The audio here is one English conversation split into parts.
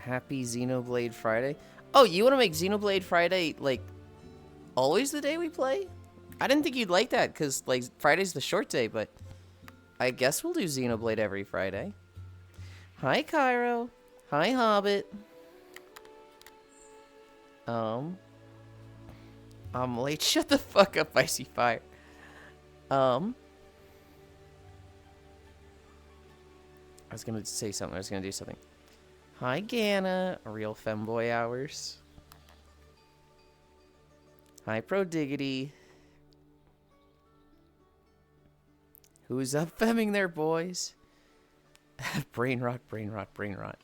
Happy Xenoblade Friday. Oh, you want to make Xenoblade Friday, like, always the day we play? I didn't think you'd like that, because, like, Friday's the short day, but I guess we'll do Xenoblade every Friday. Hi, Cairo. Hi, Hobbit. I'm late. Shut the fuck up, Icy Fire. I was gonna say something. I was gonna do something. Hi, Gana. Real femboy hours. Hi, Prodiggity. Who's up femming there, boys? Brain rot, brain rot, brain rot.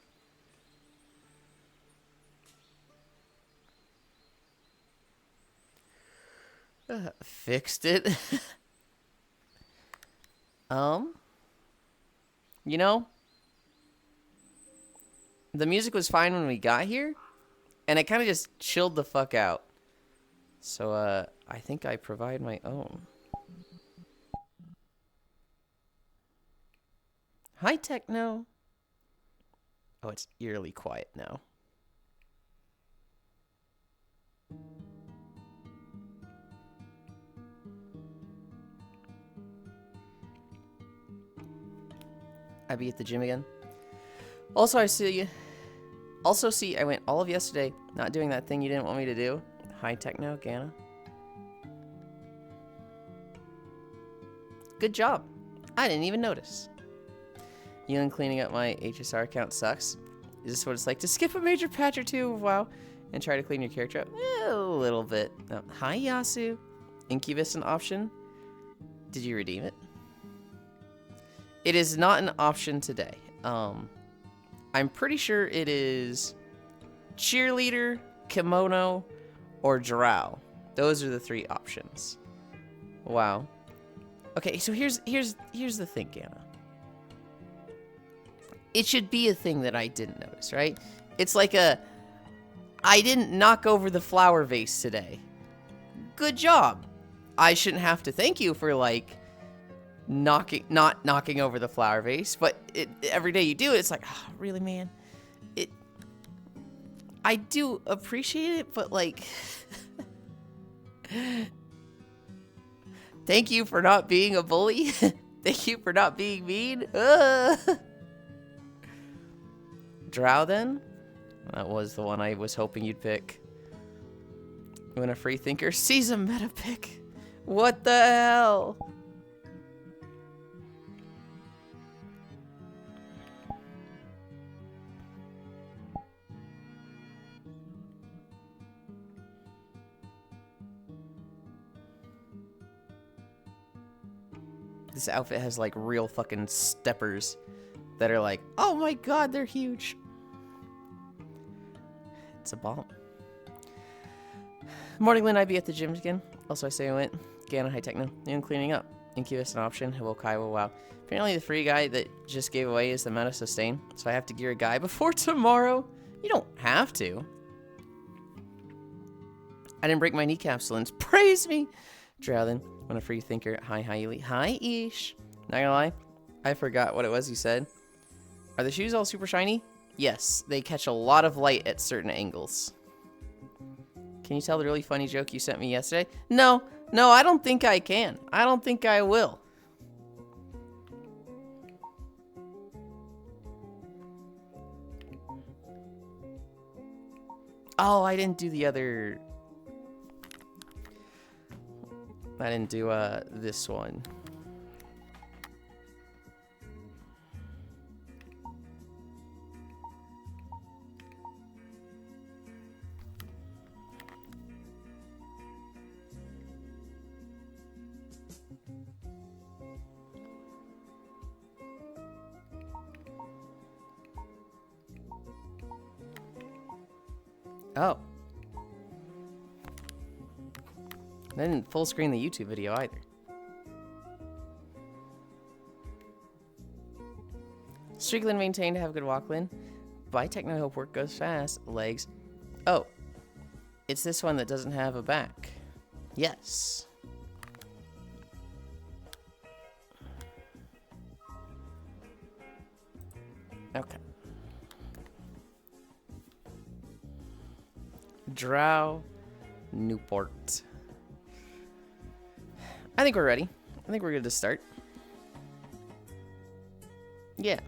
Fixed it. You know, the music was fine when we got here, and it kind of just chilled the fuck out. So, I think I provide my own. Hi, Techno. Oh, it's eerily quiet now. I be at the gym again. Also, I see I went all of yesterday not doing that thing you didn't want me to do. Hi, Techno, Gana. Good job. I didn't even notice. Yulind cleaning up my HSR account sucks. Is this what it's like to skip a major patch or two of WoW and try to clean your character up? A little bit. Hi, Yasu. Incubus an option? Did you redeem it? It is not an option today. I'm pretty sure it is cheerleader, kimono, or drow. Those are the 3 options. Wow. Okay, so here's the thing, Gana. It should be a thing that I didn't notice, right? It's like I didn't knock over the flower vase today. Good job. I shouldn't have to thank you for, like, not knocking over the flower vase, but every day you do it, it's like, oh, really, man? I do appreciate it, but, like, thank you for not being a bully. Thank you for not being mean. Drow, then? That was the one I was hoping you'd pick. When a free thinker sees a meta pick. What the hell? This outfit has, like, real fucking steppers that are like, oh my god, they're huge. It's a bomb. Morning, Lynn. I be at the gym again. Also, I say I went. Gana, high techno. Even cleaning up. Incubus an option. Hibokai, wow. Apparently, the free guy that just gave away is the meta sustain. So I have to gear a guy before tomorrow. You don't have to. I didn't break my kneecaps, Lynn. Praise me. Drowlin. When a free thinker. Hi, Yuli. Hi, Ish. Not gonna lie. I forgot what it was you said. Are the shoes all super shiny? Yes. They catch a lot of light at certain angles. Can you tell the really funny joke you sent me yesterday? No. No, I don't think I can. I don't think I will. Oh, I didn't do the other... I didn't do this one. Oh. I didn't full screen the YouTube video either. Strickland maintained to have good walk, Lynn. By techno, hope work goes fast. Legs. Oh. It's this one that doesn't have a back. Yes. Okay. Drow Newport. I think we're ready. I think we're good to start. Yeah.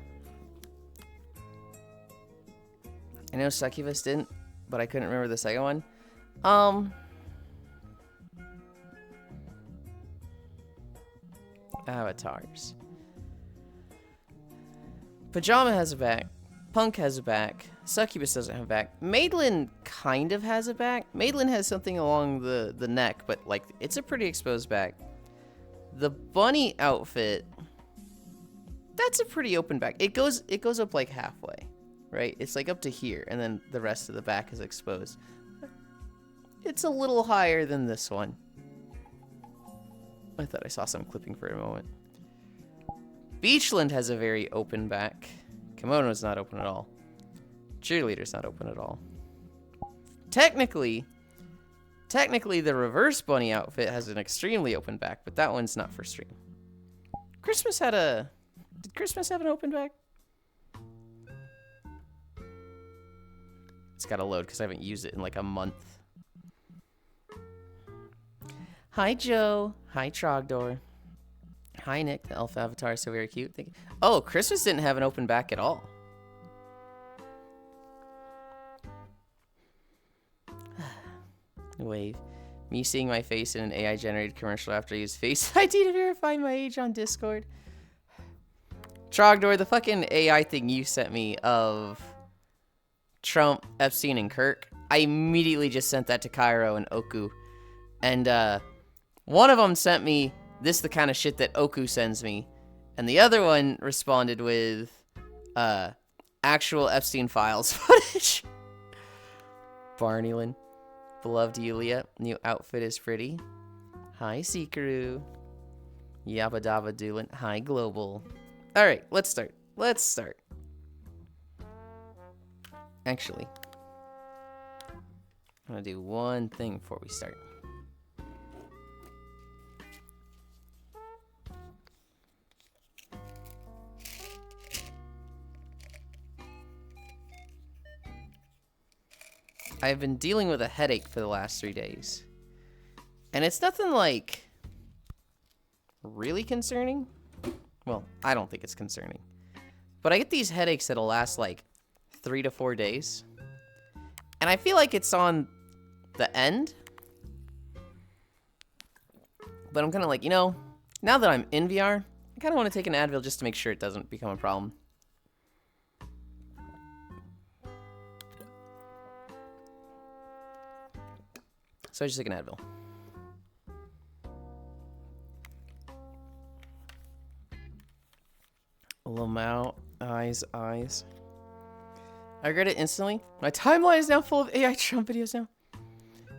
I know Succubus didn't, but I couldn't remember the second one. Avatars. Pajama has a back. Punk has a back. Succubus doesn't have a back. Madeline kind of has a back. Madeline has something along the neck, but like it's a pretty exposed back. The bunny outfit, that's a pretty open back. It goes up like halfway, right? It's like up to here, and then the rest of the back is exposed. It's a little higher than this one. I thought I saw some clipping for a moment. Beachland has a very open back. Kimono's not open at all. Cheerleader's not open at all. Technically, the reverse bunny outfit has an extremely open back, but that one's not for stream. Christmas had a... Did Christmas have an open back? It's gotta load because I haven't used it in like a month. Hi, Joe. Hi, Trogdor. Hi, Nick. The elf avatar is so very cute. Oh, Christmas didn't have an open back at all. Wave. Me seeing my face in an AI-generated commercial after I used Face ID to verify my age on Discord. Trogdor, the fucking AI thing you sent me of Trump, Epstein, and Kirk, I immediately just sent that to Cairo and Oku. And one of them sent me, this is the kind of shit that Oku sends me. And the other one responded with actual Epstein Files footage. Barneylin. Beloved Yulia. New outfit is pretty. Hi, Seekaru. Yabba Dabba Doolin. Hi, Global. Alright, let's start. Let's start. Actually, I'm gonna do one thing before we start. I've been dealing with a headache for the last 3 days. And it's nothing like really concerning. Well, I don't think it's concerning. But I get these headaches that'll last like 3 to 4 days. And I feel like it's on the end. But I'm kind of like, you know, now that I'm in VR, I kind of want to take an Advil just to make sure it doesn't become a problem. So I just took an Advil. Lamau, eyes. I regret it instantly. My timeline is now full of AI Trump videos now.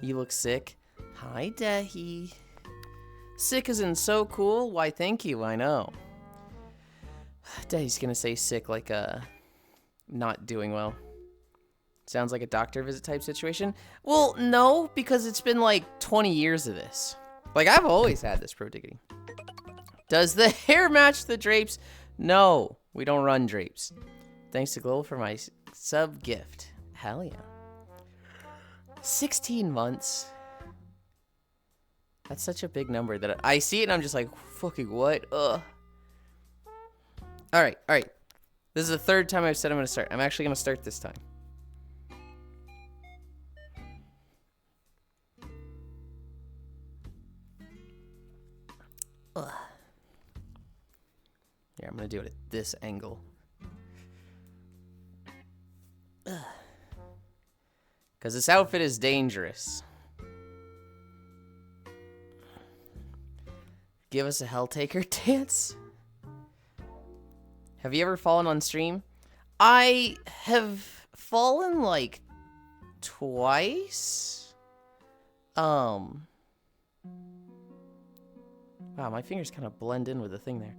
You look sick. Hi, Dehi. Sick as in so cool? Why, thank you, I know. Dehi's gonna say sick like, not doing well. Sounds like a doctor visit type situation. Well, no, because it's been like 20 years of this. Like, I've always had this pro diggity. Does the hair match the drapes? No, we don't run drapes. Thanks to Global for my sub gift. Hell yeah. 16 months. That's such a big number that I see it and I'm just like, fucking what? Ugh. All right. This is the third time I've said I'm going to start. I'm actually going to start this time. Ugh. Yeah, I'm gonna do it at this angle. Because this outfit is dangerous. Give us a Helltaker dance. Have you ever fallen on stream? I have fallen like twice. Wow, my fingers kind of blend in with the thing there.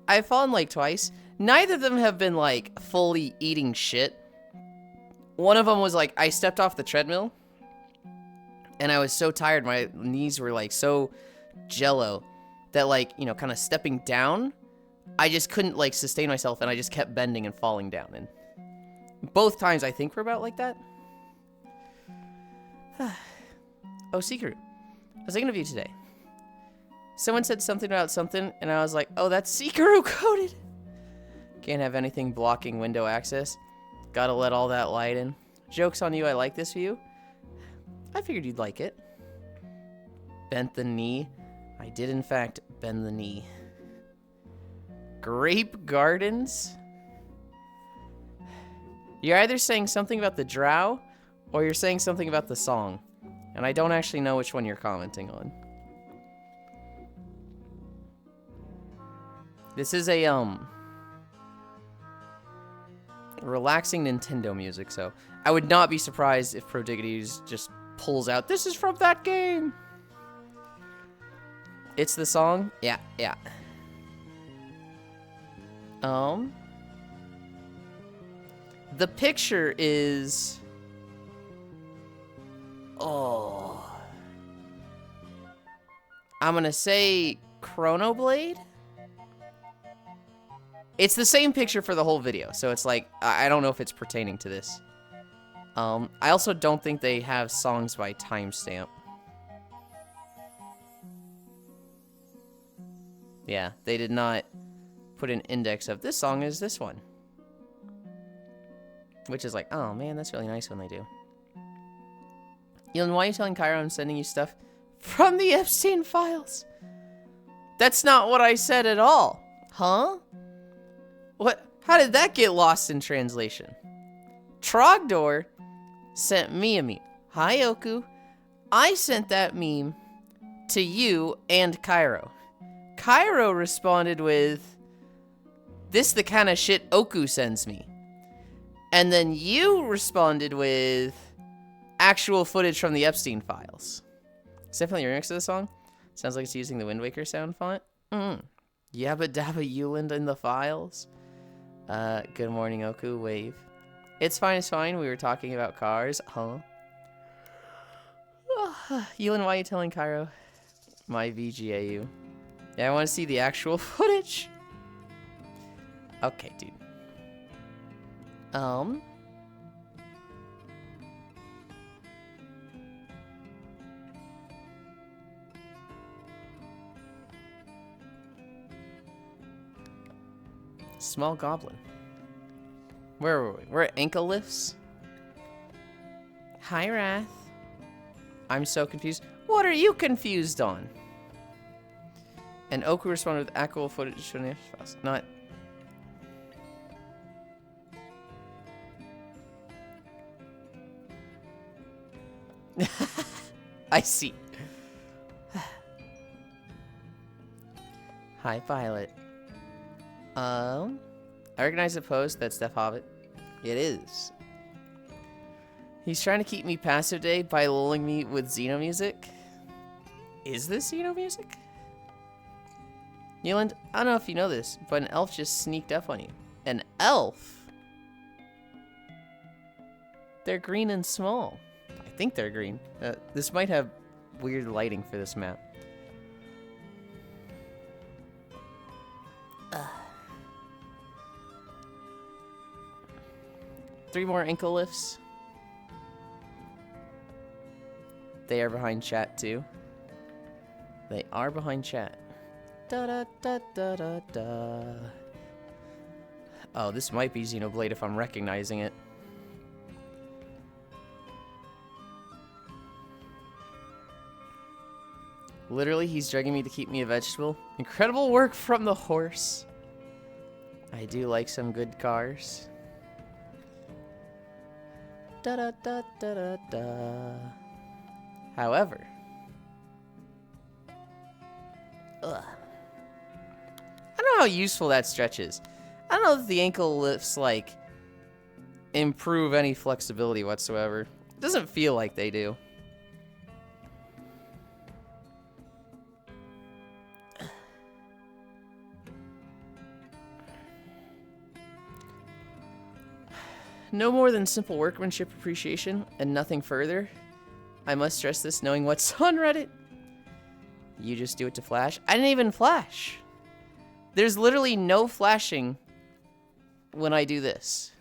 I've fallen like twice. Neither of them have been like fully eating shit. One of them was like, I stepped off the treadmill and I was so tired. My knees were like so jello that like, you know, kind of stepping down, I just couldn't like sustain myself and I just kept bending and falling down. And both times I think were about like that. Oh, Secret. I was thinking of you today. Someone said something about something, and I was like, oh, that's Subaru coded. Can't have anything blocking window access. Gotta let all that light in. Joke's on you, I like this view. I figured you'd like it. Bent the knee. I did, in fact, bend the knee. Grape Gardens? You're either saying something about the drow, or you're saying something about the song. And I don't actually know which one you're commenting on. This is a, relaxing Nintendo music, so I would not be surprised if Prodigities just pulls out, this is from that game! It's the song? Yeah, yeah. The picture is... Oh. I'm gonna say Chronoblade? It's the same picture for the whole video, so it's like, I don't know if it's pertaining to this. I also don't think they have songs by timestamp. Yeah, they did not put an index of this song is this one. Which is like, oh man, that's really nice when they do. Yulind, why are you telling Cairo I'm sending you stuff from the Epstein files? That's not what I said at all. Huh? What? How did that get lost in translation? Trogdor sent me a meme. Hi, Oku. I sent that meme to you and Cairo. Cairo responded with, this the kind of shit Oku sends me. And then you responded with actual footage from the Epstein files. It's definitely a remix of the song. Sounds like it's using the Wind Waker sound font. Yabba dabba Yulind in the files. Good morning, Oku. Wave. It's fine, it's fine. We were talking about cars. Huh? Yulind, why are you telling Cairo? My VGAU. Yeah, I want to see the actual footage. Okay, dude. Small goblin. Where were we? We're at ankle lifts. Hi, Wrath. I'm so confused. What are you confused on? And Oku responded with actual footage from the files. Not. I see. Hi, Violet. I recognize the post. That's Steph Hobbit. It is. He's trying to keep me passive today by lulling me with Xeno music. Is this Xeno music? Yulind, I don't know if you know this, but an elf just sneaked up on you. An elf? They're green and small. I think they're green. This might have weird lighting for this map. 3 more ankle lifts. They are behind chat too. They are behind chat. Da da da da da da. Oh, this might be Xenoblade if I'm recognizing it. Literally, he's dragging me to keep me a vegetable. Incredible work from the horse. I do like some good cars. Da da da da da da. However, I don't know how useful that stretch is. I don't know if the ankle lifts like improve any flexibility whatsoever. It doesn't feel like they do. No more than simple workmanship appreciation and nothing further. I must stress this knowing what's on Reddit. You just do it to flash. I didn't even flash. There's literally no flashing when I do this.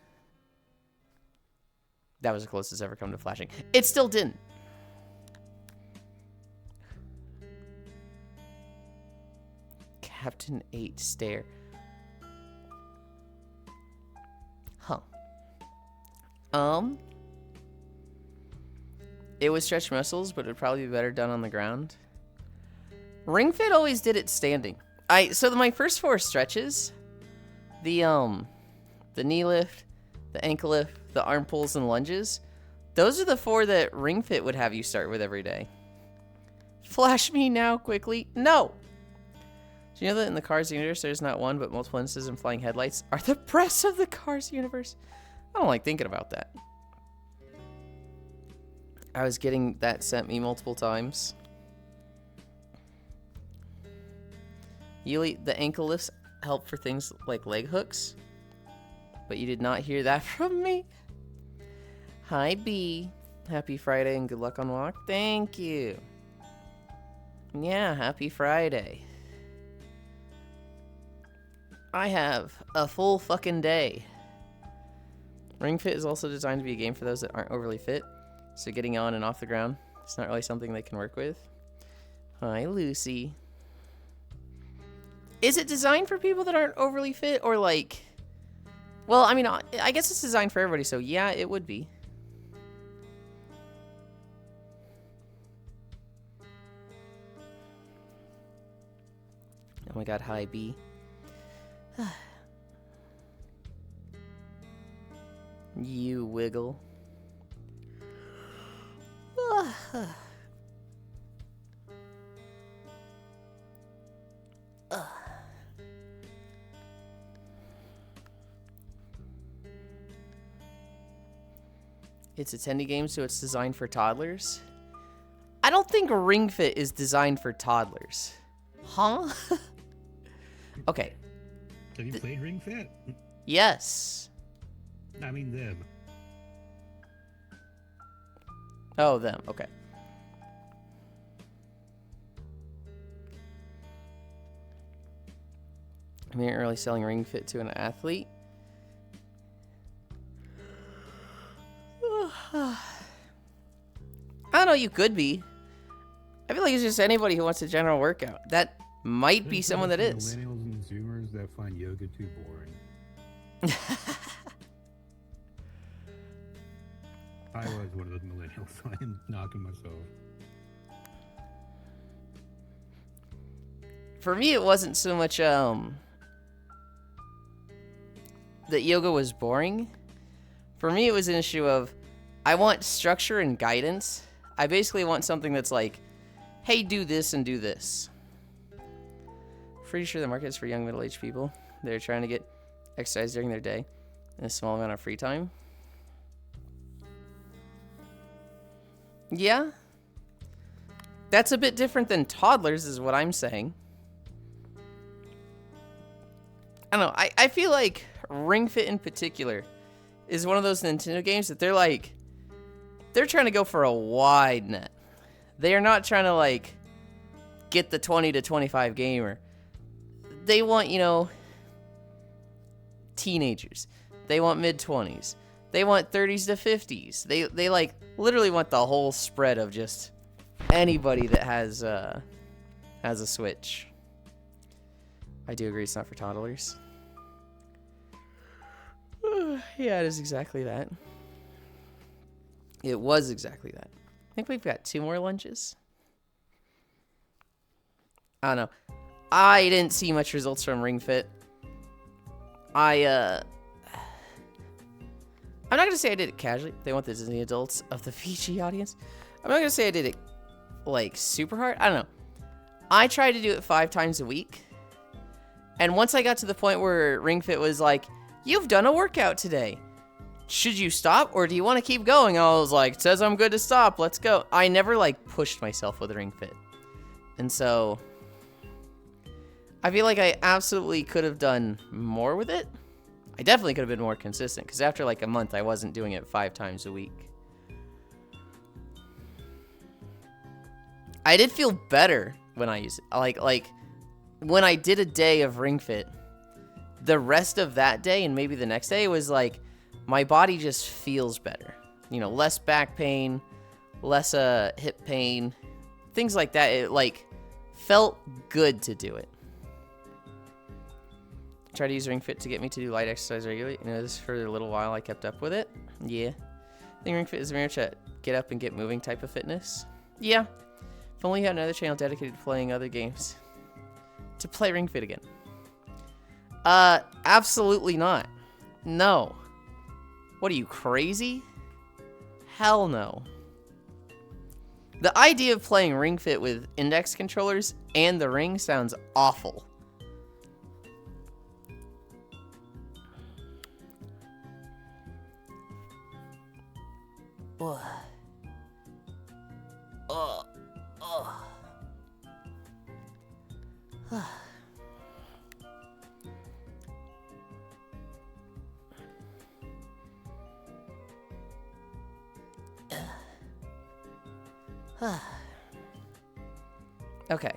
That was the closest it's ever come to flashing. It still didn't. Captain 8 stare. Huh. It would stretch muscles, but it would probably be better done on the ground. Ring Fit always did it standing. So my first 4 stretches, the knee lift, the ankle lift, the arm pulls, and lunges, those are the 4 that Ring Fit would have you start with every day. Flash me now, quickly. No! Do you know that in the Cars universe, there's not one, but multiple instances in flying headlights are the breasts of the Cars universe? I don't like thinking about that. I was getting that sent me multiple times. Yulind, the ankle lifts help for things like leg hooks, but you did not hear that from me. Hi, B. Happy Friday and good luck on walk. Thank you. Yeah, happy Friday. I have a full fucking day. Ring Fit is also designed to be a game for those that aren't overly fit, so getting on and off the ground, it's not really something they can work with. Hi, Lucy. Is it designed for people that aren't overly fit, or like... Well, I mean, I guess it's designed for everybody, so yeah, it would be. Oh my god, hi, B. You wiggle. It's a tendy game, so it's designed for toddlers. I don't think Ring Fit is designed for toddlers. Huh? Okay. Have you played Ring Fit? Yes. I mean them. Oh, them. Okay. I mean, early selling Ring Fit to an athlete. I don't know, you could be. I feel like it's just anybody who wants a general workout. That might be someone that is. Millennials and Zoomers that find yoga too boring. I was one of those millennials, so I'm knocking myself. For me, it wasn't so much that yoga was boring. For me, it was an issue of I want structure and guidance. I basically want something that's like, hey, do this and do this. Pretty sure the market is for young middle-aged people. They're trying to get exercise during their day and a small amount of free time. Yeah. That's a bit different than toddlers is what I'm saying. I don't know. I feel like Ring Fit in particular is one of those Nintendo games that they're like, they're trying to go for a wide net. They are not trying to like get the 20 to 25 gamer. They want, you know, teenagers. They want mid-20s. They want 30s to 50s. They like literally want the whole spread of just anybody that has a Switch. I do agree it's not for toddlers. Yeah, it is exactly that. It was exactly that. I think we've got 2 more lunges. I don't know. I didn't see much results from Ring Fit. I'm not going to say I did it casually. They want the Disney adults of the Fiji audience. I'm not going to say I did it, like, super hard. I don't know. I tried to do it 5 times a week. And once I got to the point where Ring Fit was like, you've done a workout today. Should you stop or do you want to keep going? I was like, it says I'm good to stop. Let's go. I never, like, pushed myself with Ring Fit. And so I feel like I absolutely could have done more with it. I definitely could have been more consistent because after like a month, I wasn't doing it 5 times a week. I did feel better when I used it. Like when I did a day of Ring Fit, the rest of that day and maybe the next day was like, my body just feels better. You know, less back pain, less hip pain, things like that. It like felt good to do it. Try to use Ring Fit to get me to do light exercise regularly. You know, this for a little while I kept up with it. Yeah. I think Ring Fit is very much a get up and get moving type of fitness. Yeah. If only you had another channel dedicated to playing other games. To play Ring Fit again. Absolutely not. No. What are you, crazy? Hell no. The idea of playing Ring Fit with index controllers and the ring sounds awful. Ugh. Ugh. Ugh. Okay.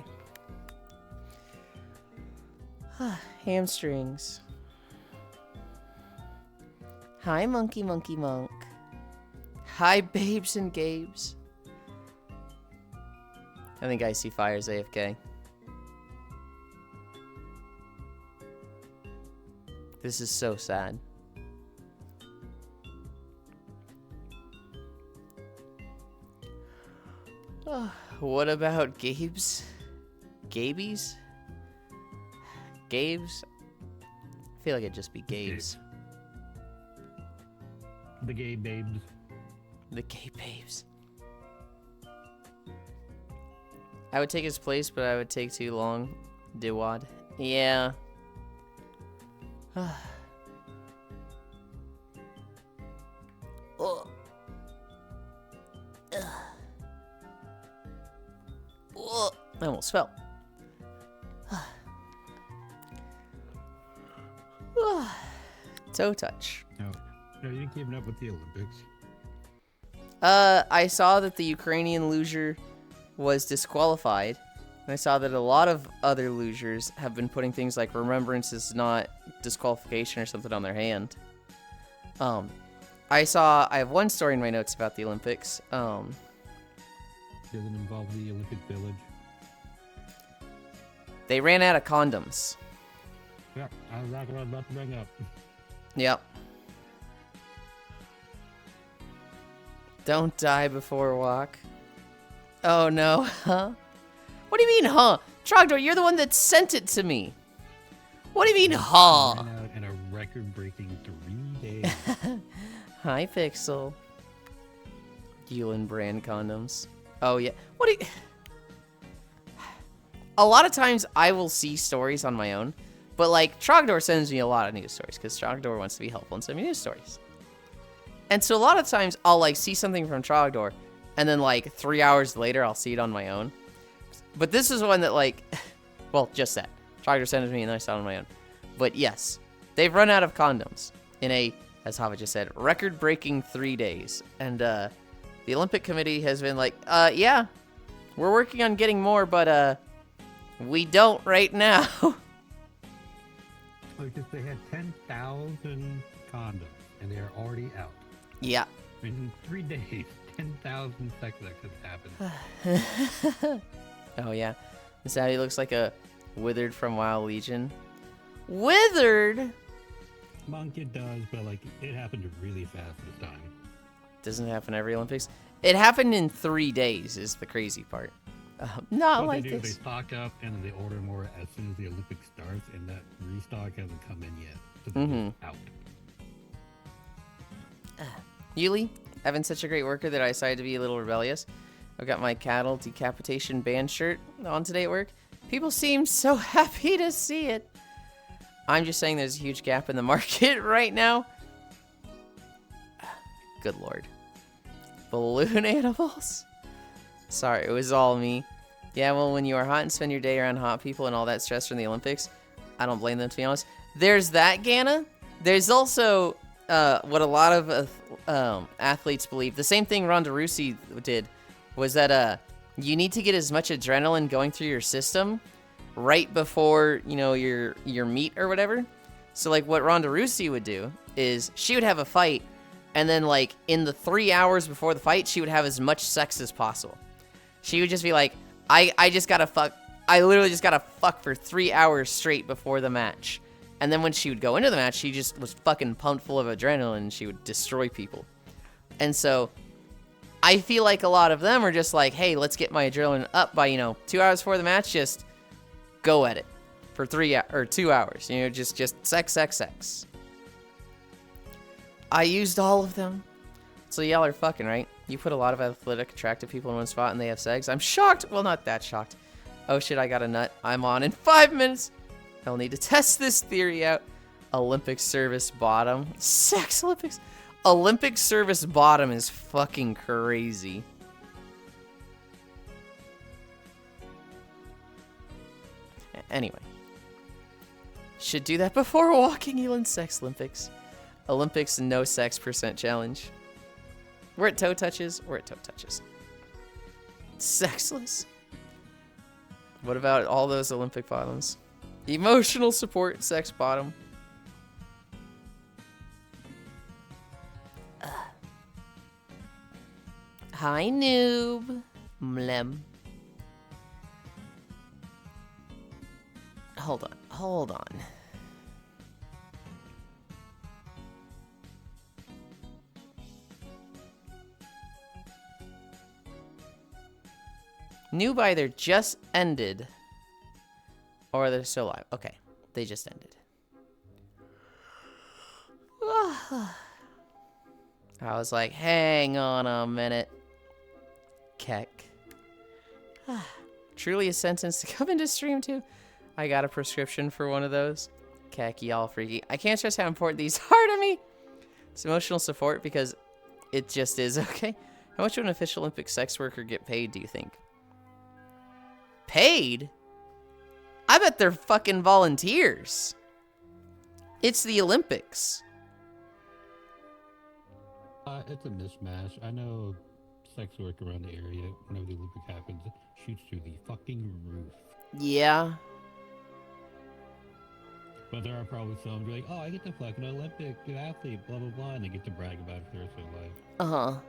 Hamstrings. Hi, monkey, monkey, monk. Hi, babes and gabes. I think Icy Fire's AFK. This is so sad. What about Gabe's? Gabies? Gabe's? I feel like it'd just be Gabe's. The gay babes. The gay babes. I would take his place, but I would take too long. Diwad. Yeah. Oh. Oh. I almost fell. Toe touch. No, you didn't keep up with the Olympics. I saw that the Ukrainian luger was disqualified. And I saw that a lot of other lugers have been putting things like remembrance is not disqualification or something on their hand. I have one story in my notes about the Olympics. Does it involve the Olympic Village? They ran out of condoms. Yeah, I was not about to bring up. Yep. Don't die before walk. Oh no, huh? What do you mean, huh? Trogdor, you're the one that sent it to me. What do you mean, huh? Ran out in a record-breaking 3 days. Hi, Pixel. Yulind brand condoms. Oh yeah. What do you... A lot of times I will see stories on my own, but like Trogdor sends me a lot of news stories because Trogdor wants to be helpful and send me news stories. And so a lot of times I'll like see something from Trogdor and then like 3 hours later I'll see it on my own. But this is one that like, well, just that. Trogdor sent it to me and I saw it on my own. But yes, they've run out of condoms in a, as Hava just said, record-breaking 3 days. And the Olympic Committee has been like, yeah, we're working on getting more, but we don't right now. Because they had 10,000 condoms, and they are already out. Yeah. In 3 days, 10,000 sex acts have happened. Oh, yeah. This Addy looks like a Withered from WoW Legion. Withered? Monk, it does, but like it happened really fast this time. Doesn't happen every Olympics. It happened in 3 days is the crazy part. Not what like they do, this. they stock up and then they order more as soon as the Olympics starts, and that restock hasn't come in yet. So they're just out. Yuli, I've been such a great worker that I decided to be a little rebellious. I've got my cattle decapitation band shirt on today at work. People seem so happy to see it. I'm just saying there's a huge gap in the market right now. Good lord. Balloon animals? Sorry, it was all me. Yeah, well, when you are hot and spend your day around hot people and all that stress from the Olympics, I don't blame them, to be honest. There's that, Ganna. There's also what a lot of athletes believe. The same thing Ronda Rousey did was that you need to get as much adrenaline going through your system right before, you know, your meet or whatever. So, like, what Ronda Rousey would do is she would have a fight, and then, like, in the 3 hours before the fight, she would have as much sex as possible. She would just be like, I just gotta fuck. I literally just gotta fuck for 3 hours straight before the match. And then when she would go into the match, she just was fucking pumped full of adrenaline and she would destroy people. And so I feel like a lot of them are just like, hey, let's get my adrenaline up by, 2 hours before the match. Just go at it for 2 hours. Just sex. I used all of them. So y'all are fucking, right? You put a lot of athletic, attractive people in one spot and they have sex. I'm shocked. Well, not that shocked. Oh shit, I got a nut. I'm on in 5 minutes. I'll need to test this theory out. Olympic service bottom. Sex Olympics. Olympic service bottom is fucking crazy. Anyway. Should do that before walking Yulind Sex Olympics. Olympics no sex % challenge. We're at toe touches. We're at toe touches. Sexless. What about all those Olympic bottoms? Emotional support, sex bottom. Hi, noob. Mlem. Hold on. Noob either just ended or they're still alive. Okay, they just ended. I was like, hang on a minute. Keck. Truly a sentence to come into stream too. I got a prescription for one of those. Keck, y'all freaky. I can't stress how important these are to me. It's emotional support because it just is, okay? How much would an official Olympic sex worker get paid, do you think? Paid? I bet they're fucking volunteers. It's the Olympics. It's a mismatch. I know sex work around the area whenever the Olympic happens shoots through the fucking roof. Yeah. But there are probably some who are like, oh, I get to fuck an Olympic athlete, blah, blah, blah, and they get to brag about it for the rest of their life. Uh-huh.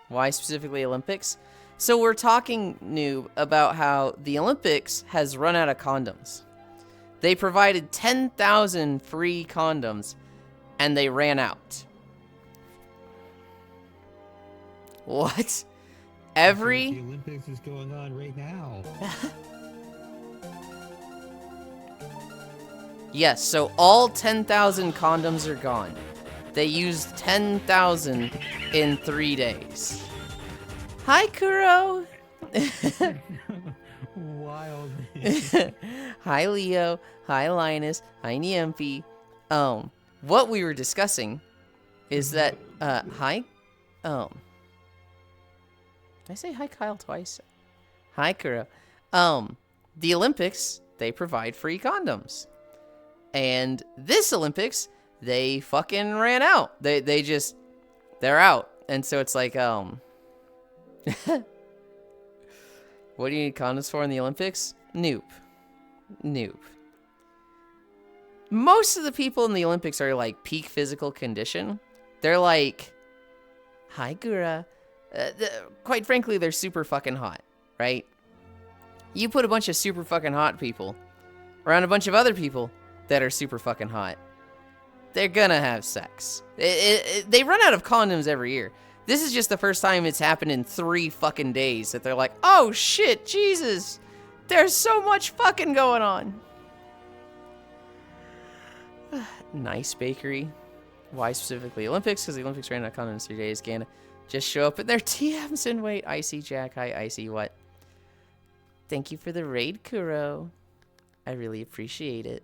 Why specifically Olympics? So we're talking, noob, about how the Olympics has run out of condoms. They provided 10,000 free condoms, and they ran out. What? The Every... Olympics is going on right now. Yes, so all 10,000 condoms are gone. They used 10,000 in 3 days. Hi, Kuro. Wild. Hi, Leo. Hi, Linus. Hi, Niempi. What we were discussing is that, hi, did I say hi, Kyle, twice? Hi, Kuro. The Olympics, they provide free condoms. And this Olympics, they fucking ran out. They're out. And so it's like, what do you need condoms for in the Olympics? Nope. Most of the people in the Olympics are like peak physical condition. They're like, hi, Gura. Quite frankly, they're super fucking hot, right? You put a bunch of super fucking hot people around a bunch of other people that are super fucking hot, they're gonna have sex. They run out of condoms every year. This is just the first time it's happened in 3 fucking days that they're like, oh shit, Jesus, there's so much fucking going on. Nice bakery. Why specifically Olympics? Because the Olympics ran out of condoms in 3 days. Gonna just show up in their TMs and wait. Icy Jack, hi Icy, what? Thank you for the raid, Kuro. I really appreciate it.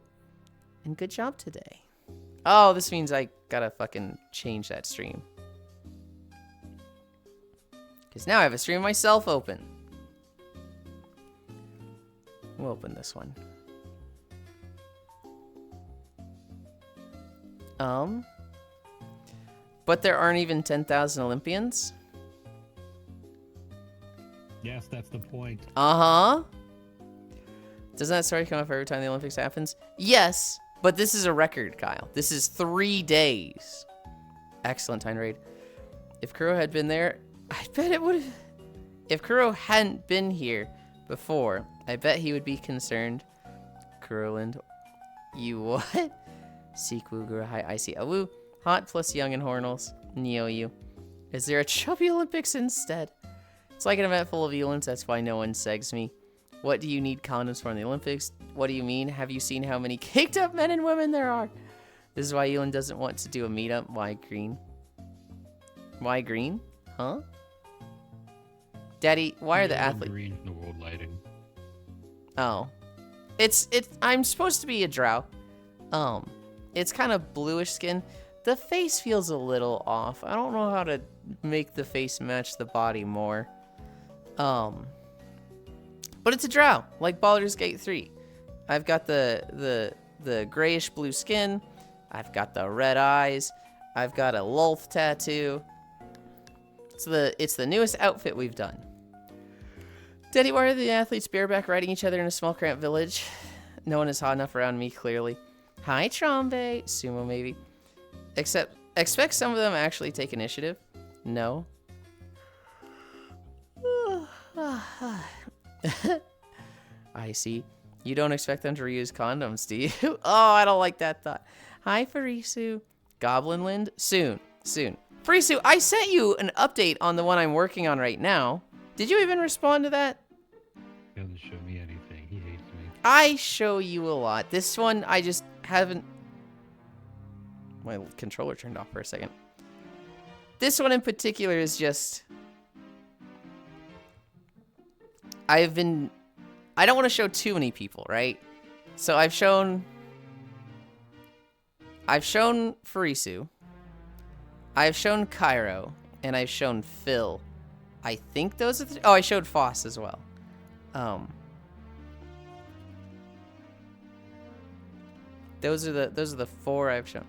And good job today. Oh, this means I gotta fucking change that stream. Because now I have a stream myself open. We'll open this one. But there aren't even 10,000 Olympians? Yes, that's the point. Uh-huh. Doesn't that story come up every time the Olympics happens? Yes, but this is a record, Kyle. This is 3 days. Excellent time to raid. If Kuro had been there, I bet it would have... If Kuro hadn't been here before, I bet he would be concerned. Yulind. You what? Sequu Gurahai Icy Awu. Hot plus young and hornels. Neo you. Is there a chubby Olympics instead? It's like an event full of Yulinds, that's why no one segs me. What do you need condoms for in the Olympics? What do you mean? Have you seen how many caked up men and women there are? This is why Yulind doesn't want to do a meetup. Why green? Why green? Huh? Daddy, why are the athletes... green in the world lighting. Oh. I'm supposed to be a drow. It's kind of bluish skin. The face feels a little off. I don't know how to make the face match the body more. But it's a drow, like Baldur's Gate 3. I've got the grayish blue skin. I've got the red eyes. I've got a Lolth tattoo. It's the newest outfit we've done. Daddy, why are the athletes bareback riding each other in a small cramped village? No one is hot enough around me, clearly. Hi, Trombe. Sumo, maybe. Expect some of them actually take initiative. No. I see. You don't expect them to reuse condoms, do you? Oh, I don't like that thought. Hi, Farisu. Goblinland? Soon. Farisu, I sent you an update on the one I'm working on right now. Did you even respond to that? He doesn't show me anything. He hates me. I show you a lot. This one, I just haven't... My controller turned off for a second. This one in particular is just... I don't want to show too many people, right? So I've shown Farisu. I've shown Cairo. And I've shown Phil. I think those are the... Oh, I showed Foss as well. Those are the 4 I've shown.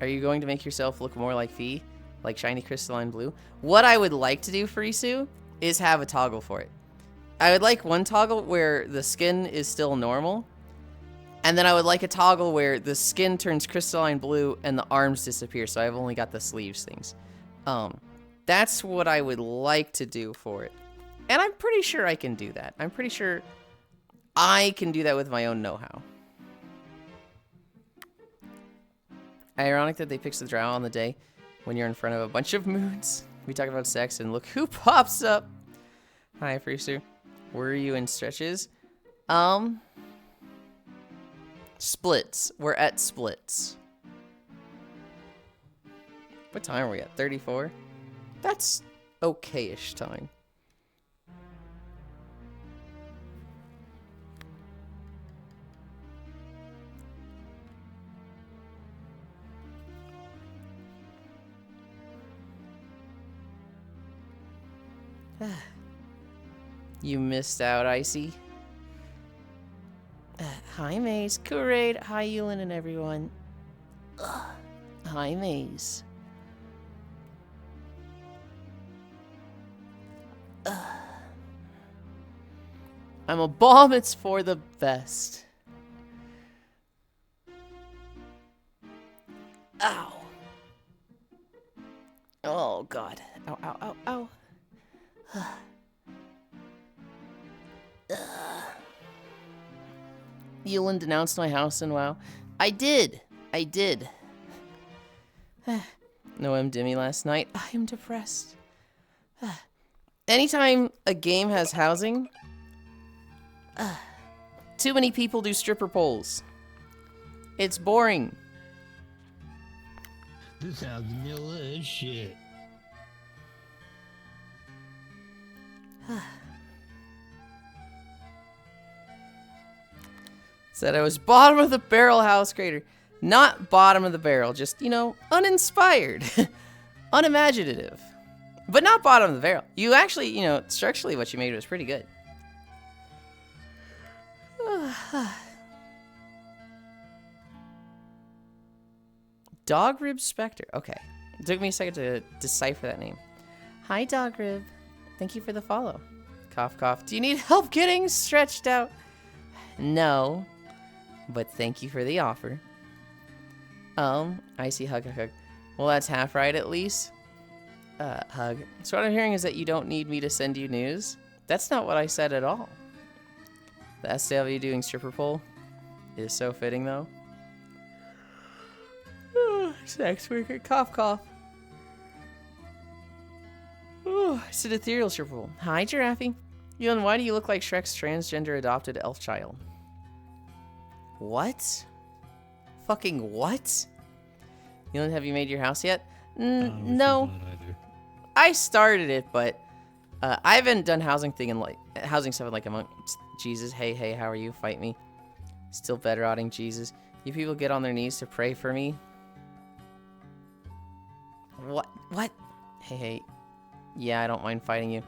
Are you going to make yourself look more like Fee? Like shiny crystalline blue? What I would like to do for Isu is have a toggle for it. I would like one toggle where the skin is still normal. And then I would like a toggle where the skin turns crystalline blue and the arms disappear. So I've only got the sleeves things. That's what I would like to do for it. And I'm pretty sure I can do that. I'm pretty sure I can do that with my own know-how. Ironic that they picked the drow on the day when you're in front of a bunch of moons. We talk about sex and look who pops up. Hi, Freezer. Were you in stretches? Splits. We're at splits. What time are we at? 34? That's okay-ish time. You missed out, Icy. Hi, Maze. Kurade. Hi, Yulind and everyone. Hi, Maze. I'm a bomb, it's for the best. Ow. Oh, God. Ow, ow, ow, ow. Yulind denounced my house and WoW. I did. No Dimmy last night. I am depressed. Anytime a game has housing, too many people do stripper poles. It's boring. This sounds vanilla as shit. Said I was bottom of the barrel house creator. Not bottom of the barrel, just, you know, uninspired. Unimaginative. But not bottom of the barrel. You actually, you know, structurally what you made was pretty good. Dog Rib Spectre. Okay. It took me a second to decipher that name. Hi, Dog Rib. Thank you for the follow. Cough, cough. Do you need help getting stretched out? No. But thank you for the offer. Icy hug, hug, hug. Well, that's half right at least. Hug. So what I'm hearing is that you don't need me to send you news. That's not what I said at all. The SW doing stripper pole is so fitting though. Sex worker. Cough, cough. Oh, it's an ethereal stripper pole. Hi, Giraffe. Yulind, why do you look like Shrek's transgender adopted elf child? What? Fucking what? Yulind, have you made your house yet? No. I started it, but I haven't done housing stuff in like a month. Jesus, hey, how are you? Fight me. Still bed rotting, Jesus. You people get on their knees to pray for me. What? Hey. Yeah, I don't mind fighting you.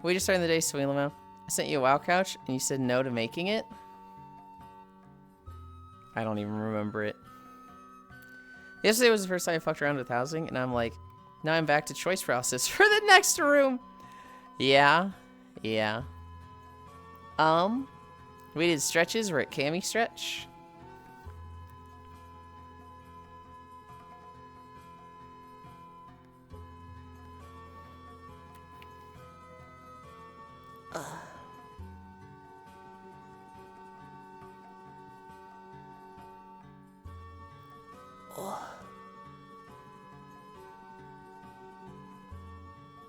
We just started the day, Sweelamau. I sent you a WoW couch, and you said no to making it? I don't even remember it. Yesterday was the first time I fucked around with housing, and I'm like, now I'm back to choice process for the next room. Yeah. We did stretches. We're at Cami stretch. Oh.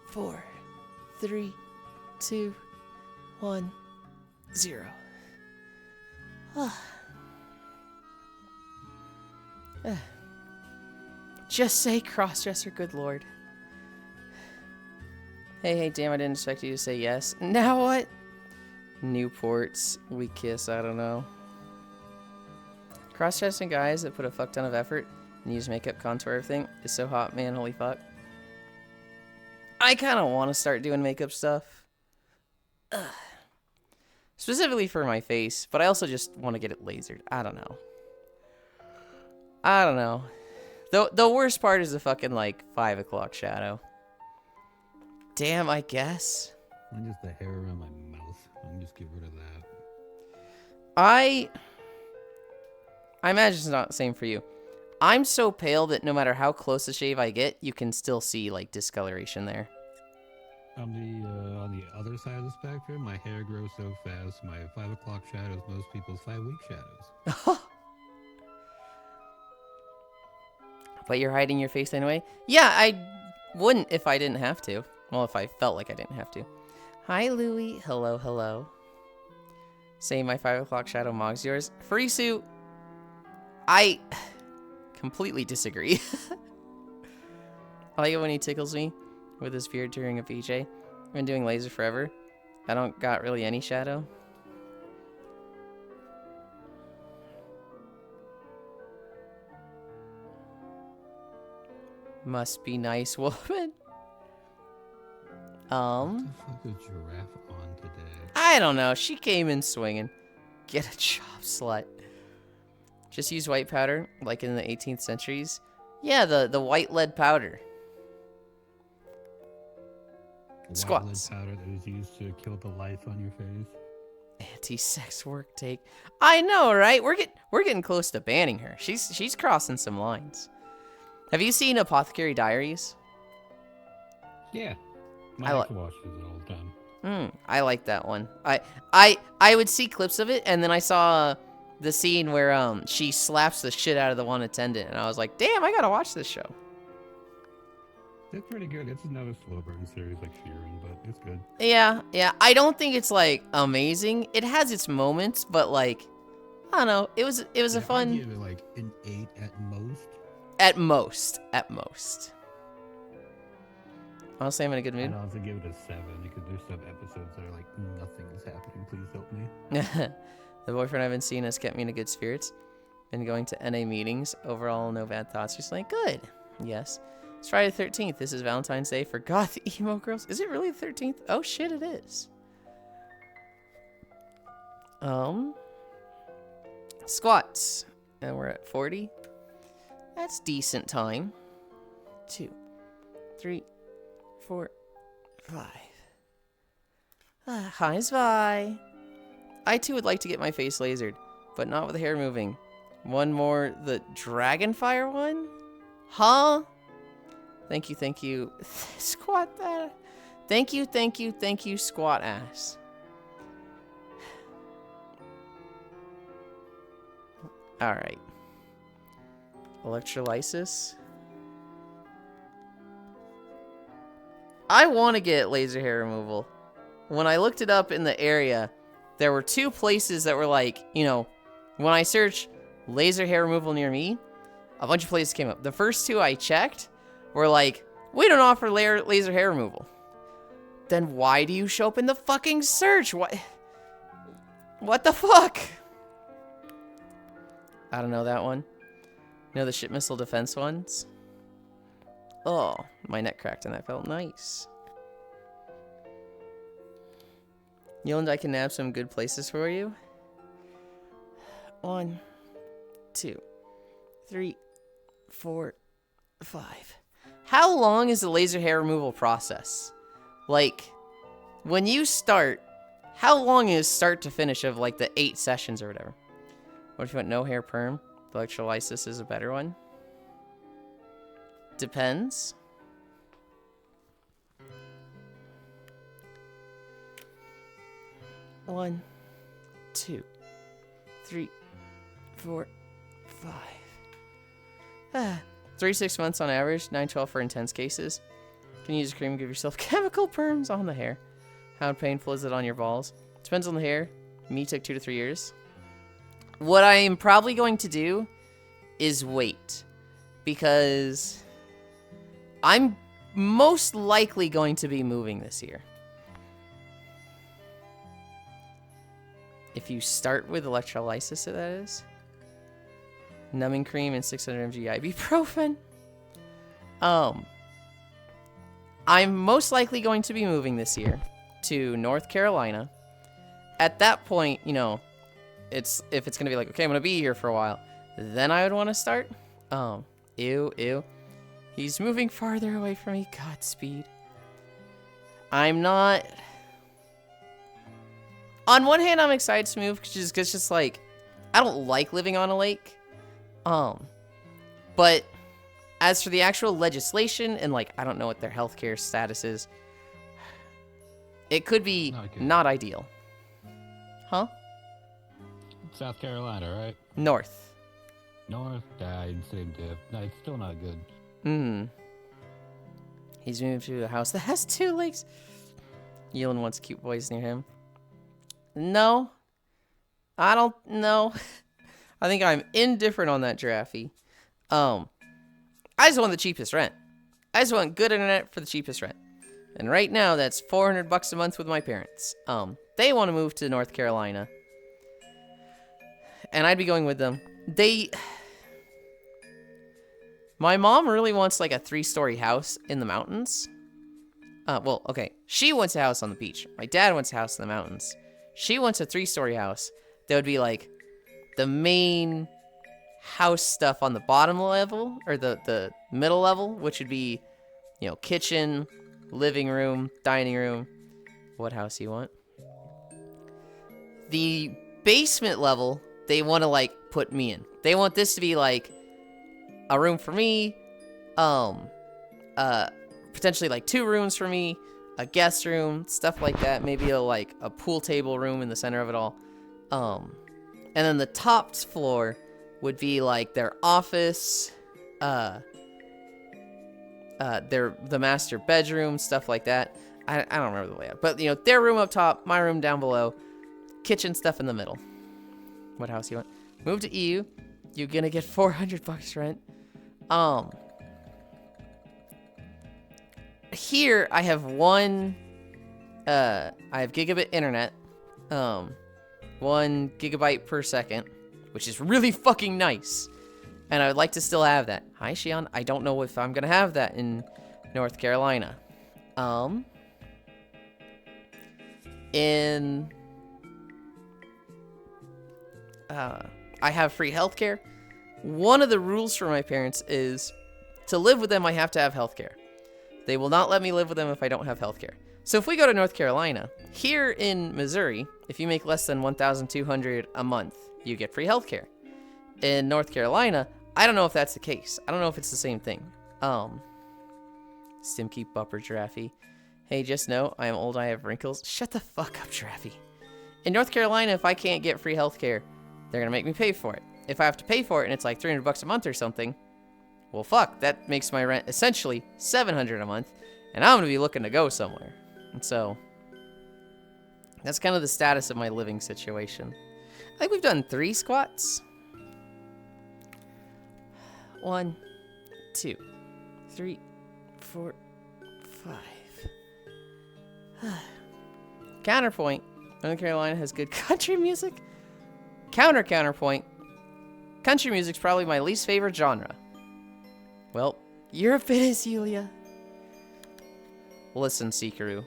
4, 3, 2, 1, 0. Just say crossdresser, good lord. Hey, damn, I didn't expect you to say yes. Now what? Newports, we kiss, I don't know. Cross-dressing guys that put a fuck ton of effort and use makeup, contour, everything is so hot, man, holy fuck. I kind of want to start doing makeup stuff. Specifically for my face, but I also just want to get it lasered. I don't know. The worst part is the fucking, like, 5 o'clock shadow. Damn, I guess. And just the hair around my mouth. I can just get rid of that. I imagine it's not the same for you. I'm so pale that no matter how close to shave I get, you can still see, like, discoloration there. On the other side of the spectrum, my hair grows so fast, my 5 o'clock shadows most people's 5-week shadows. But you're hiding your face anyway? Yeah, I wouldn't if I didn't have to. Well, if I felt like I didn't have to. Hi, Louie. Hello. Say my 5 o'clock shadow mogs yours. Free suit. I completely disagree. I like it when he tickles me with his beard during a VJ. I've been doing laser forever. I don't got really any shadow. Must be nice, woman. What the fuck is Giraffe on today? I don't know. She came in swinging. Get a job, slut. Just use white powder, like in the 18th centuries. Yeah, the white lead powder. Squats. White lead powder that is used to kill the life on your face. Anti-sex work take. I know, right? We're getting close to banning her. She's crossing some lines. Have you seen Apothecary Diaries? Yeah. My ex watches it all the time. I like that one. I would see clips of it, and then I saw the scene where she slaps the shit out of the one attendant, and I was like, damn, I gotta watch this show. It's pretty good. It's another slow burn series like Sheeran, but it's good. Yeah. I don't think it's like amazing. It has its moments, but like, I don't know. It was a fun. I'd give it like an 8 at most. At most. Honestly, I'm in a good mood. I'd also give it a 7 because there's some episodes that are like, nothing is happening. Please help me. The boyfriend I've been seeing has kept me in a good spirits. Been going to NA meetings. Overall, no bad thoughts. Just like, good. Yes. It's Friday the 13th. This is Valentine's Day for goth emo girls. Is it really the 13th? Oh shit, it is. Squats. And we're at 40. That's decent time. 2, 3, 4, 5. Hi, Zvi. I too would like to get my face lasered, but not with the hair moving. One more, the Dragonfire one? Huh? Thank you, thank you. Squat that. Thank you, thank you, thank you, squat ass. Alright. Electrolysis. I want to get laser hair removal. When I looked it up in the area, there were 2 places that were like, you know, when I searched laser hair removal near me, a bunch of places came up. The first 2 I checked were like, we don't offer laser hair removal. Then why do you show up in the fucking search? What the fuck? I don't know that one. You know the ship missile defense ones? Oh, my neck cracked and that felt nice. Yulind, I can nab some good places for you. 1, 2, 3, 4, 5. How long is the laser hair removal process? Like, when you start, how long is start to finish of like the 8 sessions or whatever? What if you want no hair perm? The electrolysis is a better one. Depends. One, 2, 3, 4, 5. 3-6 months on average, 9-12 for intense cases. Can you use cream and give yourself chemical perms on the hair? How painful is it on your balls? Depends on the hair. Me took 2 to 3 years. What I am probably going to do is wait, because I'm most likely going to be moving this year. If you start with electrolysis, that is. Numbing cream and 600 mg ibuprofen. I'm most likely going to be moving this year to North Carolina. At that point, you know, if it's gonna be like, okay, I'm gonna be here for a while, then I would want to start. Ew. He's moving farther away from me. Godspeed. I'm not. On one hand, I'm excited to move because it's just like, I don't like living on a lake. But as for the actual legislation and like, I don't know what their healthcare status is. It could be not ideal. Huh? South Carolina, right? North. North? Same diff. No, it's still not good. He's moving to a house that has 2 lakes. Yulind wants cute boys near him. No. I don't know. I think I'm indifferent on that, Giraffe. I just want the cheapest rent. I just want good internet for the cheapest rent. And right now, that's $400 a month with my parents. They want to move to North Carolina. And I'd be going with them. My mom really wants like a 3-story house in the mountains. Well, okay. She wants a house on the beach. My dad wants a house in the mountains. She wants a 3-story house that would be like the main house stuff on the bottom level, or the middle level, which would be, you know, kitchen, living room, dining room. What house do you want? The basement level, they want to like put me in. They want this to be like a room for me, potentially like 2 rooms for me, a guest room, stuff like that. Maybe like a pool table room in the center of it all. And then the top floor would be like their office, the master bedroom, stuff like that. I don't remember the layout, but you know, their room up top, my room down below, kitchen stuff in the middle. What house you want? Move to EU. You're gonna get $400 rent. Here I have I have gigabit internet, 1 gigabyte per second, which is really fucking nice, and I would like to still have that. Hi, Shion. I don't know if I'm gonna have that in North Carolina. I have free healthcare. One of the rules for my parents is to live with them, I have to have healthcare. They will not let me live with them if I don't have healthcare. So if we go to North Carolina, here in Missouri, if you make less than $1,200 a month, you get free healthcare. In North Carolina, I don't know if that's the case. I don't know if it's the same thing. Stimkeep Bupper Giraffe. Hey, just know, I am old, I have wrinkles. Shut the fuck up, Giraffe. In North Carolina, if I can't get free healthcare, they're gonna make me pay for it. If I have to pay for it and it's like $300 a month or something, well, fuck, that makes my rent essentially $700 a month, and I'm gonna be looking to go somewhere. And so, that's kind of the status of my living situation. I think we've done 3 squats. 1, 2, 3, 4, 5. Counterpoint. North Carolina has good country music. Counterpoint. Country music's probably my least favorite genre. Well, Europe it is, Yulia. Listen, Sikaru.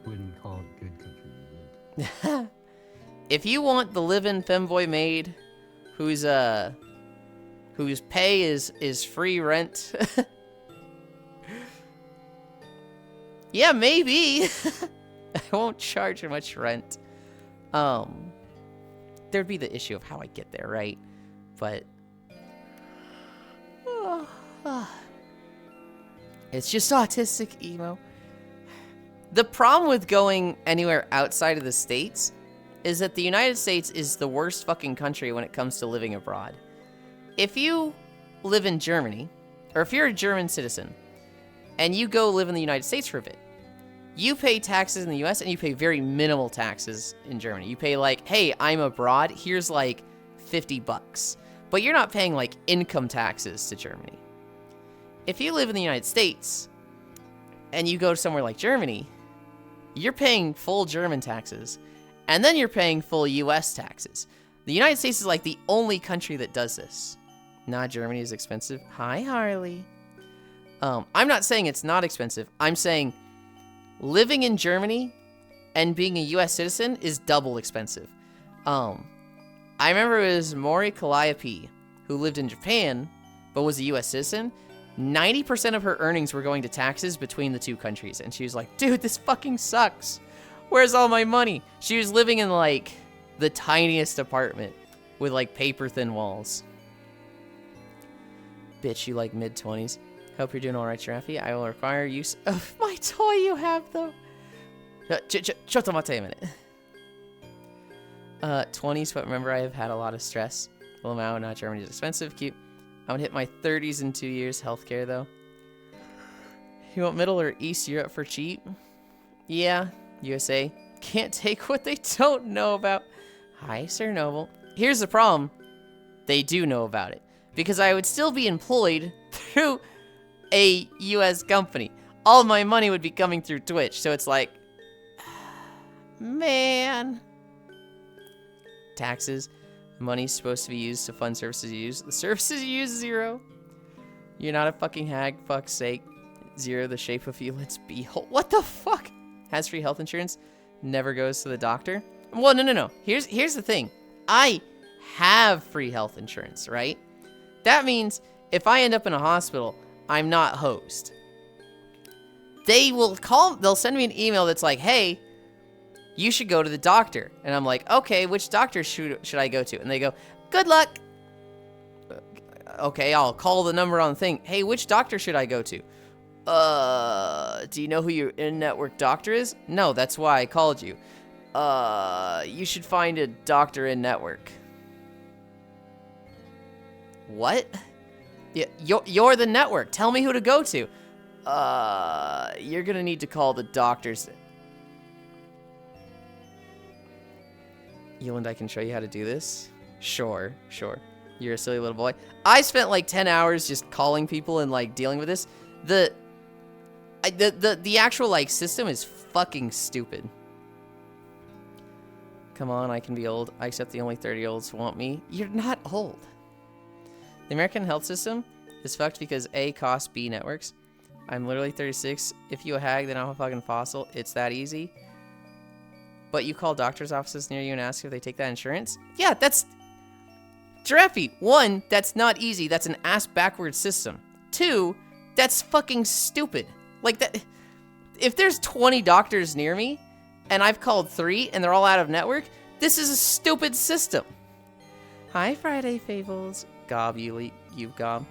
Wouldn't call it good country music. If you want the living femboy maid whose pay is free rent. Yeah, maybe. I won't charge much rent. There'd be the issue of how I get there, right? But it's just autistic emo. The problem with going anywhere outside of the States is that the United States is the worst fucking country when it comes to living abroad. If you live in Germany, or if you're a German citizen, and you go live in the United States for a bit, you pay taxes in the US and you pay very minimal taxes in Germany. You pay like, hey, I'm abroad, here's like $50. But you're not paying like income taxes to Germany. If you live in the United States and you go somewhere like Germany, you're paying full German taxes and then you're paying full US taxes. The United States is like the only country that does this. Nah, Germany is expensive. Hi, Harley. I'm not saying it's not expensive. I'm saying living in Germany and being a US citizen is double expensive. I remember it was Mori Calliope who lived in Japan but was a US citizen. 90% of her earnings were going to taxes between the two countries. And she was like, dude, this fucking sucks. Where's all my money? She was living in like the tiniest apartment with like paper thin walls. Bitch, you like mid-20s. Hope you're doing alright, Giraffe. I will require use of my toy you have, though. Chotomate a minute. 20s, but remember I have had a lot of stress. Well, now, not Germany is expensive. Cute. I'm gonna hit my 30s in 2 years. Healthcare, though. You want Middle or East Europe for cheap? Yeah, USA. Can't take what they don't know about. Hi, Sir Noble. Here's the problem. They do know about it. Because I would still be employed through a US company. All my money would be coming through Twitch. So it's like, man. Taxes. Money's supposed to be used to fund services you use. The services you use, 0. You're not a fucking hag, fuck's sake. 0, the shape of Yulind's beehole. What the fuck? Has free health insurance. Never goes to the doctor. Well, no. Here's the thing. I have free health insurance, right? That means if I end up in a hospital, I'm not hosed. They'll send me an email that's like, hey, you should go to the doctor. And I'm like, okay, which doctor should I go to? And they go, good luck. Okay, I'll call the number on the thing. Hey, which doctor should I go to? Do you know who your in-network doctor is? No, that's why I called you. You should find a doctor in-network. What? Yeah, you're the network. Tell me who to go to. You're gonna need to call the doctors. Yulind, I can show you how to do this. Sure. You're a silly little boy. I spent like 10 hours just calling people and like dealing with this. The actual like system is fucking stupid. Come on, I can be old. I accept the only 30-year-olds want me. You're not old. The American health system is fucked because A, cost, B, networks. I'm literally 36. If you a hag, then I'm a fucking fossil. It's that easy. But you call doctor's offices near you and ask if they take that insurance? Yeah, that's... Giraffe, 1, that's not easy. That's an ass-backwards system. 2, that's fucking stupid. Like, that... If there's 20 doctors near me, and I've called 3, and they're all out of network, this is a stupid system. Hi, Friday Fables. Gob, you gob.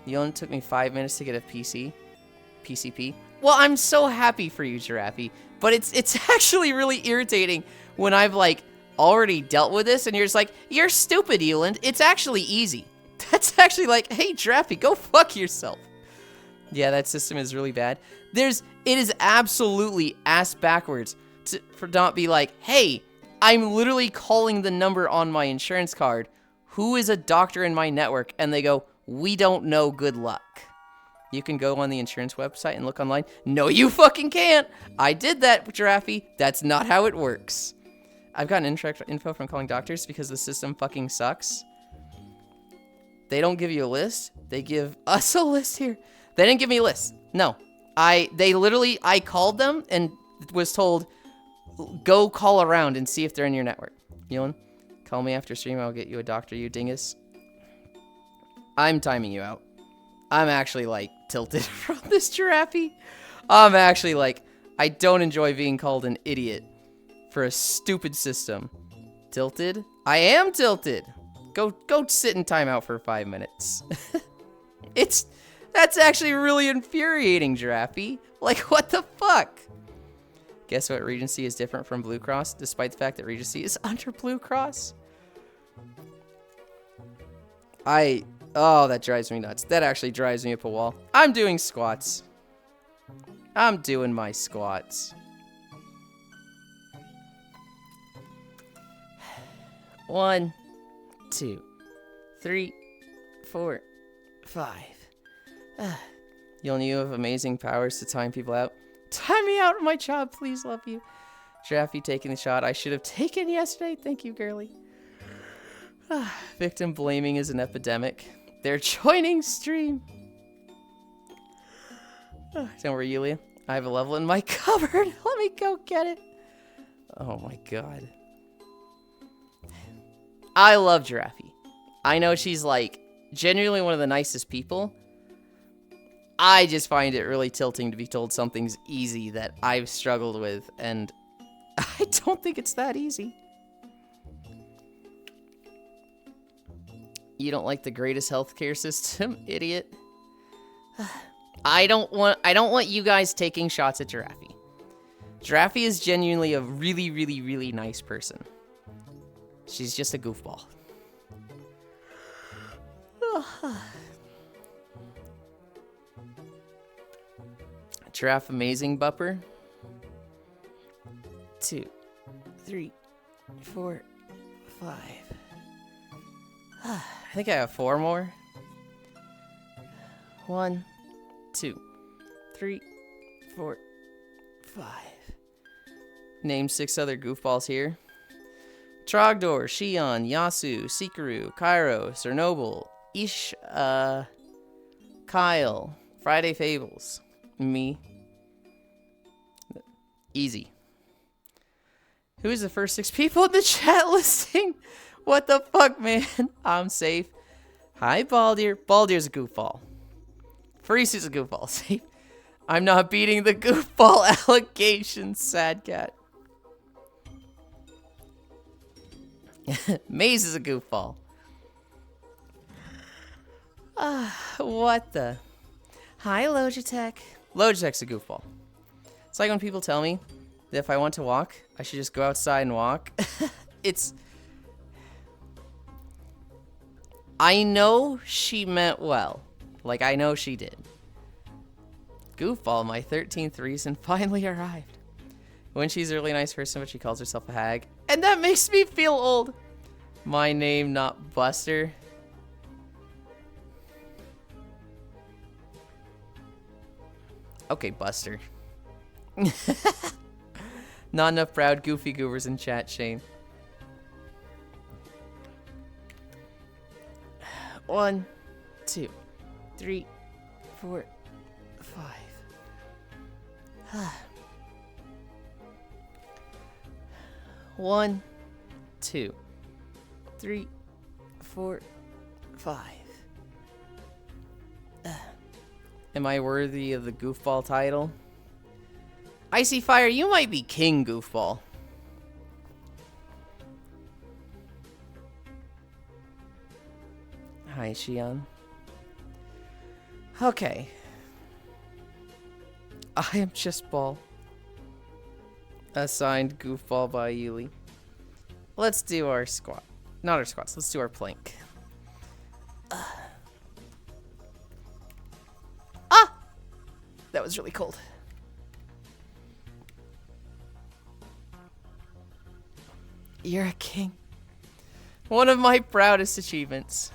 You only took me 5 minutes to get a PCP. Well, I'm so happy for you, Giraffe. But it's actually really irritating when I've, like, already dealt with this and you're just like, you're stupid, Yulind. It's actually easy. That's actually like, hey, Giraffe, go fuck yourself. Yeah, that system is really bad. It is absolutely ass backwards for not be like, hey, I'm literally calling the number on my insurance card. Who is a doctor in my network? And they go, we don't know, good luck. You can go on the insurance website and look online. No, you fucking can't. I did that, Giraffe. That's not how it works. I've gotten info from calling doctors because the system fucking sucks. They don't give you a list. They give us a list here. They didn't give me a list. No. I called them and was told, go call around and see if they're in your network. Yulind, call me after stream. I'll get you a doctor, you dingus. I'm timing you out. I'm actually, like, tilted from this, Giraffe. I'm actually, like, I don't enjoy being called an idiot for a stupid system. Tilted? I am tilted. Go sit in timeout for 5 minutes. That's actually really infuriating, Giraffe. Like, what the fuck? Guess what? Regency is different from Blue Cross, despite the fact that Regency is under Blue Cross. Oh, that drives me nuts. That actually drives me up a wall. I'm doing squats. I'm doing my squats. 1, 2, 3, 4, 5. You have amazing powers to time people out. Time me out of my job, please, love you. Giraffe taking the shot I should have taken yesterday. Thank you, girly. Victim blaming is an epidemic. They're joining stream. Don't worry, Yulia. I have a level in my cupboard. Let me go get it. Oh my god. I love Giraffe. I know she's, like, genuinely one of the nicest people. I just find it really tilting to be told something's easy that I've struggled with, and I don't think it's that easy. You don't like the greatest healthcare system, idiot? I don't want you guys taking shots at Giraffe. Giraffe is genuinely a really, really, really nice person. She's just a goofball. Giraffe amazing bupper. 2, 3, 4, 5. I think I have 4 more. 1, 2, 3, 4, 5. Name 6 other goofballs here. Trogdor, Shion, Yasu, Sikaru, Cairo, Cernoble, Ish, Kyle, Friday Fables, me. Easy. Who is the first 6 people in the chat listing? What the fuck, man? I'm safe. Hi, Baldir. Baldir's a goofball. Farisu's a goofball. Safe. I'm not beating the goofball allegations, sad cat. Maze is a goofball. What the? Hi, Logitech. Logitech's a goofball. It's like when people tell me that if I want to walk, I should just go outside and walk. I know she meant well. Like, I know she did. Goofball, my 13th reason finally arrived. When she's a really nice person, but she calls herself a hag. And that makes me feel old. My name, not Buster. Okay, Buster. Not enough proud goofy goobers in chat, Shane. 1, 2, 3, 4, 5. 1, 2, 3, 4, 5. Am I worthy of the goofball title? Icy Fire, you might be King Goofball. Hi, Shion. Okay. I am just Ball. Assigned goofball by Yuli. Let's do our squat. Not our squats, let's do our plank. Ah! That was really cold. You're a king. One of my proudest achievements.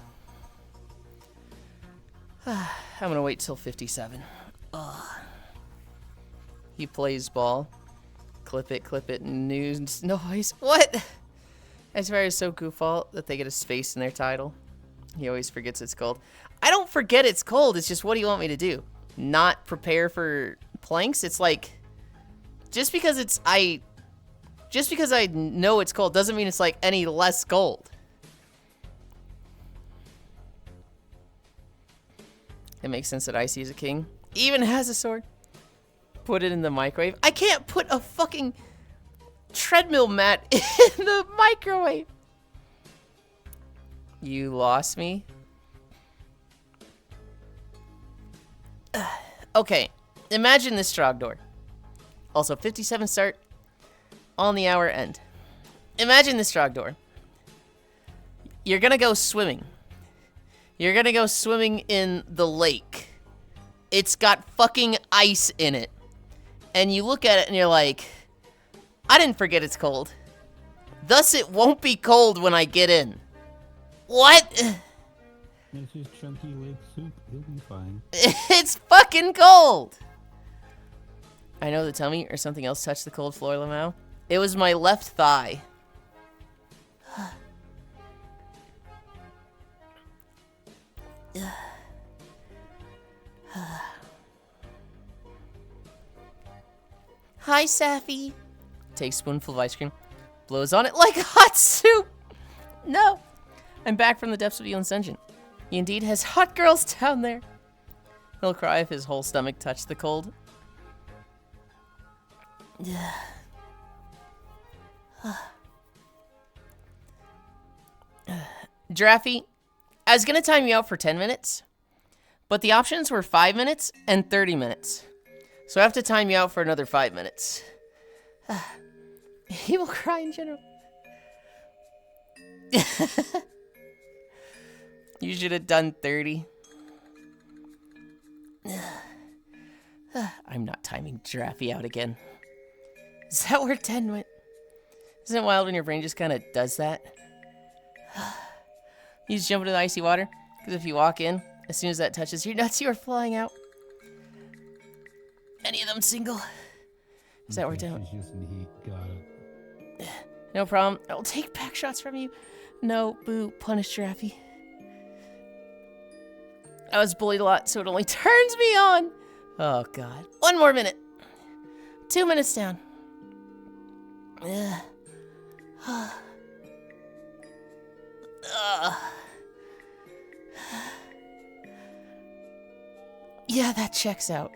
I'm gonna wait till 57. He plays ball. Clip it, news noise. What? I swear it's so goofball that they get a space in their title. He always forgets it's cold. I don't forget it's cold, it's just what do you want me to do? Not prepare for planks? It's like, just because I know it's cold doesn't mean it's like any less cold. It makes sense that Icy is a king. Even has a sword. Put it in the microwave. I can't put a fucking treadmill mat in the microwave. You lost me. Okay, imagine this Strogdor. Also, 57 start on the hour end. Imagine this Strogdor. You're gonna go swimming. You're gonna go swimming in the lake. It's got fucking ice in it. And you look at it and you're like, I didn't forget it's cold. Thus it won't be cold when I get in. What? It's just chunky lake soup. It'll be fine. It's fucking cold. I know the tummy or something else touched the cold floor, Lamau. It was my left thigh. Hi, Safi. Takes a spoonful of ice cream. Blows on it like hot soup. No. I'm back from the depths of Yulind's dungeon. He indeed has hot girls down there. He'll cry if his whole stomach touched the cold. Draffy, I was gonna time you out for 10 minutes, but the options were 5 minutes and 30 minutes. So I have to time you out for another 5 minutes. He will cry in general. You should have done 30. I'm not timing Draffy out again. Is that where 10 went? Isn't it wild when your brain just kind of does that? You just jump into the icy water, because if you walk in, as soon as that touches your nuts, you are flying out. Any of them single? Is that where 10 went? She's just in heat. Got it. No problem. I will take back shots from you. No, boo, punish Draffy. I was bullied a lot, so it only turns me on. Oh, God. 1 more minute. 2 minutes down. Yeah, that checks out.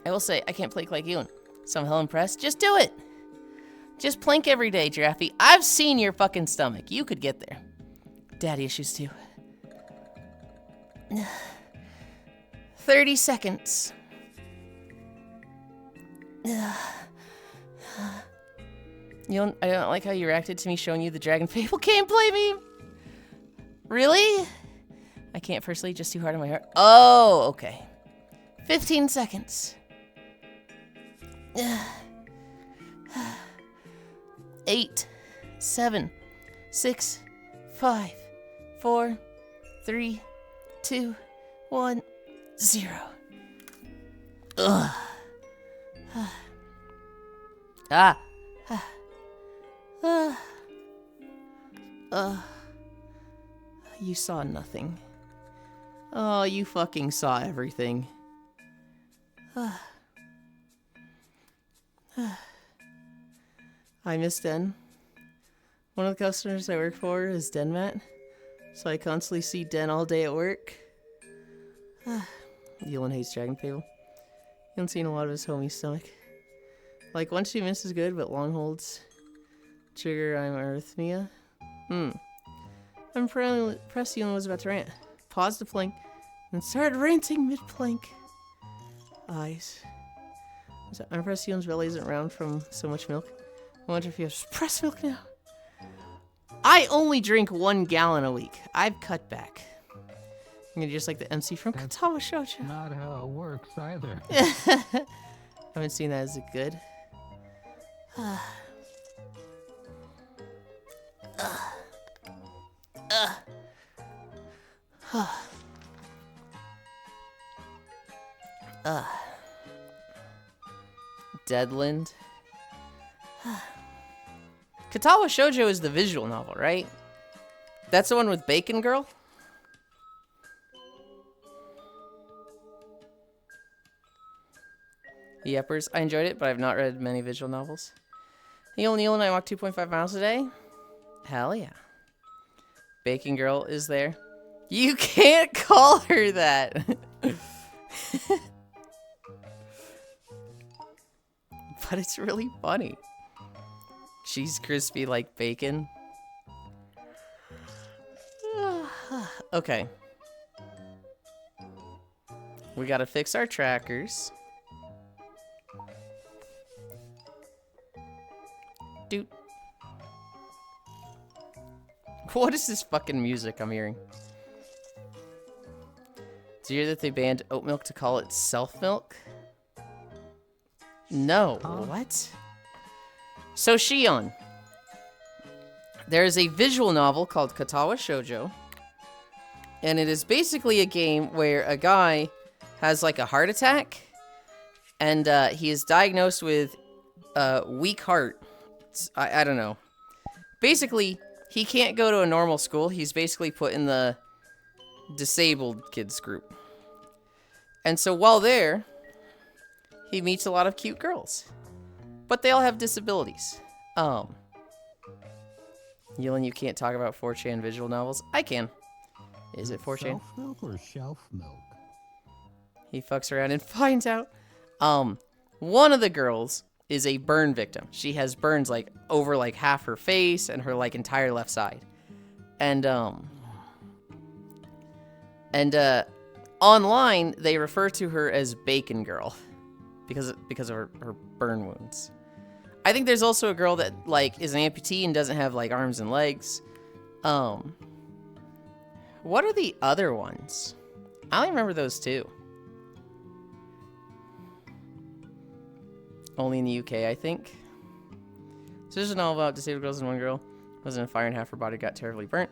I will say, I can't plank like you, so I'm hell impressed. Just do it. Just plank every day, Draffy. I've seen your fucking stomach. You could get there. Daddy issues too. 30 seconds. I don't like how you reacted to me showing you the Dragon Fable gameplay meme. Really? I can't firstly, just too hard on my heart. Oh, okay. 15 seconds. 8, 7, 6, 5, 4, 3, 2, 1, 0. Ugh. You saw nothing. Oh, you fucking saw everything. I miss Den. One of the customers I work for is Denmat, so I constantly see Den all day at work. Yulind hates Dragon Fable. You haven't seen a lot of his homie's stomach. Like 1-2 minutes is good, but long holds trigger I'm arrhythmia. I'm impressed Yulind was about to rant. Pause the plank. and started ranting mid-plank. Eyes. So unpressed Yulin's belly isn't round from so much milk. I wonder if you have breast milk now. I only drink 1 gallon a week. I've cut back. I'm gonna just like the MC from Katawa Shoujo. Not how it works either. Haven't seen that as a good. Deadland. Katawa Shoujo is the visual novel, right? That's the one with Bacon Girl? Yepers. I enjoyed it, but I've not read many visual novels. Neil and I walk 2.5 miles a day. Hell yeah. Bacon Girl is there. You can't call her that. But it's really funny. She's crispy like bacon. Okay. We gotta fix our trackers. Dude. What is this fucking music I'm hearing? Did you hear that they banned oat milk to call it self-milk? No. What? So, Shion. There is a visual novel called Katawa Shoujo. And it is basically a game where a guy has like a heart attack. And he is diagnosed with a weak heart. I don't know. Basically, he can't go to a normal school. He's basically put in the disabled kids group. And so while there, he meets a lot of cute girls. But they all have disabilities. Yulind, you can't talk about 4chan visual novels. I can. Is it 4chan? Self milk or shelf milk? He fucks around and finds out. One of the girls is a burn victim. She has burns like over like half her face and her like entire left side. And online they refer to her as Bacon Girl because of her burn wounds. I think there's also a girl that like is an amputee and doesn't have like arms and legs. What are the other ones? I only remember those two. Only in the UK, I think. So there's a novel about disabled girls and one girl was in a fire and half her body got terribly burnt.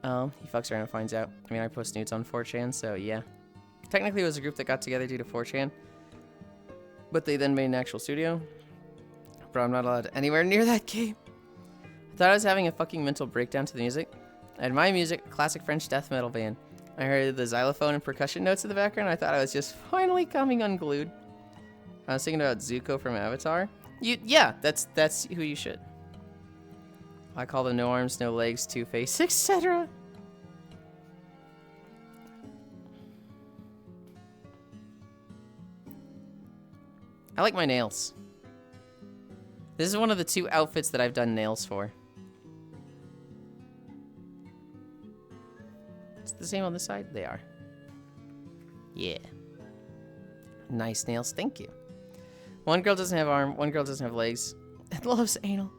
He fucks around and finds out. I mean, I post nudes on 4chan, so yeah. Technically, it was a group that got together due to 4chan. But they then made an actual studio. But I'm not allowed anywhere near that game. I thought I was having a fucking mental breakdown to the music. I had my music, classic French death metal band. I heard the xylophone and percussion notes in the background. I thought I was just finally coming unglued. I was thinking about Zuko from Avatar. Yeah, that's who you should. I call them no arms, no legs, two-face, etc. I like my nails. This is one of the 2 outfits that I've done nails for. It's the same on this side? They are. Yeah. Nice nails, thank you. One girl doesn't have arm, one girl doesn't have legs. It loves anal.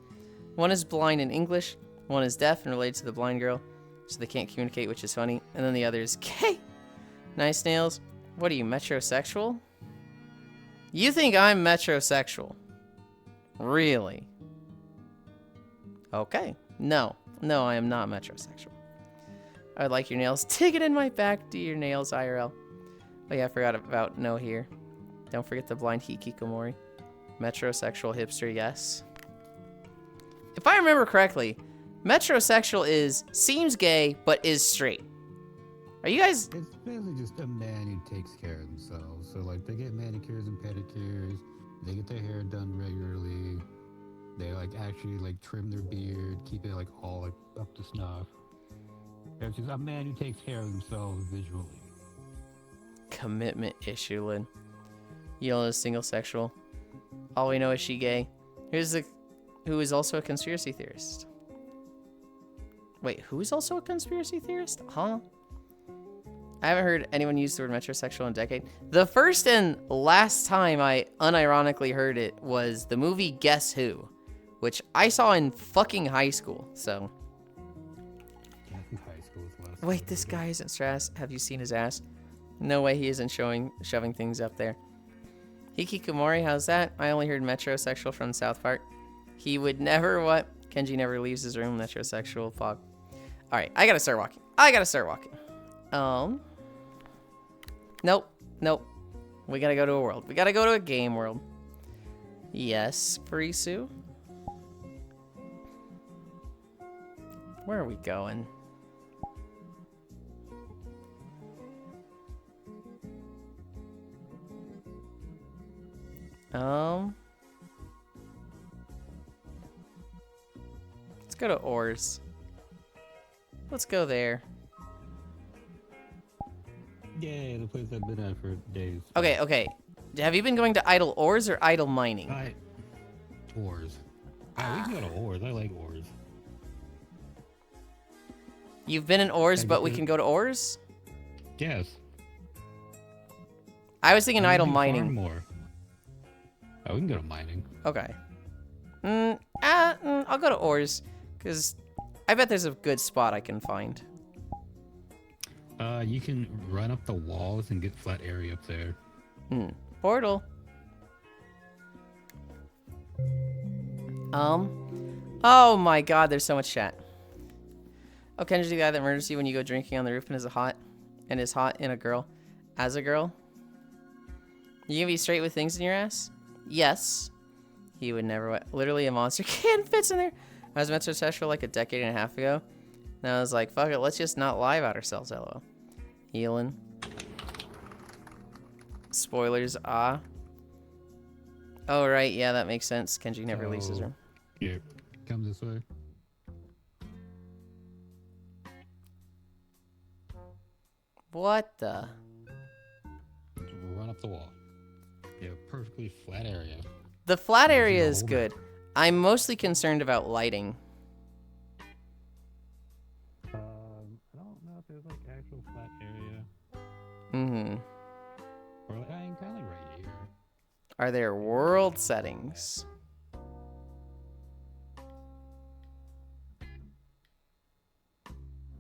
One is blind in English, one is deaf and related to the blind girl, so they can't communicate, which is funny. And then the other is gay. Nice nails. What are you, metrosexual? You think I'm metrosexual? Really? Okay. No, I am not metrosexual. I would like your nails. Dig it in my back. Do your nails, IRL. Oh yeah, I forgot about no here. Don't forget the blind hikikomori. Metrosexual hipster, yes. If I remember correctly, metrosexual seems gay, but is straight. Are you guys... It's basically just a man who takes care of themselves. So, like, they get manicures and pedicures. They get their hair done regularly. They, like, actually, like, trim their beard. Keep it, like, all, like, up to snuff. It's just a man who takes care of themselves visually. Commitment issue, Lynn. Yulind is single sexual. All we know is she gay. Who is also a conspiracy theorist. Wait, who is also a conspiracy theorist? Huh? I haven't heard anyone use the word metrosexual in a decade. The first and last time I unironically heard it was the movie Guess Who, which I saw in fucking high school, so. I think high school is last. Wait, this guy isn't stressed. Have you seen his ass? No way he isn't shoving things up there. Hikikomori, how's that? I only heard metrosexual from South Park. He would never what? Kenji never leaves his room, metrosexual, fog. Alright, I gotta start walking. Nope. We gotta go to a world. We gotta go to a game world. Yes, Furisu. Where are we going? Let's go to Ors. Let's go there. Yay, the place I've been at for days. Okay. Have you been going to idle ores or idle mining? Ores. Oh, we can go to ores. I like ores. You've been in ores, but we can go to ores? Yes. I was thinking idle Farm mining. more. Oh, we can go to mining. Okay. I'll go to ores, because I bet there's a good spot I can find. You can run up the walls and get flat area up there. Portal. Oh my god, there's so much chat. Oh, Kenji's the guy that murders you when you go drinking on the roof and is hot in a girl. As a girl? You gonna be straight with things in your ass? Yes. He would never. Literally a monster can fits in there. I was metrosexual like a decade and a half ago. And I was like, fuck it, let's just not lie about ourselves, lol. Yulind. Spoilers, ah. Oh, right, yeah, that makes sense. Kenji never leaves his room. Here, come this way. What the? Run up the wall. Yeah, perfectly flat area. The flat area is good. I'm mostly concerned about lighting. I don't know if there's like actual flat area. Or like, I ain't kind of like right here. Are there world settings?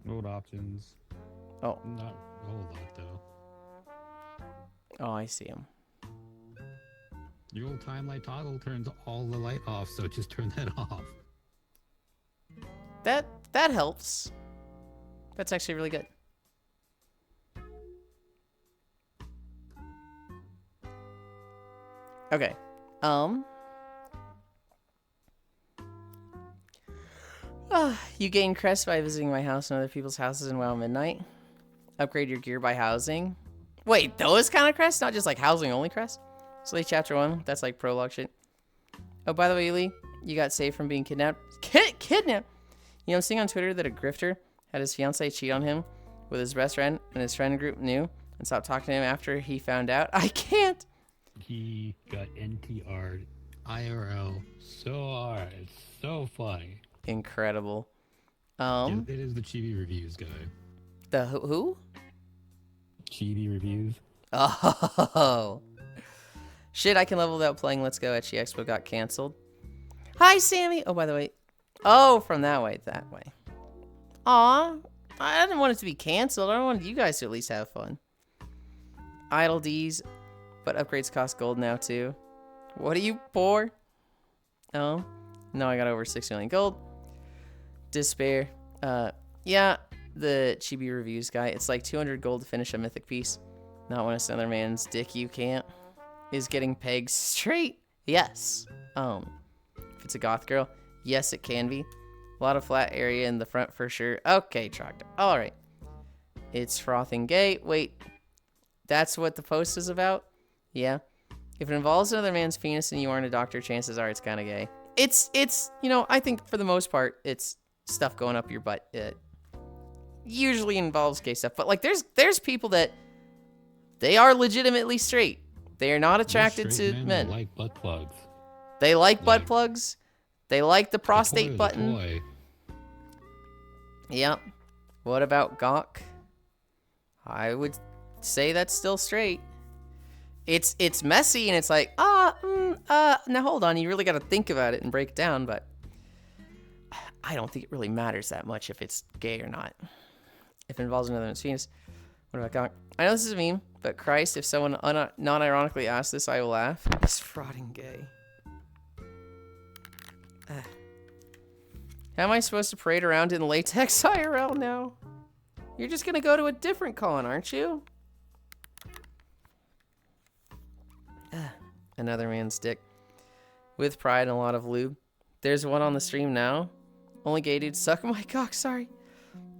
World options. Oh. Not a whole lot though. Oh, I see him. Your old time light toggle turns all the light off, so just turn that off. That helps. That's actually really good. Okay. You gain crest by visiting my house and other people's houses in WoW Midnight. Upgrade your gear by housing. Wait, those kind of crests? Not just like housing only crests? Slay chapter 1. That's like prologue shit. Oh, by the way, Lee, you got saved from being kidnapped. Kidnapped? You know, I'm seeing on Twitter that a grifter had his fiance cheat on him with his best friend, and his friend group knew and stopped talking to him after he found out. I can't. He got NTR'd IRL so hard. It's so funny. Incredible. It is the Chibi Reviews guy. The who? Chibi Reviews. Oh. Shit, I can level without playing Let's Go. Etchy Expo got canceled. Hi, Sammy. Oh, by the way. Oh, from that way. Aw. I didn't want it to be canceled. I wanted you guys to at least have fun. Idle D's. But upgrades cost gold now, too. What are you, poor? Oh. No, I got over 6 million gold. Despair. Yeah, the Chibi Reviews guy. It's like 200 gold to finish a mythic piece. Not when it's another man's dick you can't. Is getting pegged straight? Yes. If it's a goth girl, yes, it can be. A lot of flat area in the front for sure. Okay, Trogdor. All right. It's frothing gay. Wait, that's what the post is about? Yeah. If it involves another man's penis and you aren't a doctor, chances are it's kind of gay. It's, you know, I think for the most part, it's stuff going up your butt. It usually involves gay stuff. But, like, there's people that they are legitimately straight. They are not attracted to men. They like butt plugs. They like butt plugs. They like the prostate button. Yep. What about Gawk? I would say that's still straight. It's messy and it's like, now hold on, you really got to think about it and break it down, but I don't think it really matters that much if it's gay or not. If it involves another man's penis. What about cock? I know this is a meme, but Christ, if someone non-ironically asks this, I will laugh. He's frauding gay. How am I supposed to parade around in latex IRL now? You're just gonna go to a different con, aren't you? Another man's dick. With pride and a lot of lube. There's one on the stream now. Only gay dudes suck my cock, sorry.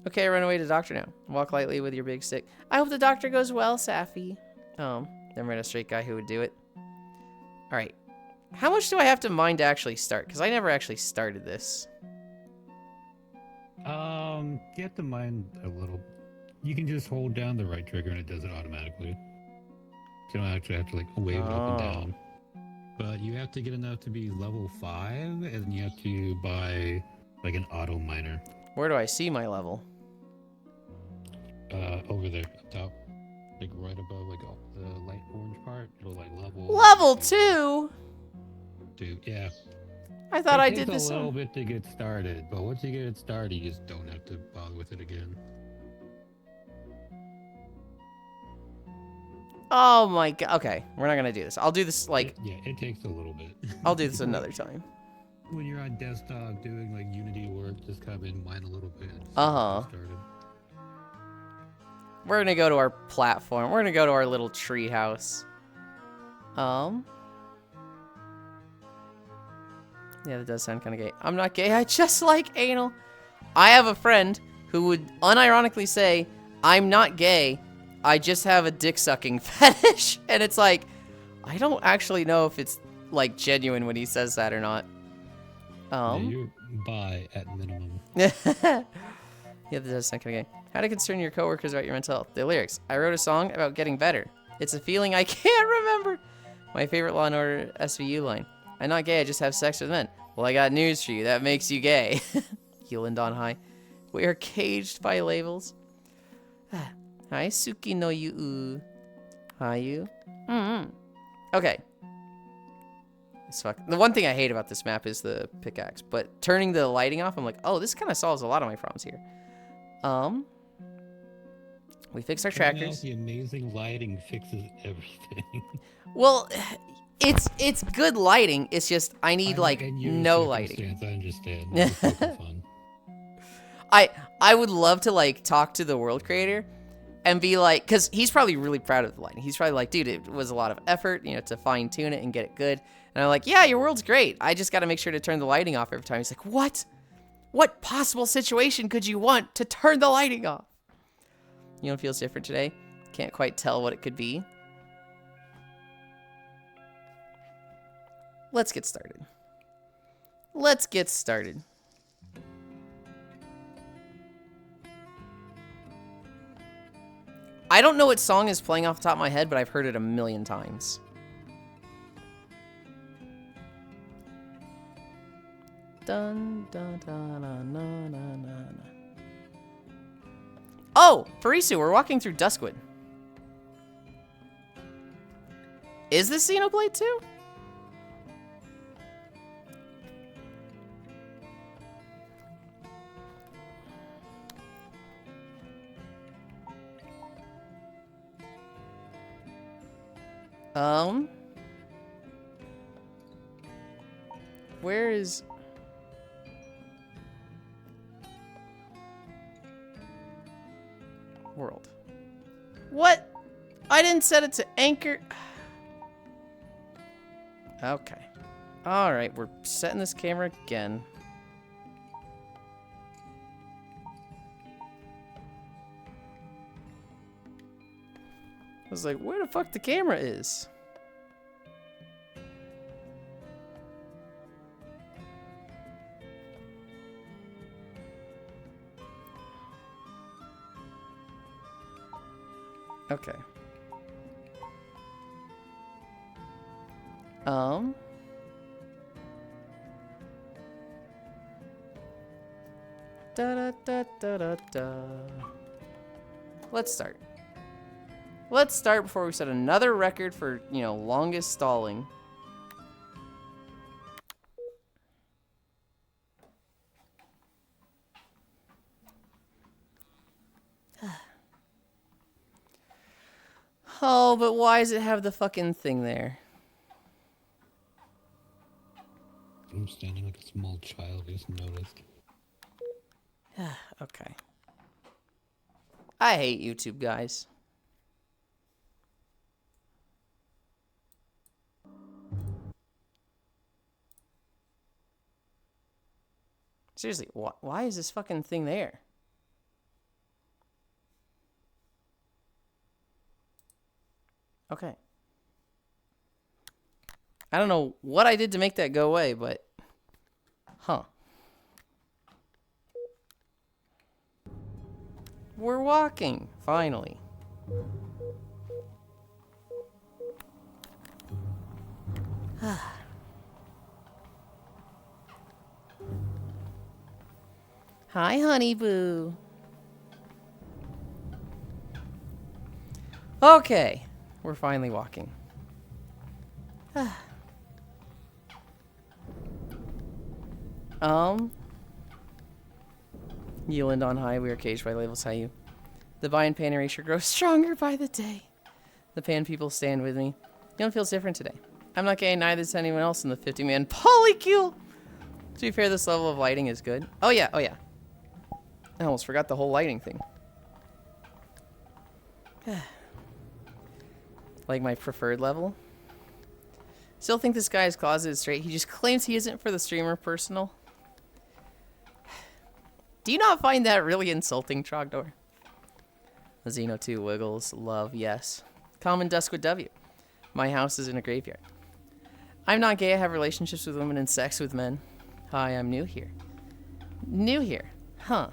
Okay, run away to the doctor now. Walk lightly with your big stick. I hope the doctor goes well, Safi. Never met a straight guy who would do it. Alright. How much do I have to mine to actually start? Because I never actually started this. You have to mine a little. You can just hold down the right trigger and it does it automatically. You don't actually have to like wave it up and down. But you have to get enough to be level 5, and then you have to buy like an auto miner. Where do I see my level? Over there, up top. Like right above like the light orange part. It'll like level. Level 2? 2, yeah. I thought I It did takes this a little bit to get started, but once you get it started, you just don't have to bother with it again. Oh my god. Okay, we're not gonna do this. I'll do this like... It takes a little bit. I'll do this another time. When you're on desktop doing like Unity work, just come in, mine a little bit. Started. We're gonna go to our platform. We're gonna go to our little tree house. Yeah, that does sound kind of gay. I'm not gay. I just like anal. I have a friend who would unironically say, I'm not gay. I just have a dick-sucking fetish. And it's like, I don't actually know if it's, like, genuine when he says that or not. Yeah, you're bi at minimum. Yeah, that does sound kind of gay. How to concern your coworkers about your mental health. The lyrics. I wrote a song about getting better. It's a feeling I can't remember. My favorite Law & Order SVU line. I'm not gay, I just have sex with men. Well, I got news for you. That makes you gay. Yulind on high. We are caged by labels. Hi, Suki no Yu. Hi, you. Okay. The one thing I hate about this map is the pickaxe, but turning the lighting off, I'm like, oh, this kind of solves a lot of my problems here. We fixed our trackers. The amazing lighting fixes everything. Well, it's good lighting. It's just I need like no lighting. I understand. It's fun. I would love to like talk to the world creator and be like, because he's probably really proud of the lighting. He's probably like, dude, it was a lot of effort, you know, to fine tune it and get it good. And I'm like, yeah, your world's great. I just got to make sure to turn the lighting off every time. He's like, what? What possible situation could you want to turn the lighting off? You know what feels different today? Can't quite tell what it could be. Let's get started. Let's get started. I don't know what song is playing off the top of my head, but I've heard it a million times. Dun, dun, dun, dun, dun, dun, dun. Oh, Farisu, we're walking through Duskwood. Is this Xenoblade 2? Where is... World. What? I didn't set it to anchor. Okay. Alright, we're setting this camera again. I was like, where the fuck the camera is? Okay. Da da da da da da. Let's start. Let's start before we set another record for, you know, longest stalling. Oh, but why does it have the fucking thing there? I'm standing like a small child, I just noticed. Okay. I hate YouTube, guys. Seriously, why is this fucking thing there? Okay. I don't know what I did to make that go away, but... Huh. We're walking, finally. Hi, honey boo. Okay, we're finally walking. Yulind on high, we are caged by labels high. The buy and pan erasure grows stronger by the day. The pan people stand with me. Yulind feels different today. I'm not gay, neither is anyone else in the 50-man polycule. To be fair, this level of lighting is good. Oh yeah, oh yeah. I almost forgot the whole lighting thing. Like my preferred level. Still think this guy is closeted straight. He just claims he isn't for the streamer personal. Do you not find that really insulting, Trogdor? Xeno 2 wiggles. Love, yes. Common dusk with W. My house is in a graveyard. I'm not gay. I have relationships with women and sex with men. Hi, I'm new here. New here. Huh.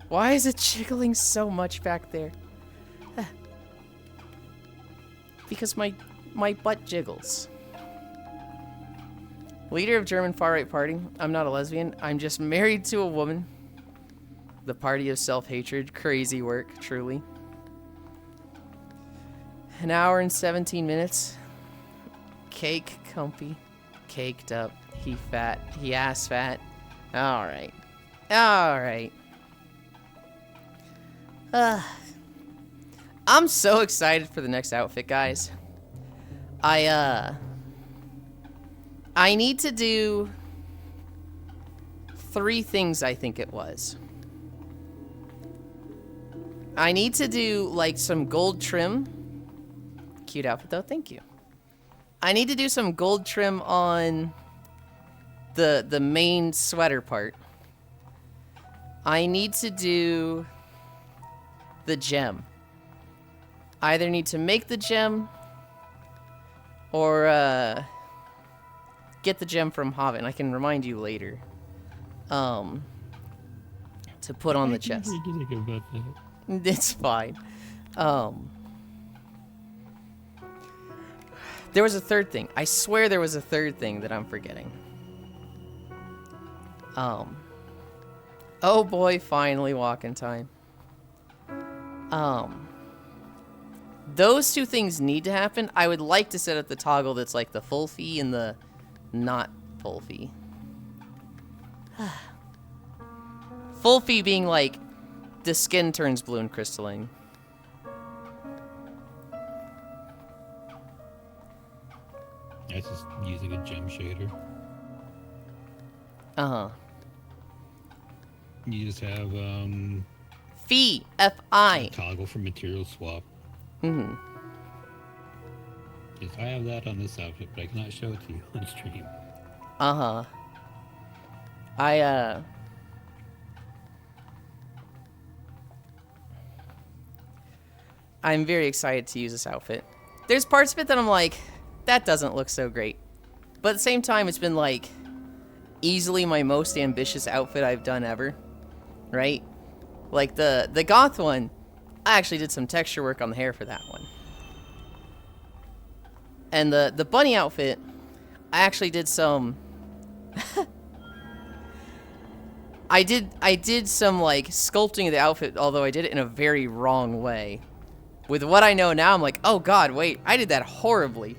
Why is it jiggling so much back there? Because my butt jiggles. Leader of German far-right party. I'm not a lesbian. I'm just married to a woman. The party of self-hatred. Crazy work, truly. An hour and 17 minutes. Cake, comfy. Caked up. He fat. He ass fat. Alright. Alright. I'm so excited for the next outfit, guys. I need to do 3 things, I think it was. I need to do, like, some gold trim. Cute outfit, though. Thank you. I need to do some gold trim on the main sweater part. I need to do the gem. I either need to make the gem or get the gem from Hobbit. I can remind you later. To put on the chest. It's fine. There was a third thing. I swear there was a third thing that I'm forgetting. Oh boy, finally walking time. Those 2 things need to happen. I would like to set up the toggle that's like the full fee and the not full fee. Full fee being like the skin turns blue and crystalline. That's just using a gem shader. Uh-huh. You just have Fee, F-I. toggle for material swap. Mm-hmm. Yes, I have that on this outfit, but I cannot show it to you on stream. Uh-huh. I'm very excited to use this outfit. There's parts of it that I'm like, that doesn't look so great. But at the same time, it's been like easily my most ambitious outfit I've done ever. Right? Like the goth one, I actually did some texture work on the hair for that one. And the bunny outfit, I actually did some I did some like sculpting of the outfit, although I did it in a very wrong way. with what I know now, I'm like, oh god, wait, I did that horribly.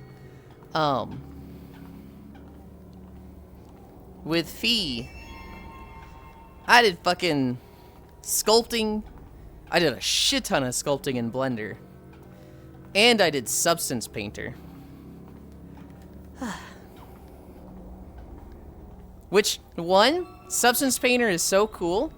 With Fee, I did fucking sculpting. I did a shit ton of sculpting in Blender. And I did Substance Painter. Which, one, Substance Painter is so cool.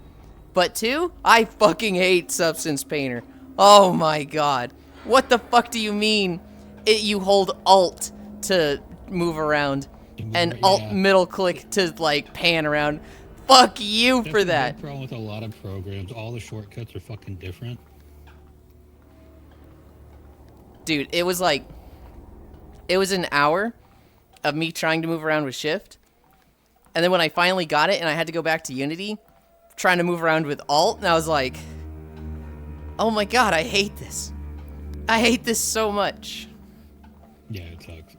But two, I fucking hate Substance Painter. Oh my god. What the fuck do you mean? You hold Alt to move around. And Alt middle click to, like, pan around. Fuck you for that. That's the problem with a lot of programs. All the shortcuts are fucking different. Dude, it was like... It was an hour of me trying to move around with Shift. And then when I finally got it and I had to go back to Unity, trying to move around with Alt, and I was like... Oh my god, I hate this. I hate this so much. Yeah, it sucks.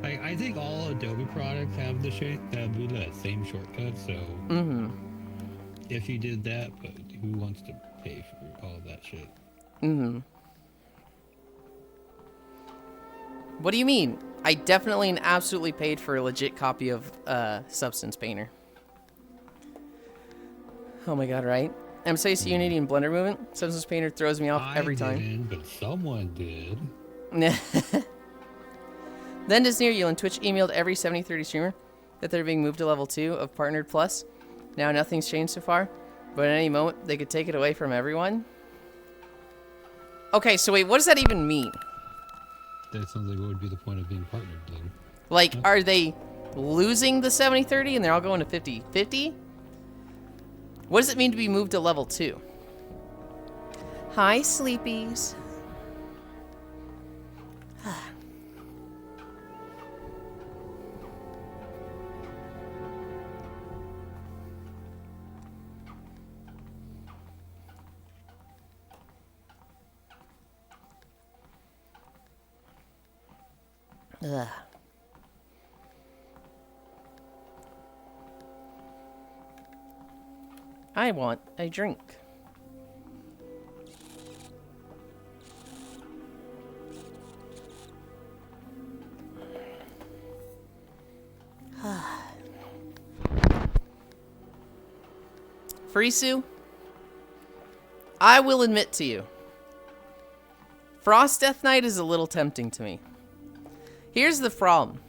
I think all Adobe products have the same shortcut, so if you did that, but who wants to pay for all that shit? What do you mean? I definitely and absolutely paid for a legit copy of Substance Painter. Oh my god, right? I'm so used to Unity and Blender movement. Substance Painter throws me off every time. I didn't, but someone did. Then does near Yulind, Twitch emailed every 7030 streamer that they're being moved to level 2 of Partnered Plus. Now nothing's changed so far, but at any moment they could take it away from everyone. Okay, so wait, what does that even mean? That sounds like what would be the point of being partnered then. Like, are they losing the 7030 and they're all going to 50-50? What does it mean to be moved to level 2? Hi, sleepies. Ugh. I want a drink. Frisu, I will admit to you, Frost Death Knight is a little tempting to me. Here's the problem.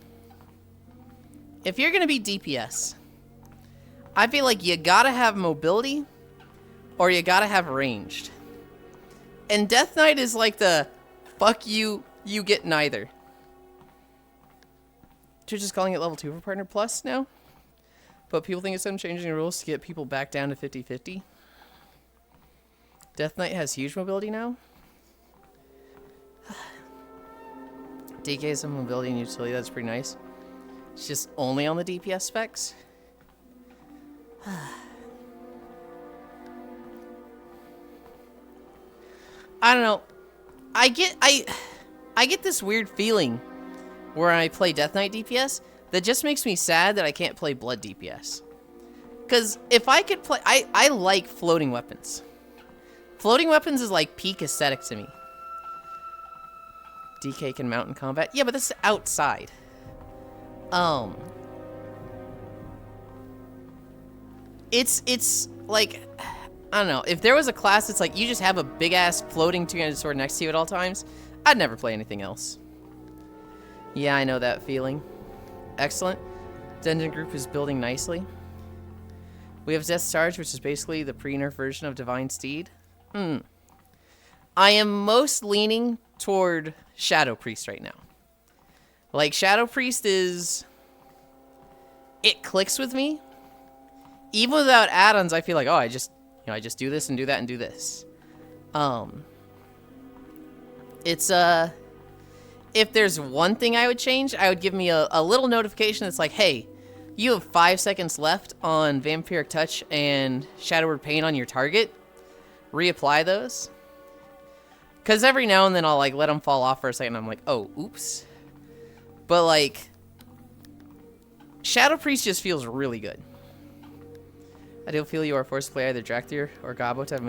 If you're gonna be DPS, I feel like you gotta have mobility or you gotta have ranged. And Death Knight is like the fuck you, you get neither. Twitch is calling it level 2 for Partner Plus now. But people think it's them changing the rules to get people back down to 50-50. Death Knight has huge mobility now. DK has some mobility and utility, that's pretty nice. It's just only on the DPS specs. I don't know. I get this weird feeling where I play Death Knight DPS that just makes me sad that I can't play Blood DPS. Because if I could play... I like floating weapons. Floating weapons is like peak aesthetic to me. DK can mount in combat. Yeah, but this is outside. It's like... I don't know. If there was a class that's like, you just have a big-ass floating two-handed sword next to you at all times, I'd never play anything else. Yeah, I know that feeling. Excellent. Dungeon group is building nicely. We have Death Charge, which is basically the pre-nerf version of Divine Steed. I am most leaning toward Shadow Priest right now. Like, Shadow Priest is... It clicks with me. Even without add-ons, I feel like, oh, I just do this and do that and do this. It's, if there's one thing I would change, I would give me a little notification that's like, hey, you have 5 seconds left on Vampiric Touch and Shadow Word Pain on your target. Reapply those. Because every now and then I'll, like, let them fall off for a second and I'm like, oh, oops. But, like, Shadow Priest just feels really good. I do feel you are forced to play either Drakthir or Gabo to have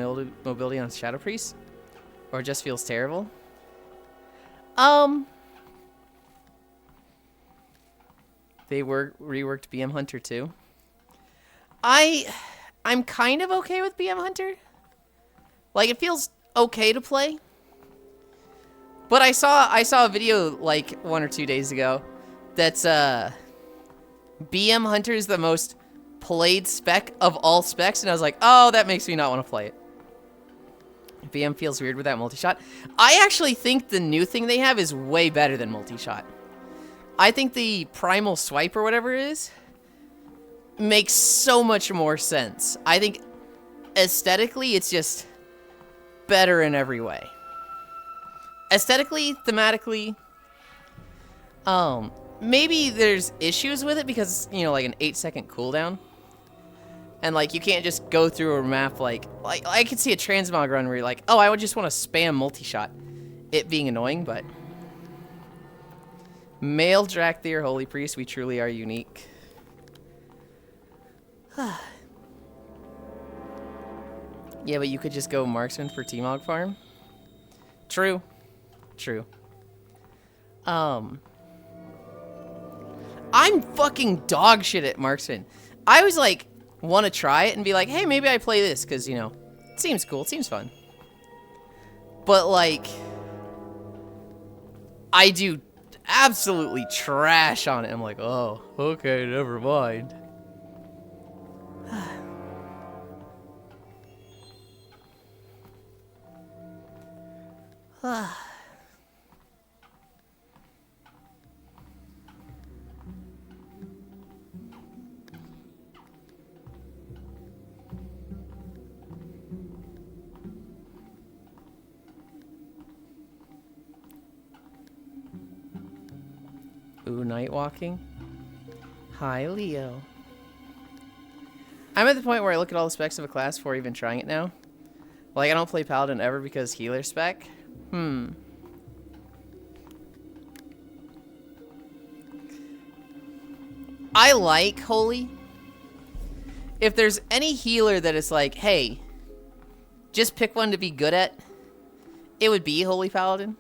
mobility on Shadow Priest. Or just feels terrible? They reworked BM Hunter too. I'm kind of okay with BM Hunter. Like, it feels okay to play. But I saw a video like 1 or 2 days ago that's BM Hunter is the most played spec of all specs, and I was like, oh, that makes me not want to play it. BM feels weird with that multi-shot. I actually think the new thing they have is way better than multi-shot. I think the primal swipe or whatever it is makes so much more sense. I think aesthetically it's just better in every way. Aesthetically, thematically, maybe there's issues with it because, you know, like an 8-second cooldown. And, like, you can't just go through a map like I could see a transmog run where you're like, oh, I would just want to spam multi-shot. It being annoying, but... Male Drakthir, Holy Priest, we truly are unique. Yeah, but you could just go marksman for T-Mog farm. True. True. I'm fucking dog shit at marksman. I was like... want to try it and be like, hey, maybe I play this because, you know, it seems cool, it seems fun. But, like, I do absolutely trash on it. I'm like, oh, okay, never mind. Ooh, night walking. Hi, Leo. I'm at the point where I look at all the specs of a class before even trying it now. Like, I don't play Paladin ever because healer spec. I like Holy. If there's any healer that is like, hey, just pick one to be good at, it would be Holy Paladin.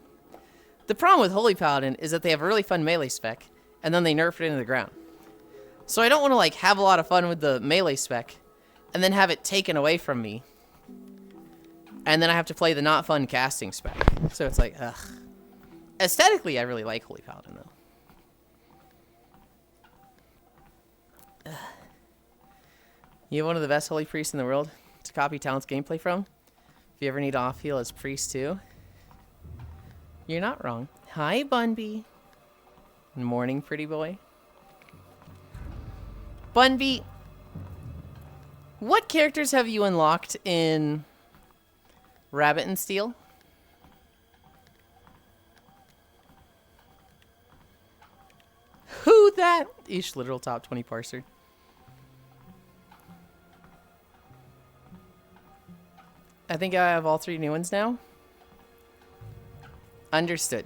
The problem with Holy Paladin is that they have a really fun melee spec, and then they nerf it into the ground. So I don't want to, like, have a lot of fun with the melee spec, and then have it taken away from me. And then I have to play the not fun casting spec. So it's like, ugh. Aesthetically, I really like Holy Paladin, though. Ugh. You have one of the best Holy Priests in the world to copy Talent's gameplay from. If you ever need off-heal as priest, too. You're not wrong. Hi, Bunby. Morning, pretty boy. Bunby, what characters have you unlocked in Rabbit and Steel? Who that? Each literal top 20 parser. I think I have all 3 new ones now. Understood.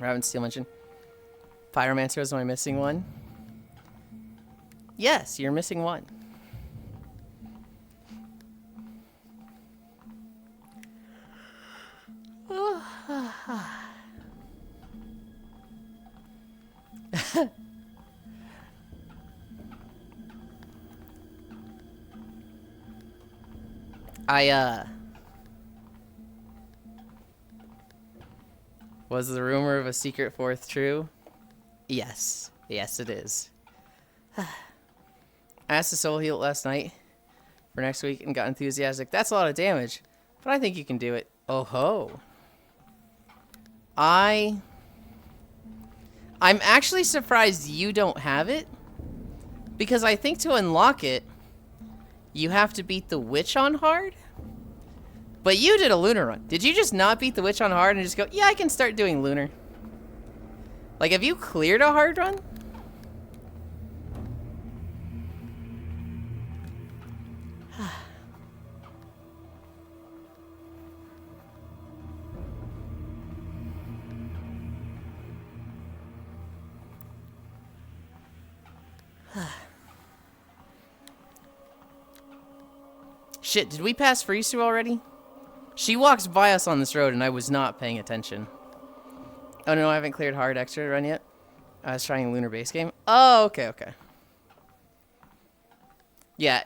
Raven Steel mentioned. Pyromancer is my missing one. Yes, you're missing one. Was the rumor of a secret 4th true? Yes. Yes, it is. I asked the soul heal last night for next week and got enthusiastic. That's a lot of damage, but I think you can do it. Oh ho. I'm actually surprised you don't have it, because I think to unlock it, you have to beat the witch on hard. But you did a lunar run. Did you just not beat the witch on hard and just go, yeah, I can start doing lunar? Like, have you cleared a hard run? Shit, did we pass freeze through already? She walks by us on this road, and I was not paying attention. Oh, no, I haven't cleared hard extra run yet. I was trying a lunar base game. Oh, okay. Yeah,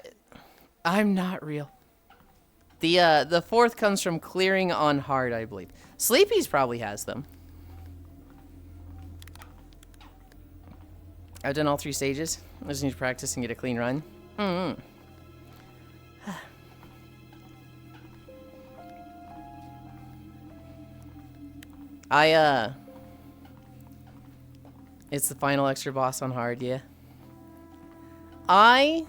I'm not real. The fourth comes from clearing on hard, I believe. Sleepy's probably has them. I've done all 3 stages. I just need to practice and get a clean run. It's the final extra boss on hard, yeah. I'm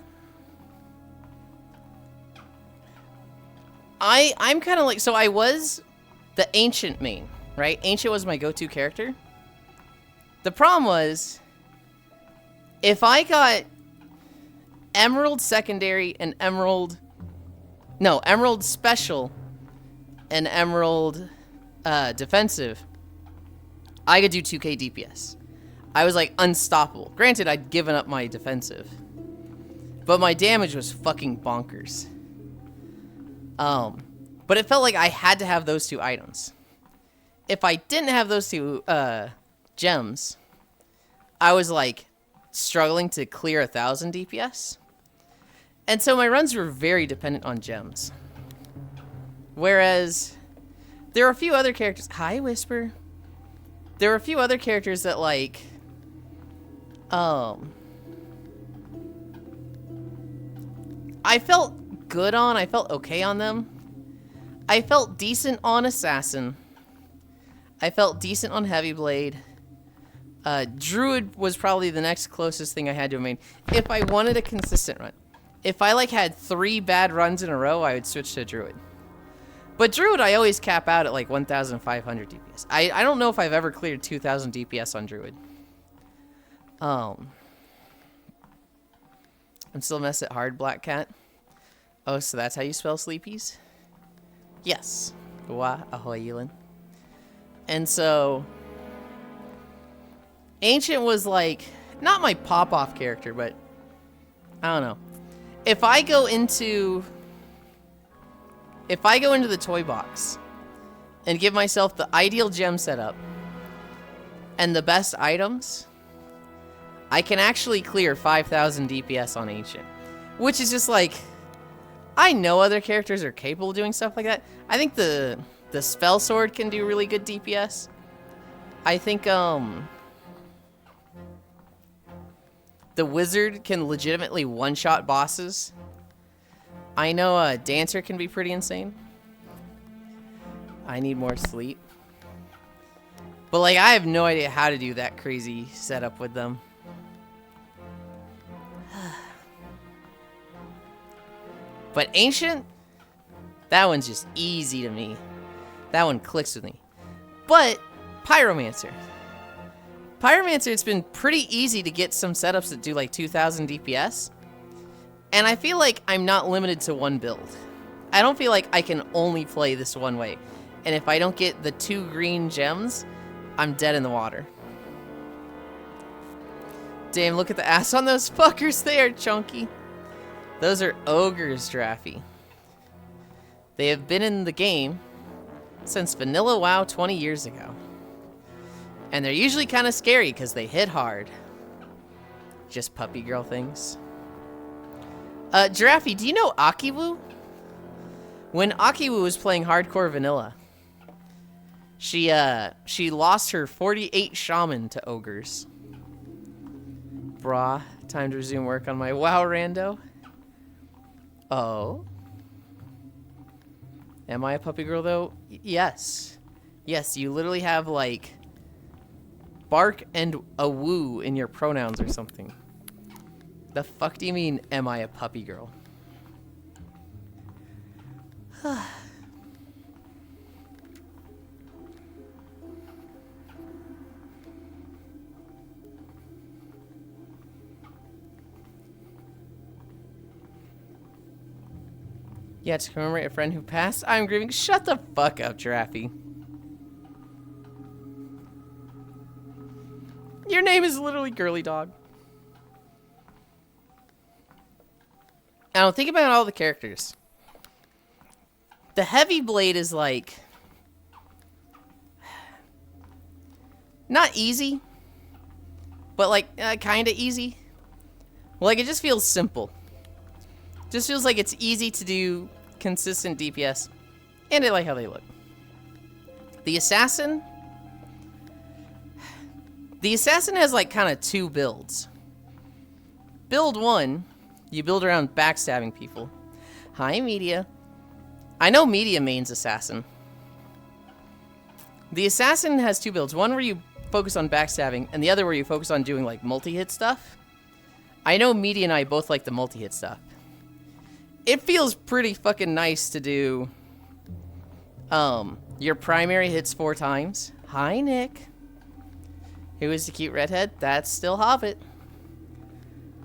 kind of like, so I was the Ancient main, right? Ancient was my go-to character. The problem was, if I got Emerald Secondary and Emerald Special and Emerald Defensive, I could do 2k DPS. I was like unstoppable. Granted, I'd given up my defensive, but my damage was fucking bonkers. But it felt like I had to have those 2 items. If I didn't have those 2 gems, I was like struggling to clear 1,000 DPS. And so my runs were very dependent on gems. Whereas there are a few other characters. Hi, Whisper. There are a few other characters that like I felt good on. I felt okay on them. I felt decent on Assassin. I felt decent on Heavy Blade. Druid was probably the next closest thing I had to a main. If I wanted a consistent run. If I like had 3 bad runs in a row, I would switch to Druid. But Druid, I always cap out at like 1,500 DPS. I don't know if I've ever cleared 2,000 DPS on Druid. I'm still mess at hard, Black Cat. Oh, so that's how you spell sleepies? Yes. Wa ahoy, Yulind. And so Ancient was like not my pop-off character, but I don't know. If I go into the toy box and give myself the ideal gem setup and the best items, I can actually clear 5,000 DPS on Ancient, which is just like, I know other characters are capable of doing stuff like that. I think the Spell Sword can do really good DPS. I think the Wizard can legitimately one-shot bosses. I know Dancer can be pretty insane. I need more sleep. But like, I have no idea how to do that crazy setup with them. But Ancient, that one's just easy to me. That one clicks with me. But Pyromancer. Pyromancer, it's been pretty easy to get some setups that do like 2,000 DPS. And I feel like I'm not limited to one build. I don't feel like I can only play this one way. And if I don't get the 2 green gems, I'm dead in the water. Damn, look at the ass on those fuckers. They are chunky. Those are ogres, Draffy. They have been in the game since Vanilla WoW 20 years ago. And they're usually kind of scary because they hit hard. Just puppy girl things. Draffy, do you know Akiwu? When Akiwu was playing hardcore vanilla, she lost her 48 shaman to ogres. Brah, time to resume work on my WoW rando. Oh. Am I a puppy girl though? Yes. Yes, you literally have like bark and a woo in your pronouns or something. The fuck do you mean, am I a puppy girl? Yeah, to commemorate a friend who passed, I'm grieving. Shut the fuck up, Draffy. Your name is literally Girly Dog. I don't think about all the characters. The heavy blade is like not easy, but like kind of easy. Like it just feels simple. Just feels like it's easy to do consistent DPS, and I like how they look. The assassin has like kind of two builds. Build 1, you build around backstabbing people. Hi, Media. I know Media mains assassin. The assassin has two builds. One where you focus on backstabbing, and the other where you focus on doing like multi-hit stuff. I know Media and I both like the multi-hit stuff. It feels pretty fucking nice to do your primary hits 4 times. Hi, Nick. Who is the cute redhead? That's still Hobbit.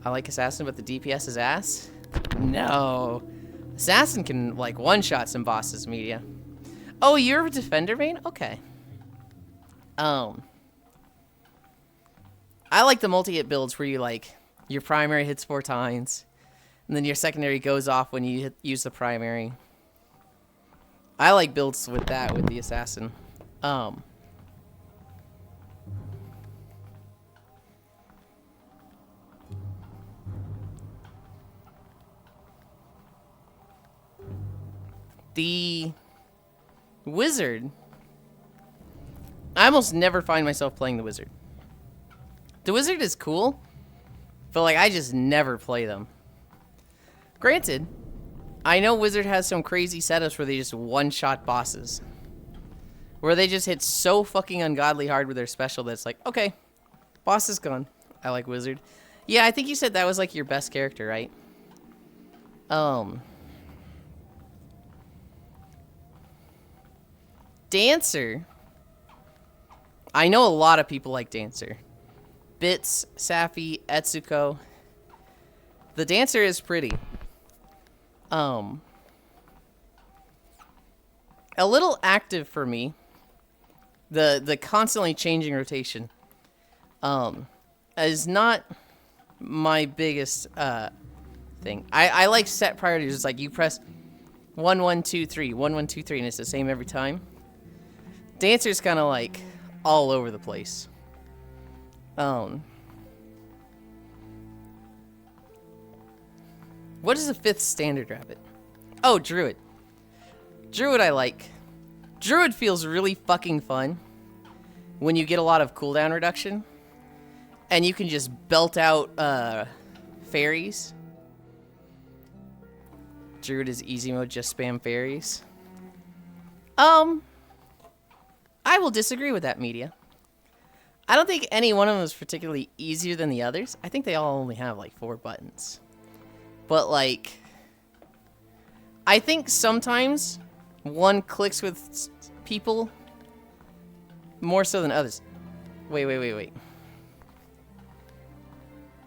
I like Assassin, but the DPS is ass. No. Assassin can, like, one-shot some bosses, Media. Oh, you're a Defender main? Okay. I like the multi-hit builds where you, like, your primary hits 4 times, and then your secondary goes off when you use the primary. I like builds with that, with the Assassin. The Wizard, I almost never find myself playing the Wizard. The Wizard is cool, but like I just never play them. Granted, I know Wizard has some crazy setups where they just one-shot bosses. Where they just hit so fucking ungodly hard with their special that it's like, okay, boss is gone. I like Wizard. Yeah, I think you said that was like your best character, right? Dancer. I know a lot of people like Dancer. Bits, Safi, Etsuko. The Dancer is pretty. A little active for me. The constantly changing rotation is not my biggest thing. I like set priorities. It's like you press 1 1 2 3 1 1 2 3 and it's the same every time. Dancer's kind of like all over the place. What is the 5th standard rabbit? Oh, Druid. Druid I like. Druid feels really fucking fun when you get a lot of cooldown reduction and you can just belt out fairies. Druid is easy mode, just spam fairies. I will disagree with that, Media. I don't think any one of them is particularly easier than the others. I think they all only have like 4 buttons. But like, I think sometimes one clicks with people more so than others. Wait.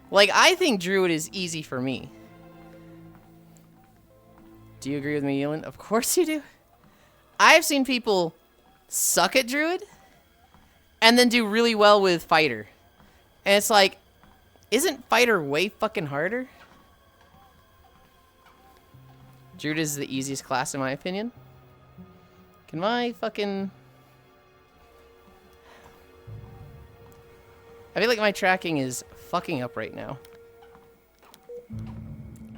Like, I think Druid is easy for me. Do you agree with me, Yulind? Of course you do. I've seen people suck at Druid and then do really well with Fighter. And it's like, isn't Fighter way fucking harder? Druid is the easiest class in my opinion. Can my fucking... I feel like my tracking is fucking up right now.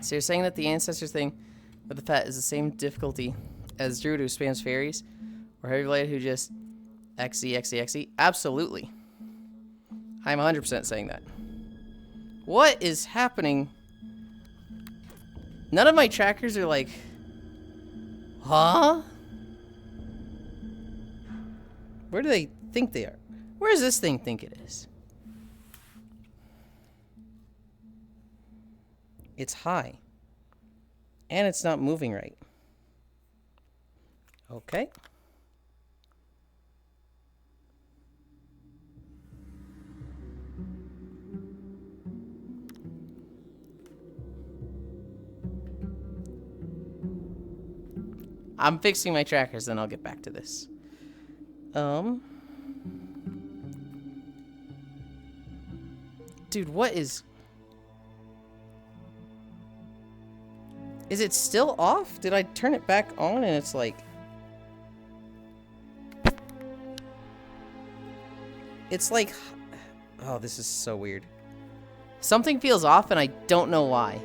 So you're saying that the Ancestors thing with the pet is the same difficulty as Druid who spams fairies? Or Heavy Blade who just XE? Absolutely. I'm 100% saying that. What is happening? None of my trackers are like... Huh? Where do they think they are? Where does this thing think it is? It's high. And it's not moving right. Okay. I'm fixing my trackers, then I'll get back to this. Dude, what is... Is it still off? Did I turn it back on and it's like... It's like... Oh, this is so weird. Something feels off and I don't know why.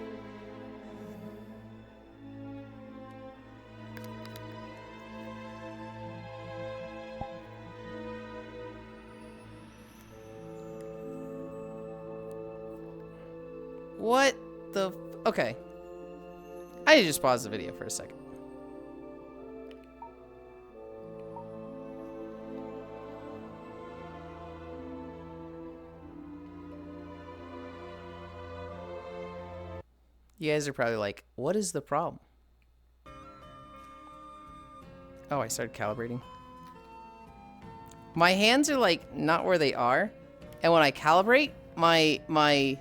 What the... Okay. I need to just pause the video for a second. You guys are probably like, what is the problem? Oh, I started calibrating. My hands are like not where they are. And when I calibrate, my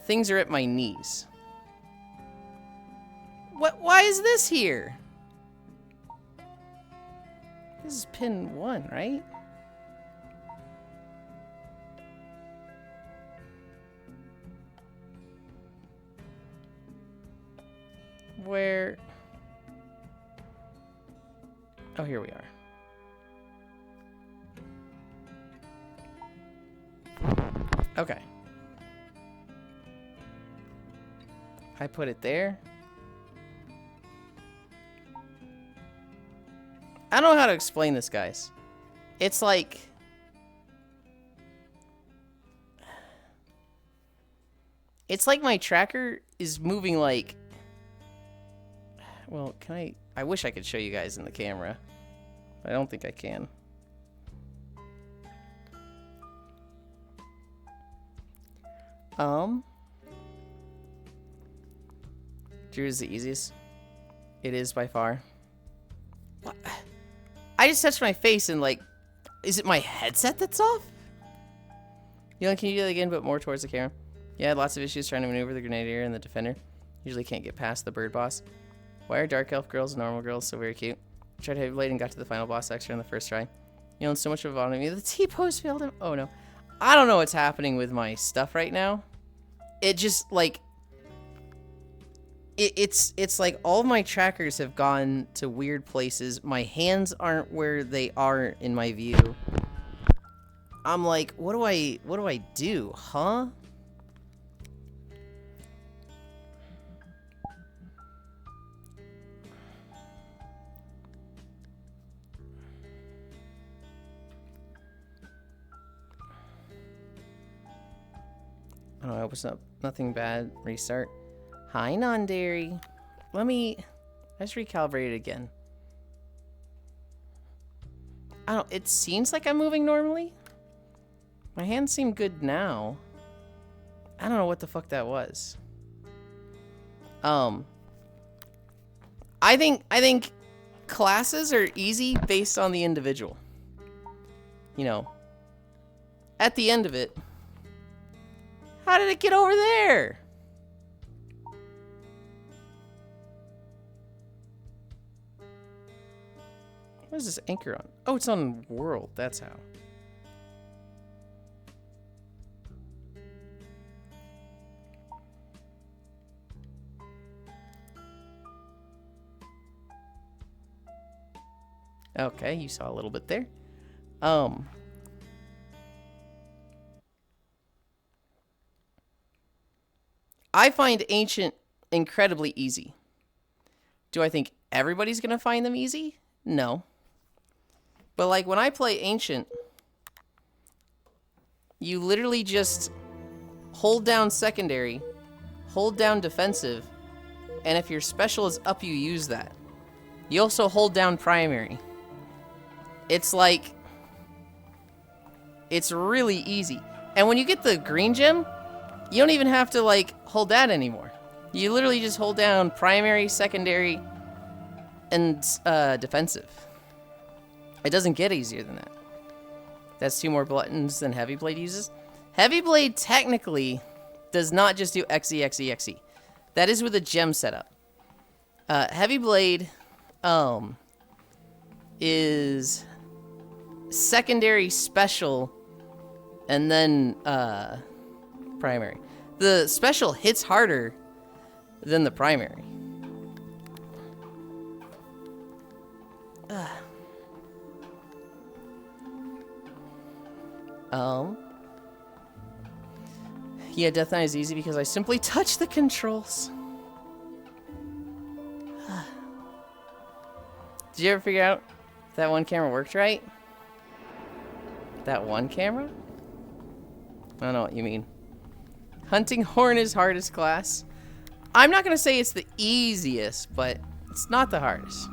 things are at my knees. What? Why is this here? This is pin 1, right? Where? Oh, here we are. Okay. I put it there. I don't know how to explain this, guys. It's like... It's like my tracker is moving like... Well, can I... I wish I could show you guys in the camera. But I don't think I can. Drew is the easiest. It is by far. What? I just touched my face and like... Is it my headset that's off? Yulind, can you do that again, but more towards the camera? Yeah, I had lots of issues trying to maneuver the Grenadier and the Defender. Usually can't get past the Bird Boss. Why are Dark Elf girls and normal girls so very cute? I tried Heavy Blade and got to the final boss extra on the first try. Yulind, so much of me. The T-pose failed him. Oh no. I don't know what's happening with my stuff right now. It just like... It's like all of my trackers have gone to weird places. My hands aren't where they are in my view. I'm like, what do I do, huh? Oh, I hope it's not nothing bad. Restart. Hi, non-dairy. Let me... Let's recalibrate it again. I don't... It seems like I'm moving normally. My hands seem good now. I don't know what the fuck that was. I think classes are easy based on the individual. You know. At the end of it... How did it get over there? What is this anchor on? Oh, it's on world. That's how. Okay, you saw a little bit there. I find Ancient incredibly easy. Do I think everybody's gonna find them easy? No. But like when I play Ancient, you literally just hold down secondary, hold down defensive, and if your special is up, you use that. You also hold down primary. It's like, it's really easy. And when you get the green gem, you don't even have to like hold that anymore. You literally just hold down primary, secondary, and defensive. It doesn't get easier than that. That's 2 more buttons than Heavy Blade uses. Heavy Blade technically does not just do XE, XE, XE. That is with a gem setup. Heavy Blade is secondary, special, and then primary. The special hits harder than the primary. Yeah, Death Knight is easy because I simply touch the controls. Did you ever figure out if that one camera worked right? That one camera? I don't know what you mean. Hunting horn is hardest class. I'm not gonna say it's the easiest, but it's not the hardest.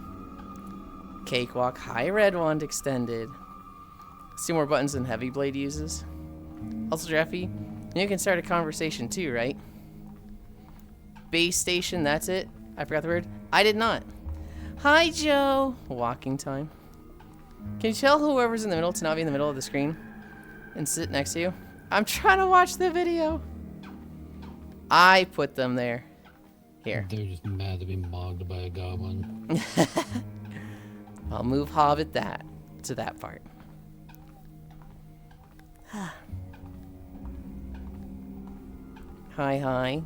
Cakewalk, high red wand extended. See more buttons than Heavy Blade uses. Also, Jeffy, you can start a conversation too, right? Base station, that's it? I forgot the word. I did not. Hi, Joe. Walking time. Can you tell whoever's in the middle to not be in the middle of the screen and sit next to you? I'm trying to watch the video. I put them there. Here. They're just mad to be mogged by a goblin. I'll move Hobbit to that part. Hi, hi.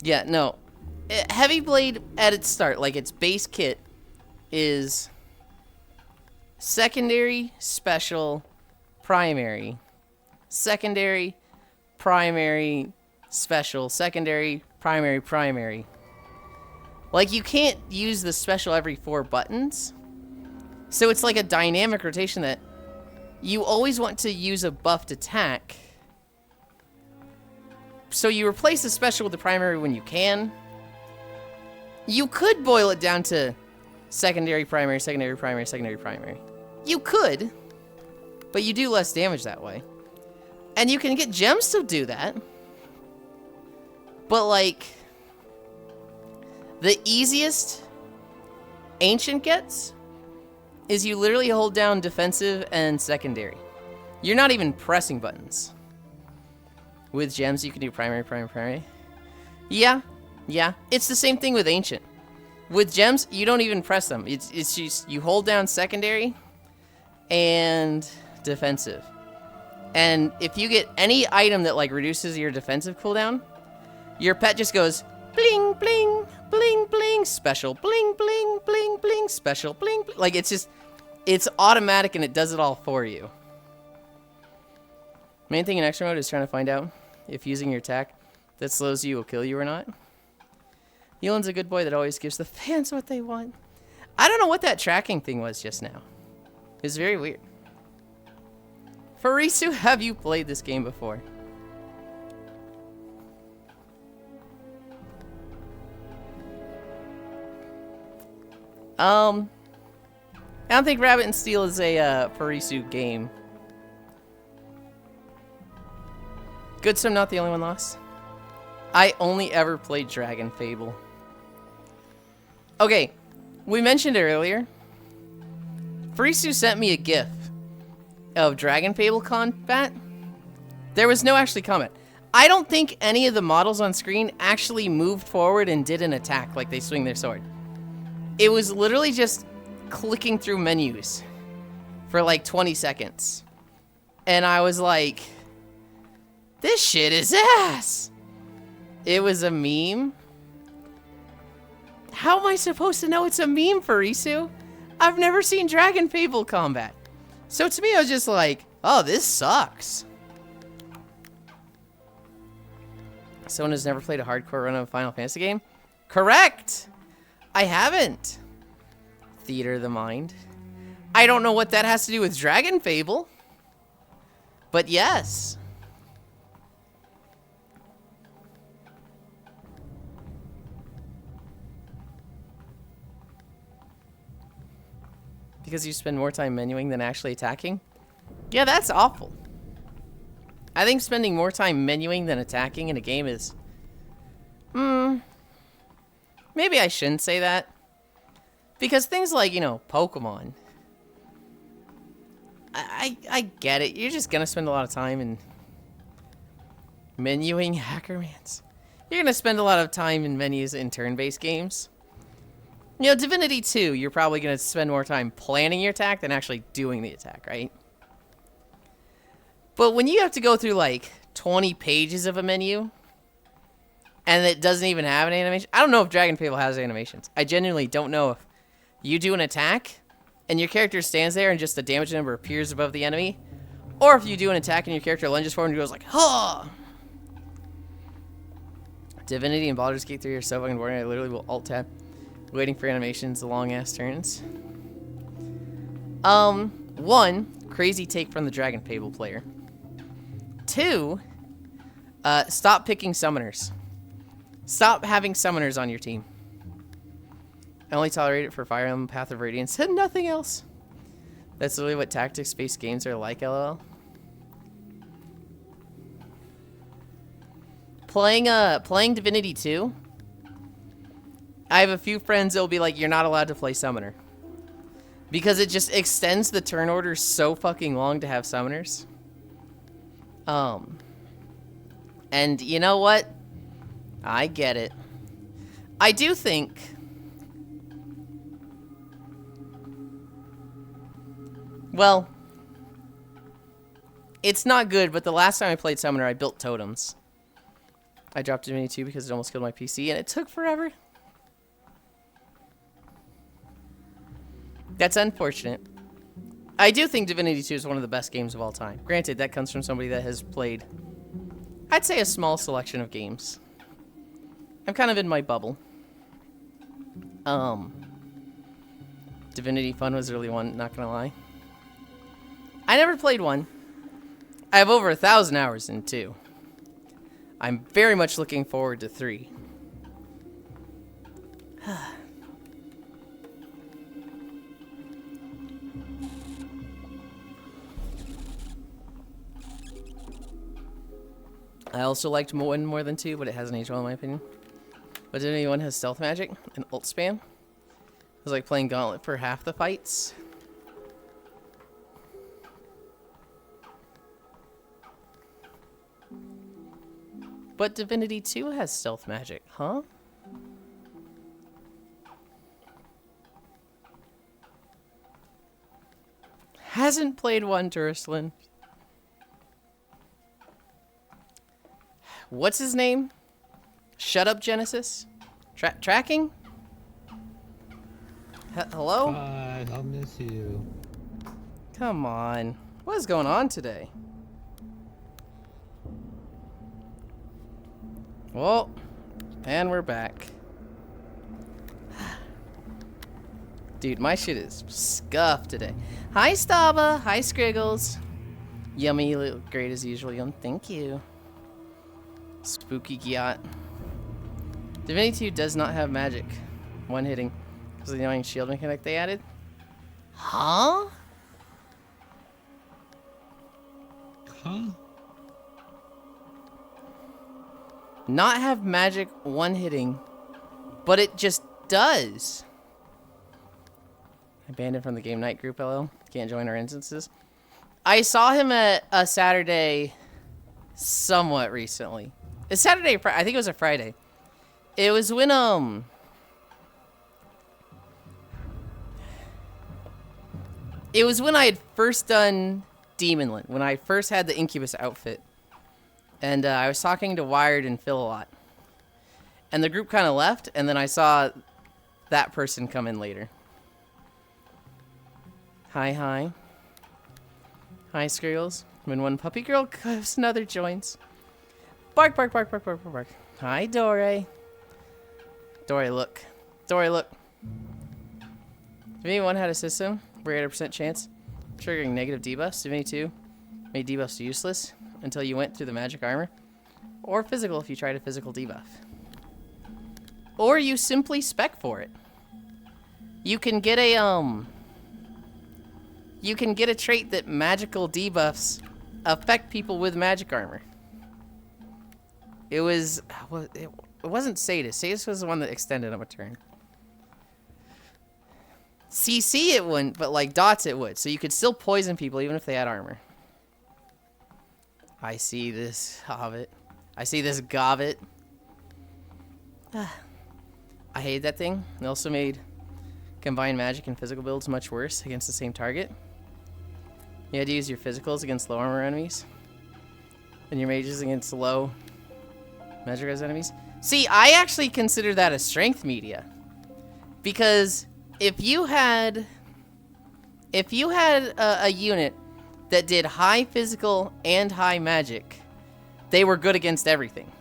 Yeah, no. Heavy Blade at its start, like its base kit, is secondary, special, primary. Secondary, primary, special, secondary, primary, primary. Like, you can't use the special every 4 buttons. So it's like a dynamic rotation that you always want to use a buffed attack. So you replace the special with the primary when you can. You could boil it down to secondary, primary, secondary, primary, secondary, primary. You could, but you do less damage that way. And you can get gems to do that. But, like, the easiest Ancient gets is you literally hold down defensive and secondary. You're not even pressing buttons. With gems, you can do primary, primary, primary. Yeah. It's the same thing with Ancient. With gems, you don't even press them. It's just, you hold down secondary and defensive. And if you get any item that, like, reduces your defensive cooldown, your pet just goes bling, bling, bling, bling, special, bling, bling, bling, bling, special, bling, bling. Like, it's just, it's automatic and it does it all for you. Main thing in extra mode is trying to find out if using your attack that slows you will kill you or not. Yulind's a good boy that always gives the fans what they want. I don't know what that tracking thing was just now. It's very weird. Farisu, have you played this game before? I don't think Rabbit and Steel is a Farisu game. Good, so I'm not the only one lost. I only ever played Dragon Fable. Okay, we mentioned it earlier. Farisu sent me a GIF of Dragon Fable combat. There was no actually combat. I don't think any of the models on screen actually moved forward and did an attack like they swing their sword. It was literally just clicking through menus for like 20 seconds. And I was like, this shit is ass. It was a meme. How am I supposed to know it's a meme, Farisu? I've never seen Dragon Fable combat. So to me, I was just like, oh, this sucks. Someone who's never played a hardcore run of a Final Fantasy game? Correct! I haven't. Theater of the Mind. I don't know what that has to do with Dragon Fable. But yes. Because you spend more time menuing than actually attacking? Yeah, that's awful. I think spending more time menuing than attacking in a game is... maybe I shouldn't say that. Because things like, you know, Pokemon. I get it. You're just gonna spend a lot of time in menuing Hackermans. You're gonna spend a lot of time in menus in turn-based games. You know, Divinity 2, you're probably going to spend more time planning your attack than actually doing the attack, right? But when you have to go through, like, 20 pages of a menu, and it doesn't even have an animation... I don't know if Dragon Fable has animations. I genuinely don't know if you do an attack, and your character stands there and just the damage number appears above the enemy, or if you do an attack and your character lunges forward and goes like, "Huh!" Divinity and Baldur's Gate 3 are so fucking boring. I literally will alt tab, waiting for animations, the long ass turns. One, crazy take from the Dragon Fable player. Two, stop picking summoners. Stop having summoners on your team. I only tolerate it for Fire Emblem, Path of Radiance, and nothing else. That's literally what tactics-based games are like, lol. Playing Divinity 2, I have a few friends that will be like, you're not allowed to play Summoner. Because it just extends the turn order so fucking long to have Summoners. And you know what? I get it. I do think... Well, it's not good, but the last time I played Summoner, I built totems. I dropped Divinity 2 because it almost killed my PC, and it took forever. That's unfortunate. I do think Divinity 2 is one of the best games of all time. Granted, that comes from somebody that has played, I'd say, a small selection of games. I'm kind of in my bubble. Divinity Fun was really one, not gonna lie. I never played 1. I have over 1,000 hours in 2. I'm very much looking forward to 3. I also liked 1 more than 2, but it hasn't aged well in my opinion. But Divinity 1 has stealth magic and ult spam. It was like playing Gauntlet for half the fights. But Divinity 2 has stealth magic, huh? Hasn't played 1, Turslin. What's his name? Shut up, Genesis. Tracking? Hello? Bye, I'll miss you. Come on. What is going on today? Well, and we're back. Dude, my shit is scuffed today. Hi, Staba. Hi, Scriggles. Yummy, you look great as usual, Yum. Thank you. Spooky Gyat. Divinity 2 does not have magic. One hitting. Because of the annoying shield mechanic they added. Huh? Huh? Not have magic one hitting, but it just does. Abandoned from the game night group, LL. Can't join our instances. I saw him at a Saturday somewhat recently. It's Saturday, I think it was a Friday. It was when, it was when I had first done Demonland, when I first had the Incubus outfit. And I was talking to Wired and Phil a lot. And the group kind of left, and then I saw that person come in later. Hi, hi. Hi, Skriggles. When one puppy girl goes, another joins. Bark, bark, bark, bark, bark, bark, bark. Hi, Dore. Dore, look. Dore, look. If anyone had a system where you had a % chance triggering negative debuffs, Divinity 2 made debuffs useless until you went through the magic armor, or physical if you tried a physical debuff. Or you simply spec for it. You can get a trait that magical debuffs affect people with magic armor. It wasn't Sadist. Sadist was the one that extended him a turn. CC it wouldn't, but like dots it would. So you could still poison people even if they had armor. I see this hobbit. I see this gobbit. I hate that thing. It also made combined magic and physical builds much worse against the same target. You had to use your physicals against low armor enemies. And your mages against low magic res enemies. See, I actually consider that a strength media. Because if you had if you had a unit that did high physical and high magic, they were good against everything.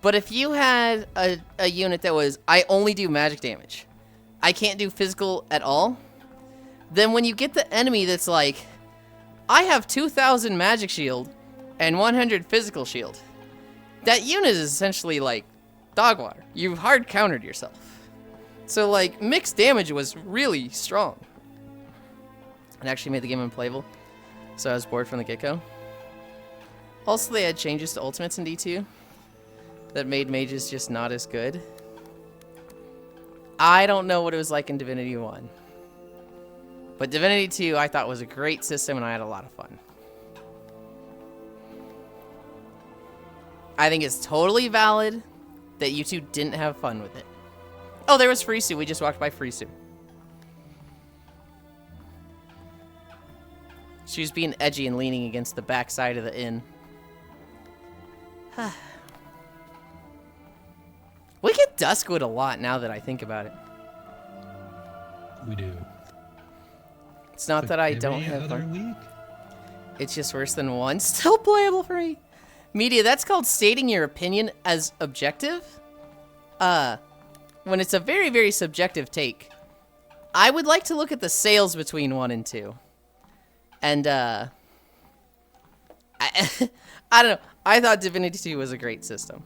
But if you had a unit that was, I only do magic damage, I can't do physical at all, then when you get the enemy that's like, I have 2,000 magic shield and 100 physical shield, that unit is essentially like dog water. You've hard countered yourself. So like mixed damage was really strong. It actually made the game unplayable, so I was bored from the get-go. Also, they had changes to ultimates in D2 that made mages just not as good. I don't know what it was like in Divinity 1. But Divinity 2 I thought was a great system and I had a lot of fun. I think it's totally valid that you two didn't have fun with it. Oh, there was Frisu. We just walked by Frisu. She was being edgy and leaning against the back side of the inn. We get Duskwood a lot now that I think about it. We do. It's not that I don't have other fun. week? It's just worse than 1. Still playable for me. Media, that's called stating your opinion as objective. When it's a very, very subjective take. I would like to look at the sales between 1 and 2. And, I don't know. I thought Divinity 2 was a great system.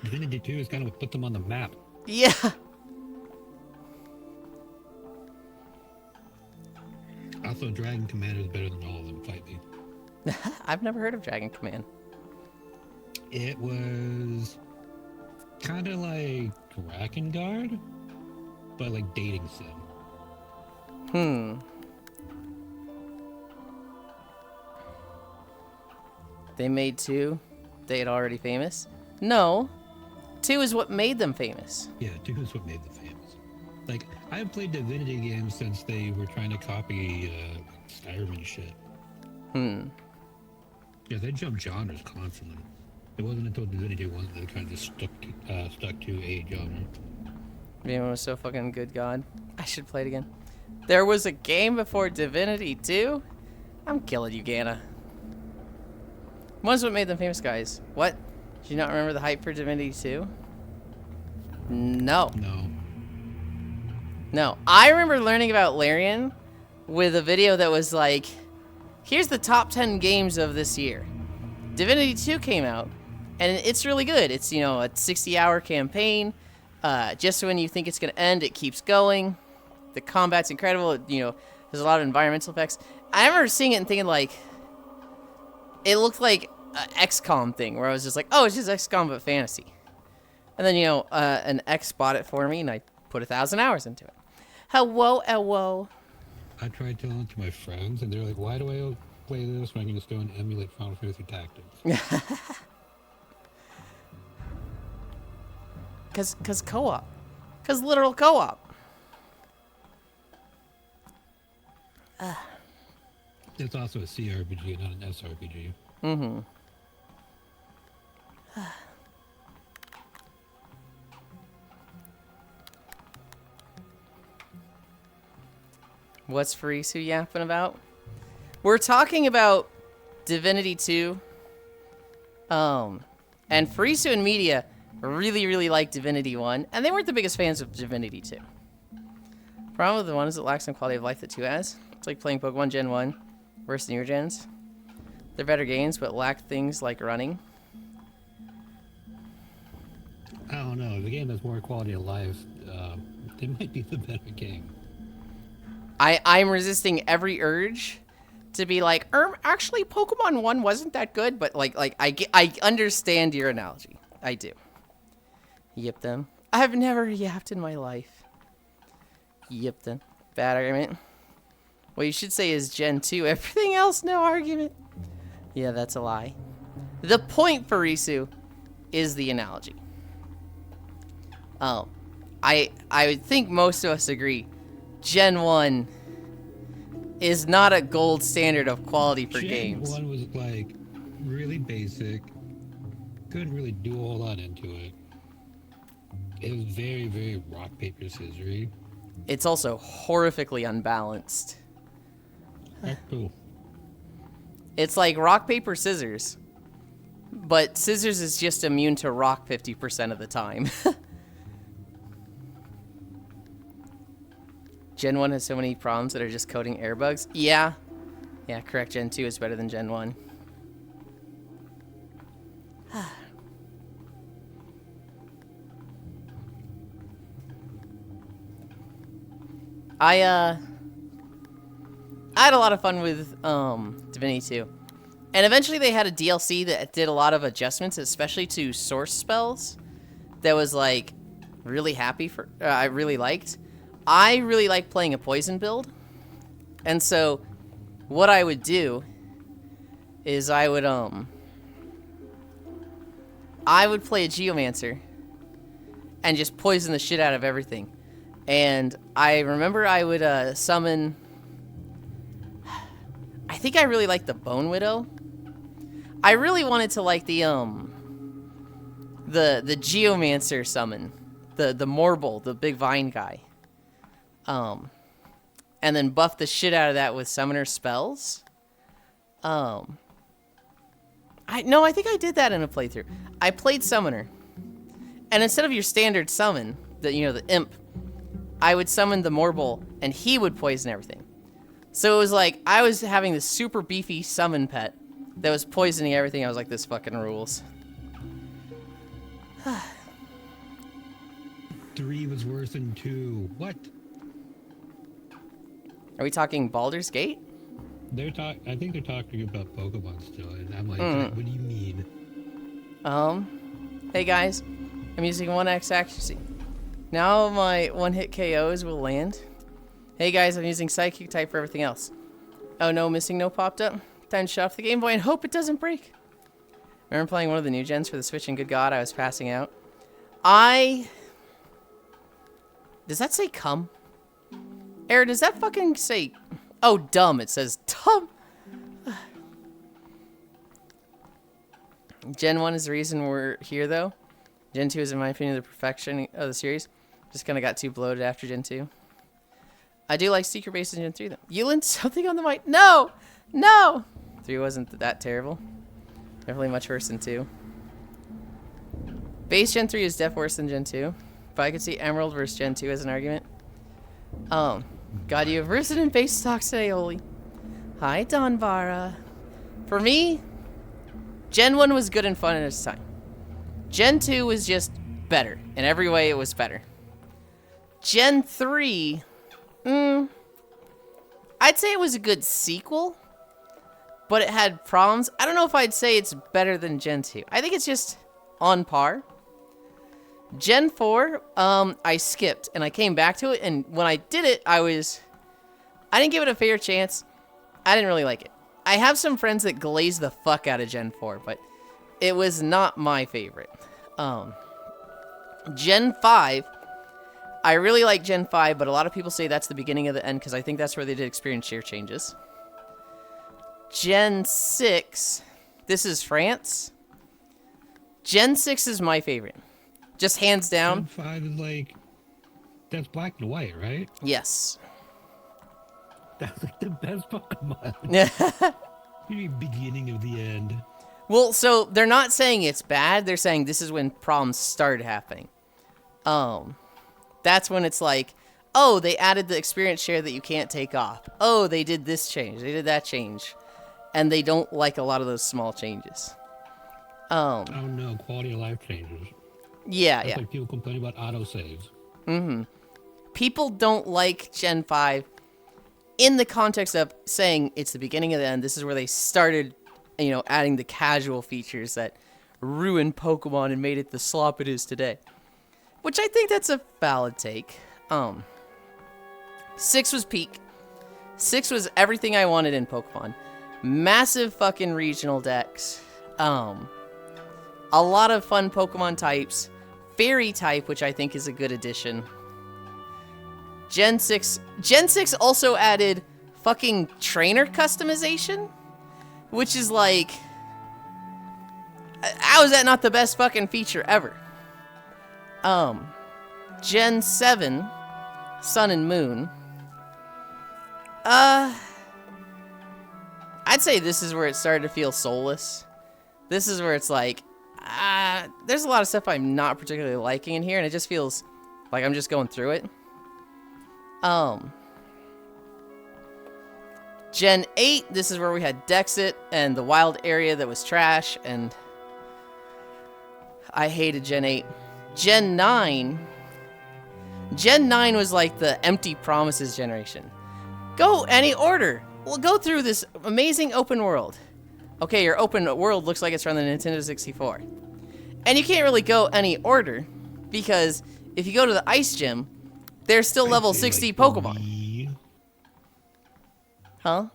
Divinity 2 is kind of what put them on the map. Yeah. Also, Dragon Commander is better than all of them. Fight me. I've never heard of Dragon Command. It was kind of like Dragon Guard, but like dating sim. They made 2. They had already famous? No. 2 is what made them famous. Yeah, 2 is what made them famous. Like, I have played Divinity games since they were trying to copy Skyrim and shit. Yeah, they jumped genres constantly. It wasn't until Divinity 1 that they kind of just stuck to a genre. Man, was so fucking good, God. I should play it again. There was a game before Divinity 2? I'm killing you, Gana. One's what made them famous, guys. What? Do you not remember the hype for Divinity 2? No. No. I remember learning about Larian with a video that was like, here's the top 10 games of this year. Divinity 2 came out, and it's really good. It's, you know, a 60-hour campaign. Just when you think it's going to end, it keeps going. The combat's incredible. You know, there's a lot of environmental effects. I remember seeing it and thinking, like, it looked like an XCOM thing, where I was just like, oh, it's just XCOM but fantasy. And then, you know, an ex bought it for me, and I put 1,000 hours into it. Hello. I tried telling it to my friends, and they're like, why do I play this when I can just go and emulate Final Fantasy Tactics? Cause co-op. Cause literal co-op. It's also a CRPG, not an SRPG. What's Farisu yapping about? We're talking about Divinity 2. And Farisu and Media really, really like Divinity 1, and they weren't the biggest fans of Divinity 2. Problem with the 1 is it lacks some quality of life that 2 has. It's like playing Pokemon Gen 1 versus newer gens. They're better games, but lack things like running. I don't know. The game has more quality of life. It might be the better game. I'm resisting every urge to be like, actually Pokemon 1 wasn't that good, but I understand your analogy. I do. Yip them. I've never yapped in my life. Yip them. Bad argument. What you should say is Gen 2. Everything else, no argument. Yeah, that's a lie. The point, Farisu, is the analogy. I would think most of us agree. Gen 1 is not a gold standard of quality for games. Gen 1 was like really basic. Couldn't really do a whole lot into it. It was very, very rock, paper, scissory. It's also horrifically unbalanced. That's cool. It's like rock, paper, scissors. But scissors is just immune to rock 50% of the time. Gen 1 has so many problems that are just coding air bugs. Yeah. Yeah, correct. Gen 2 is better than Gen 1. I had a lot of fun with Divinity 2. And eventually they had a DLC that did a lot of adjustments, especially to source spells. That was like really happy for I really liked. I really like playing a poison build. And so what I would do is I would play a Geomancer and just poison the shit out of everything. And I remember I would summon, I think I really liked the Bone Widow. I really wanted to like the Geomancer summon, the Morble, the big vine guy. And then buff the shit out of that with summoner spells. I think I did that in a playthrough. I played summoner, and instead of your standard summon, the imp, I would summon the Morble, and he would poison everything. So it was like I was having this super beefy summon pet that was poisoning everything. I was like, this fucking rules. 3 was worse than 2. What? Are we talking Baldur's Gate? I think they're talking about Pokemon still, and I'm like, what do you mean? Hey guys, I'm using 1x accuracy. Now my one-hit KOs will land. Hey guys, I'm using Psychic type for everything else. Oh no, missing no popped up. Time to shut off the Game Boy and hope it doesn't break. Remember playing one of the new gens for the Switch, and good God, I was passing out. Does that say come? Aaron, does that fucking say... Oh, dumb. It says dumb. Gen 1 is the reason we're here, though. Gen 2 is, in my opinion, the perfection of the series. Just kind of got too bloated after Gen 2. I do like Secret Base in Gen 3, though. Yulind, something on the mic. No! No! 3 wasn't that terrible. Definitely much worse than 2. Base Gen 3 is def worse than Gen 2. But I could see Emerald versus Gen 2 as an argument. God, you have risen in base stocks today, Oli. Hi, Donvara. For me, Gen 1 was good and fun at its time. Gen 2 was just better. In every way, it was better. Gen 3, I'd say it was a good sequel, but it had problems. I don't know if I'd say it's better than Gen 2. I think it's just on par. Gen 4, I skipped, and I came back to it, and when I did it, I didn't give it a fair chance. I didn't really like it. I have some friends that glaze the fuck out of Gen 4, but it was not my favorite. Gen 5, I really like Gen 5, but a lot of people say that's the beginning of the end, because I think that's where they did experience share changes. Gen 6, this is France. Gen 6 is my favorite. Just hands down. Gen 5 is like, that's black and white, right? Yes. That's like the best Pokemon. The beginning of the end. Well, so they're not saying it's bad. They're saying this is when problems started happening. That's when it's like, oh, they added the experience share that you can't take off. Oh, they did this change. They did that change. And they don't like a lot of those small changes. Oh no, quality of life changes. Yeah, That's like people complain about autosaves. People don't like Gen 5 in the context of saying it's the beginning of the end. This is where they started, adding the casual features that ruined Pokemon and made it the slop it is today. Which I think that's a valid take. 6 was peak. 6 was everything I wanted in Pokemon. Massive fucking regional decks. A lot of fun Pokemon types. Fairy type, which I think is a good addition. Gen 6 also added fucking trainer customization, which is like, how is that not the best fucking feature ever? Gen 7 Sun and Moon. I'd say this is where it started to feel soulless. This is where it's like, there's a lot of stuff I'm not particularly liking in here, and it just feels like I'm just going through it. Gen 8, this is where we had Dexit and the wild area that was trash, and I hated Gen 8. Gen 9 was like the empty promises generation. Go any order. We'll go through this amazing open world. Okay, your open world looks like it's from the Nintendo 64. And you can't really go any order, because if you go to the Ice Gym, there's still level 60 like Pokemon. Wii. Huh?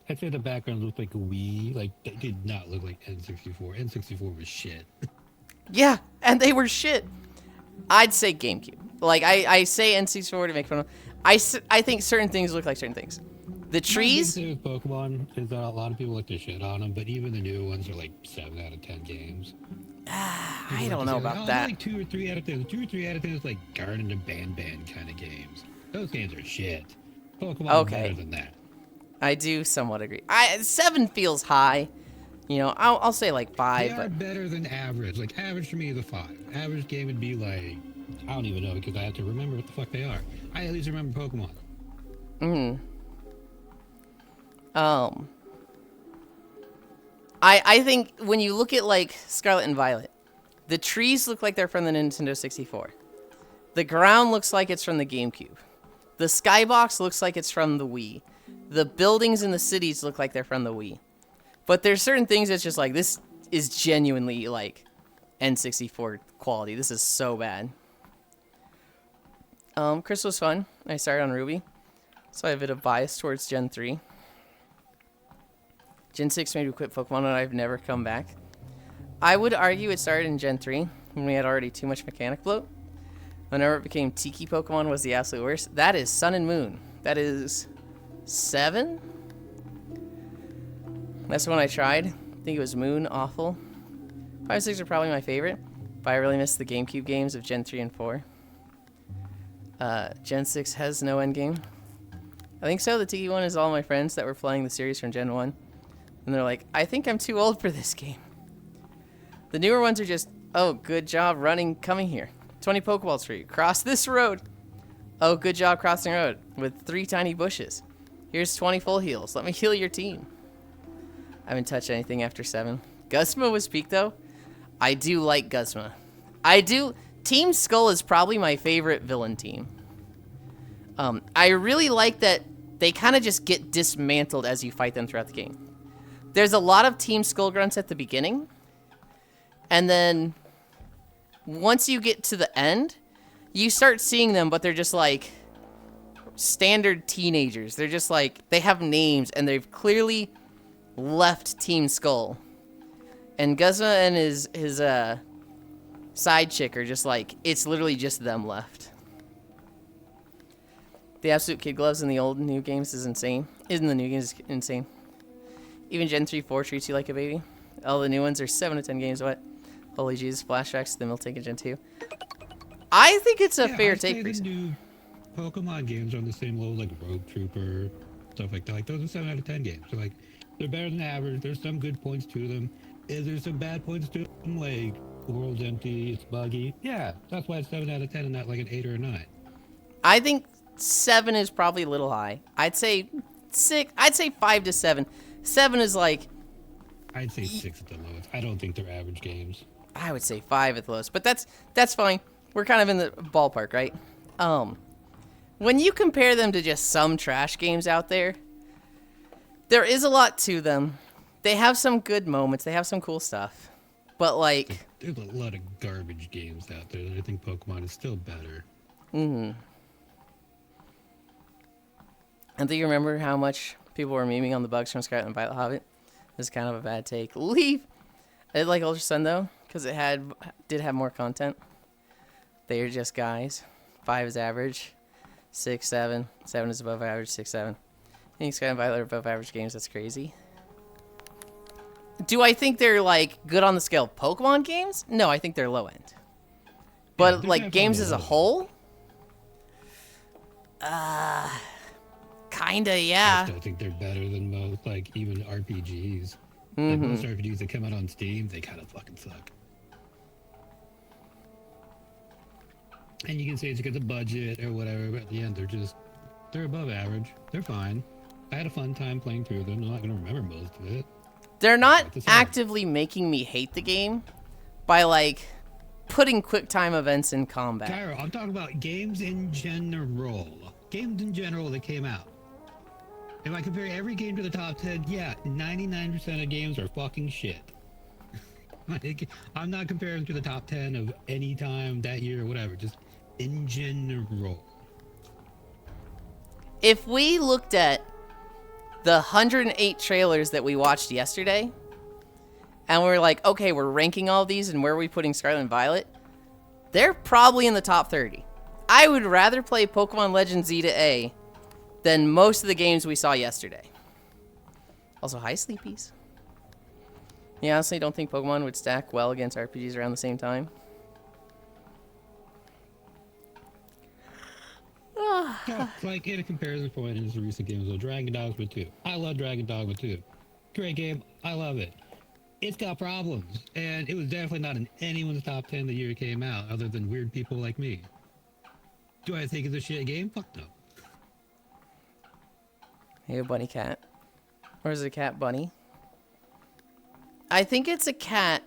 I'd say the background looked like a Wii. Like, that did not look like N64. N64 was shit. Yeah, and they were shit. I'd say GameCube. Like, I say N64 to make fun of. I think certain things look like certain things. The trees. My big thing with Pokemon is that a lot of people like to shit on them, but even the new ones are like 7 out of 10 games. I don't know about like, that. Like 2 or 3 out of 10. 2 or 3 out of 10 is like Garden and Ban kind of games. Those games are shit. Pokemon are better than that. I do somewhat agree. 7 feels high. You know, I'll say like 5. They are better than average. Like, average for me is a 5. Average game would be like, I don't even know, because I have to remember what the fuck they are. I at least remember Pokemon. I think when you look at like Scarlet and Violet, the trees look like they're from the Nintendo 64. The ground looks like it's from the GameCube. The skybox looks like it's from the Wii. The buildings in the cities look like they're from the Wii. But there's certain things that's just like, this is genuinely like N64 quality. This is so bad. Crystal was fun. I started on Ruby, so I have a bit of bias towards Gen 3. Gen 6 made me quit Pokemon, and I've never come back. I would argue it started in Gen 3, when we had already too much mechanic bloat. Whenever it became Tiki Pokemon was the absolute worst. That is Sun and Moon. That is 7? That's the one I tried. I think it was Moon, awful. 5 and 6 are probably my favorite, but I really miss the GameCube games of Gen 3 and 4. Gen 6 has no endgame. I think so. The Tiki one is all my friends that were playing the series from Gen 1. And they're like, I think I'm too old for this game. The newer ones are just, oh, good job running, coming here. 20 Pokeballs for you. Cross this road. Oh, good job crossing the road with 3 tiny bushes. Here's 20 full heals. Let me heal your team. I haven't touched anything after 7. Guzma was peak, though. I do like Guzma. I do. Team Skull is probably my favorite villain team. I really like that they kind of just get dismantled as you fight them throughout the game. There's a lot of Team Skull grunts at the beginning. And then once you get to the end, you start seeing them, but they're just like standard teenagers. They're just like, they have names, and they've clearly left Team Skull. And Guzma and his side chick are just like, it's literally just them left. The absolute kid gloves in the old new games is insane. In the new games is insane. Even Gen 3 4 treats you like a baby. All the new ones are 7 to 10 games. What? Holy Jesus, flashbacks to the Miltank in Gen 2. I think it's a fair take. The new Pokemon games are on the same level like Rogue Trooper, stuff like that. Like, those are 7 out of 10 games. So, like, they're better than average. There's some good points to them. Is there some bad points to them? Like, the world's empty, it's buggy. Yeah, that's why it's 7 out of 10 and not like an 8 or a 9. I think 7 is probably a little high. I'd say 6. I'd say 5 to 7. 7 is like, I'd say 6 at the lowest. I don't think they're average games. I would say 5 at the lowest, but that's fine. We're kind of in the ballpark, right? When you compare them to just some trash games out there, there is a lot to them. They have some good moments. They have some cool stuff. But, like, there's a lot of garbage games out there that I think Pokemon is still better. And do you remember how much people were memeing on the bugs from Scarlet and Violet Hobbit? It was kind of a bad take. Leave! I did like Ultra Sun, though, because it did have more content. They are just guys. 5 is average. 6, 7. 7 is above average. 6, 7. I think Scarlet and Violet are above average games. That's crazy. Do I think they're, like, good on the scale of Pokemon games? No, I think they're low end. But, yeah, like, games as a whole? Kinda, I yeah. still think they're better than most, like, even RPGs. Like, most RPGs that come out on Steam, they kind of fucking suck. And you can say it's because of budget or whatever, but at the end, they're above average. They're fine. I had a fun time playing through them. I'm not going to remember most of it. They're not Quite the same. actively making me hate the game by, like, putting quick time events in combat. Cairo, I'm talking about games in general. Games in general that came out. If I compare every game to the top 10, yeah, 99% of games are fucking shit. Like, I'm not comparing to the top 10 of any time that year or whatever, just in general. If we looked at the 108 trailers that we watched yesterday, and we're like, okay, we're ranking all these, and where are we putting Scarlet and Violet? They're probably in the top 30. I would rather play Pokemon Legends Z to A than most of the games we saw yesterday. Also, hi, Sleepies. Yeah, honestly, don't think Pokemon would stack well against RPGs around the same time. Yeah, like, in a comparison point is the recent games of Dragon Dogma 2. I love Dragon Dogma 2. Great game. I love it. It's got problems, and it was definitely not in anyone's top 10 the year it came out, other than weird people like me. Do I think it's a shit game? Fuck no. Hey, a bunny cat. Or is it a cat bunny? I think it's a cat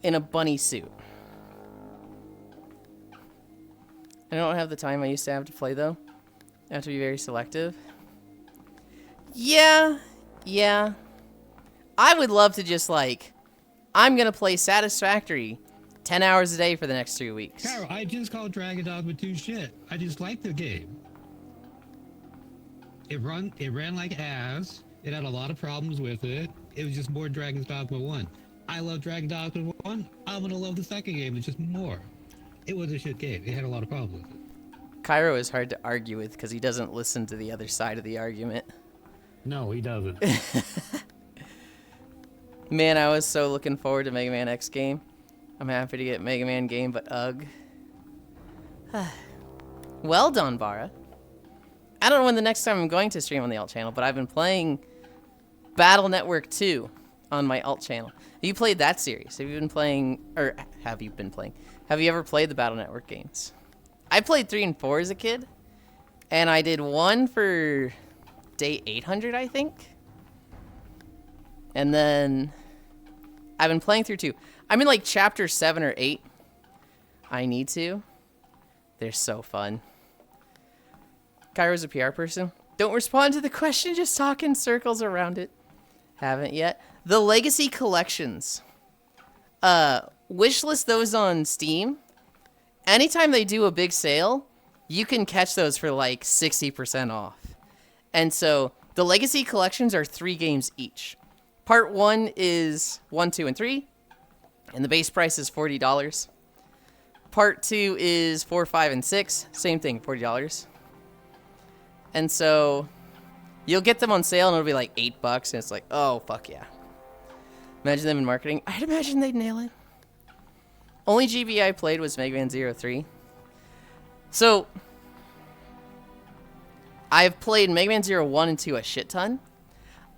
in a bunny suit. I don't have the time I used to have to play, though. I have to be very selective. Yeah. I would love to just, like, I'm going to play Satisfactory 10 hours a day for the next 3 weeks. Carol, I just called Dragon Dogma 2 shit. I just like the game. It ran like ass. It had a lot of problems with it. It was just more Dragon's Dogma 1. I love Dragon Dogma 1. I'm going to love the second game. It's just more. It was a shit game. It had a lot of problems with it. Cairo is hard to argue with because he doesn't listen to the other side of the argument. No, he doesn't. Man, I was so looking forward to Mega Man X game. I'm happy to get Mega Man game, but ugh. Well done, Bara. I don't know when the next time I'm going to stream on the alt channel, but I've been playing Battle Network 2 on my alt channel. Have you played that series? Have you been playing, or have you been playing? Have you ever played the Battle Network games? I played 3 and 4 as a kid, and I did 1 for day 800, I think. And then I've been playing through 2. I'm in like chapter 7 or 8. I need to. They're so fun. Cairo's a PR person. Don't respond to the question, just talk in circles around it. Haven't yet. The Legacy Collections. Wishlist those on Steam. Anytime they do a big sale, you can catch those for like 60% off. And so the Legacy Collections are 3 games each. Part 1 is 1, 2, and 3, and the base price is $40. Part 2 is 4, 5, and 6, same thing, $40. And so you'll get them on sale, and it'll be like $8, and it's like, oh, fuck yeah. Imagine them in marketing. I'd imagine they'd nail it. Only GB I played was Mega Man 03. So I've played Mega Man 1 and 2 a shit ton.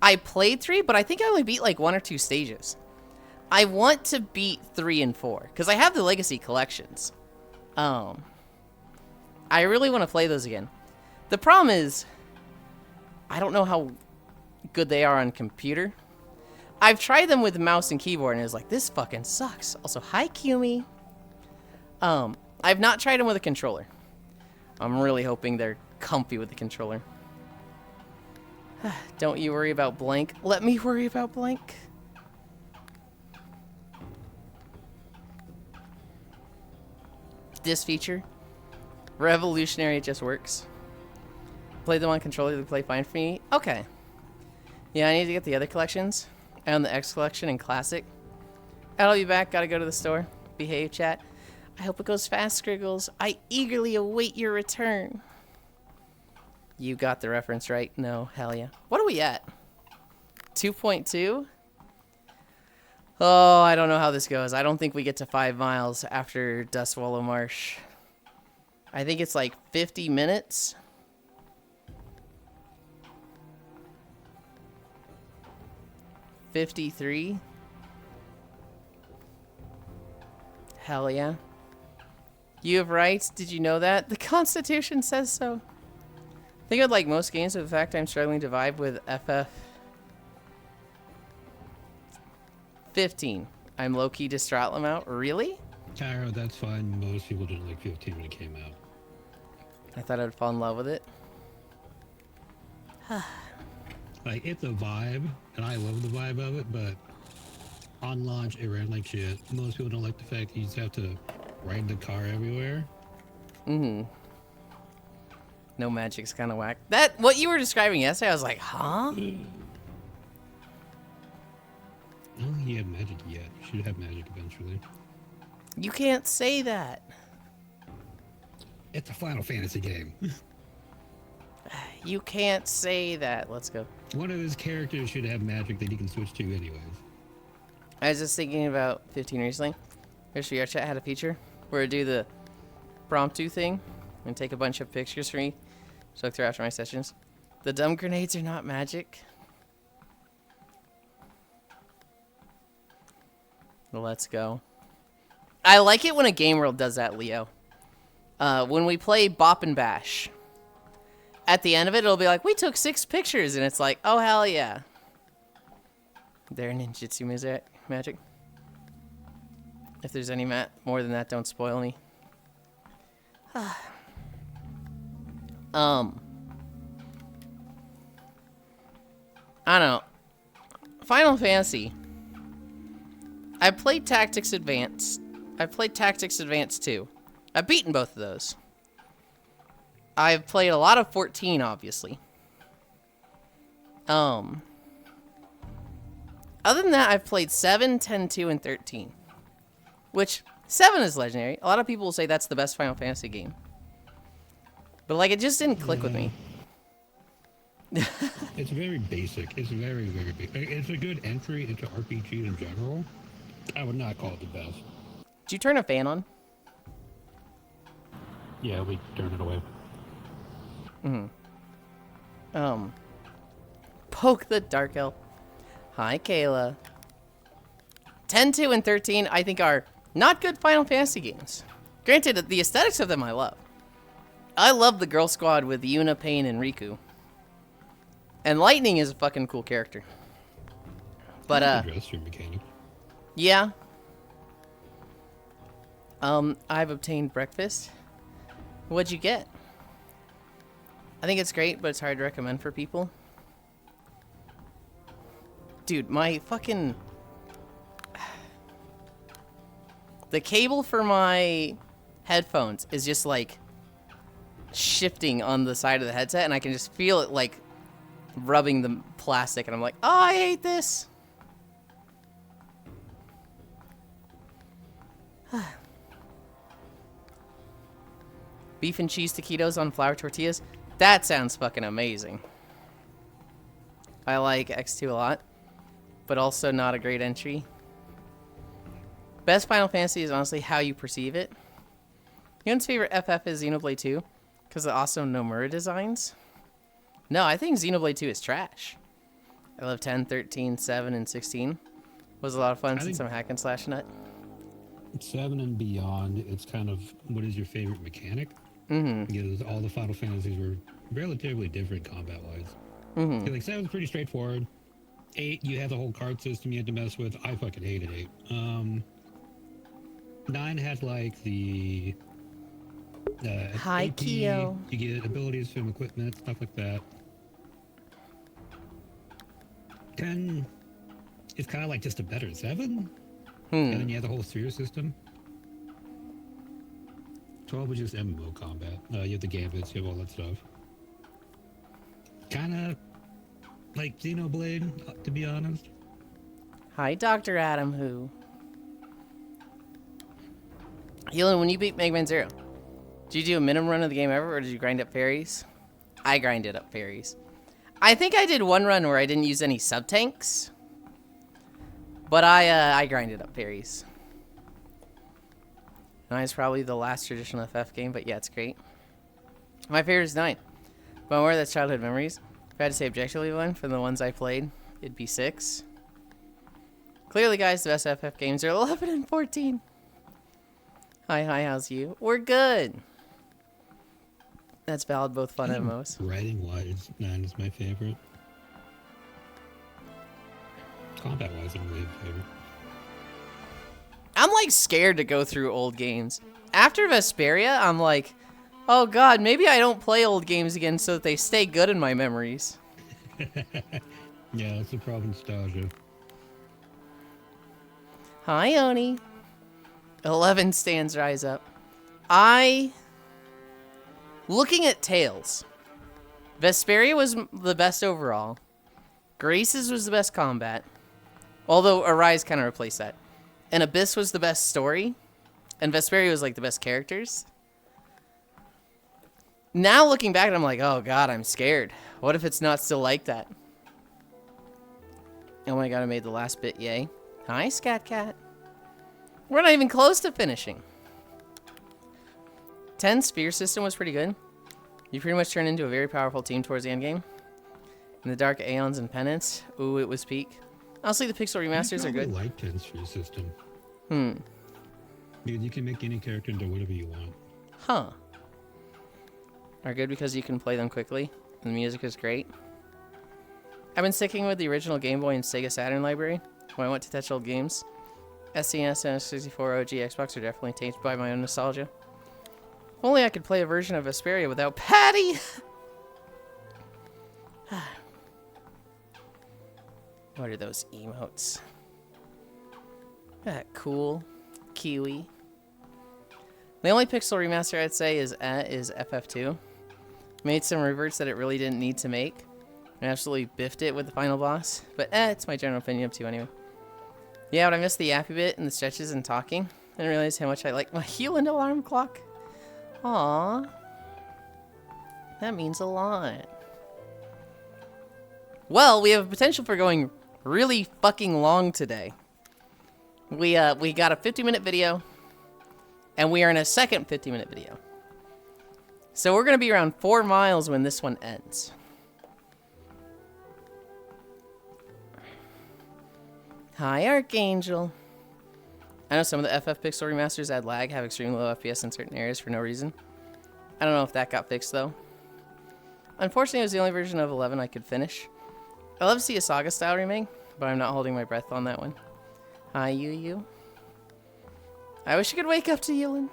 I played 3, but I think I only beat like 1 or 2 stages. I want to beat 3 and 4 because I have the Legacy Collections. I really want to play those again. The problem is, I don't know how good they are on computer. I've tried them with mouse and keyboard, and it's like, this fucking sucks. Also, hi, Kumi. I've not tried them with a controller. I'm really hoping they're comfy with the controller. Don't you worry about blank. Let me worry about blank. This feature, revolutionary. It just works. Play them on controller. They play fine for me. Okay. Yeah, I need to get the other collections. I own the X collection and Classic. I'll be back. Gotta go to the store. Behave, chat. I hope it goes fast, Scriggles. I eagerly await your return. You got the reference right. No, hell yeah. What are we at? 2.2? Oh, I don't know how this goes. I don't think we get to 5 miles after Dustwallow Marsh. I think it's like 50 minutes. $53. Hell yeah. You have rights. Did you know that? The Constitution says so. I think I'd like most games with the fact I'm struggling to vibe with FF 15. I'm low-key distraught out. Really? Tyro, that's fine. Most people didn't like 15 when it came out. I thought I'd fall in love with it. Like, it's a vibe, and I love the vibe of it, but on launch, it ran like shit. Most people don't like the fact that you just have to ride the car everywhere. Mm-hmm. No magic's kind of whack. That, what you were describing yesterday, I was like, huh? I don't think you have magic yet. You should have magic eventually. You can't say that. It's a Final Fantasy game. You can't say that. Let's go. One of his characters should have magic that he can switch to anyways. I was just thinking about 15 recently. Our chat had a feature where I do the promptu thing and take a bunch of pictures for me to look through after my sessions. The dumb grenades are not magic. Let's go. I like it when a game world does that, Leo. When we play Bop and Bash, at the end of it, it'll be like, we took 6 pictures, and it's like, oh, hell yeah. They're ninjutsu magic. If there's any more than that, don't spoil me. I don't know. Final Fantasy. I played Tactics Advance. I played Tactics Advance 2. I've beaten both of those. I've played a lot of 14, obviously. Other than that, I've played 7, 10, 2, and 13. Which, 7 is legendary. A lot of people will say that's the best Final Fantasy game. But, like, it just didn't click with me. It's very basic. It's very, very basic. It's a good entry into RPG in general. I would not call it the best. Did you turn a fan on? Yeah, we turned it away. Poke the Dark Elf. Hi, Kayla. 10, 2, and 13, I think, are not good Final Fantasy games. Granted, the aesthetics of them I love. I love the Girl Squad with Yuna, Pain, and Riku. And Lightning is a fucking cool character. But, address your mechanic. Yeah. I've obtained breakfast. What'd you get? I think it's great, but it's hard to recommend for people. Dude, my fucking... The cable for my headphones is just, like, shifting on the side of the headset, and I can just feel it, like, rubbing the plastic, and I'm like, oh, I hate this. Beef and cheese taquitos on flour tortillas. That sounds fucking amazing. I like X2 a lot, but also not a great entry. Best Final Fantasy is honestly how you perceive it. Young's favorite FF is Xenoblade 2 because of the awesome Nomura designs. No, I think Xenoblade 2 is trash. I love 10, 13, 7, and 16. Was a lot of fun since I'm hack and slash nut. 7 and beyond, it's kind of what is your favorite mechanic? Because all the Final Fantasies were relatively different combat-wise. Like 7's pretty straightforward. 8, you have the whole card system you had to mess with. I fucking hated 8. 9 had like the Hi, AP, Kyo. you get abilities from equipment, stuff like that. 10 is kind of like just a better 7. And then you have the whole sphere system. 12 was just MMO combat. You have the gambits, you have all that stuff. Kind of like Xenoblade, to be honest. Hi, Dr. Adam Who. Yulind, when you beat Mega Man Zero, did you do a minimum run of the game ever, or did you grind up fairies? I grinded up fairies. I think I did one run where I didn't use any sub-tanks. But I grinded up fairies. 9's probably the last traditional FF game, but yeah, it's great. My favorite is 9. But I'm aware that's childhood memories. If I had to say objectively one from the ones I played, it'd be 6. Clearly, guys, the best FF games are 11 and 14. Hi, how's you? We're good. That's valid, both fun MMOs. Writing-wise, 9 is my favorite. Combat-wise, I'm really favorite. I'm like scared to go through old games. After Vesperia, I'm like, oh god, maybe I don't play old games again so that they stay good in my memories. Yeah, that's the problem, nostalgia. Hi, Oni. 11 stands rise up. Looking at Tales, Vesperia was the best overall. Grace's was the best combat. Although Arise kind of replaced that. And Abyss was the best story. And Vesperia was like the best characters. Now looking back, I'm like, oh god, I'm scared. What if it's not still like that? Oh my god, I made the last bit, yay. Hi, Scat Cat. We're not even close to finishing. 10 Sphere system was pretty good. You pretty much turned into a very powerful team towards the end game. In the Dark Aeons and Penance, ooh, it was peak. Honestly, the pixel remasters are good. I like 10 Sphere system. Because you can make any character into whatever you want. Huh. Are good because you can play them quickly. And the music is great. I've been sticking with the original Game Boy and Sega Saturn library when I went to touch old games. SNES and 64 OG Xbox are definitely tainted by my own nostalgia. If only I could play a version of Vesperia without Patty! What are those emotes? Cool. Kiwi. The only pixel remaster I'd say is FF2. Made some reverts that it really didn't need to make. And absolutely biffed it with the final boss. But it's my general opinion of 2 anyway. Yeah, but I missed the yappy bit and the stretches and talking. I didn't realize how much I like my Yulind alarm clock. Aww. That means a lot. Well, we have potential for going really fucking long today. We got a 50-minute video. And we are in a second 50-minute video. So we're going to be around 4 miles when this one ends. Hi, Archangel. I know some of the FF Pixel remasters add lag, have extreme low FPS in certain areas for no reason. I don't know if that got fixed, though. Unfortunately, it was the only version of 11 I could finish. I'd love to see a Saga-style remake, but I'm not holding my breath on that one. Hi, Yu. I wish I could wake up to Yulind.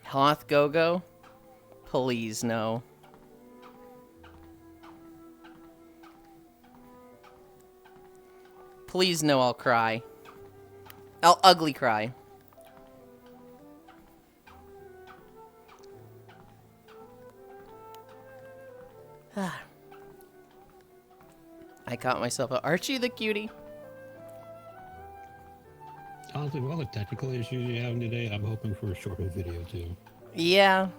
Hoth Go-Go? Please, no. Please, no, I'll cry. I'll ugly cry. I caught myself a Archie the cutie. Honestly, with all the technical issues you're having today, I'm hoping for a shorter video too. Yeah.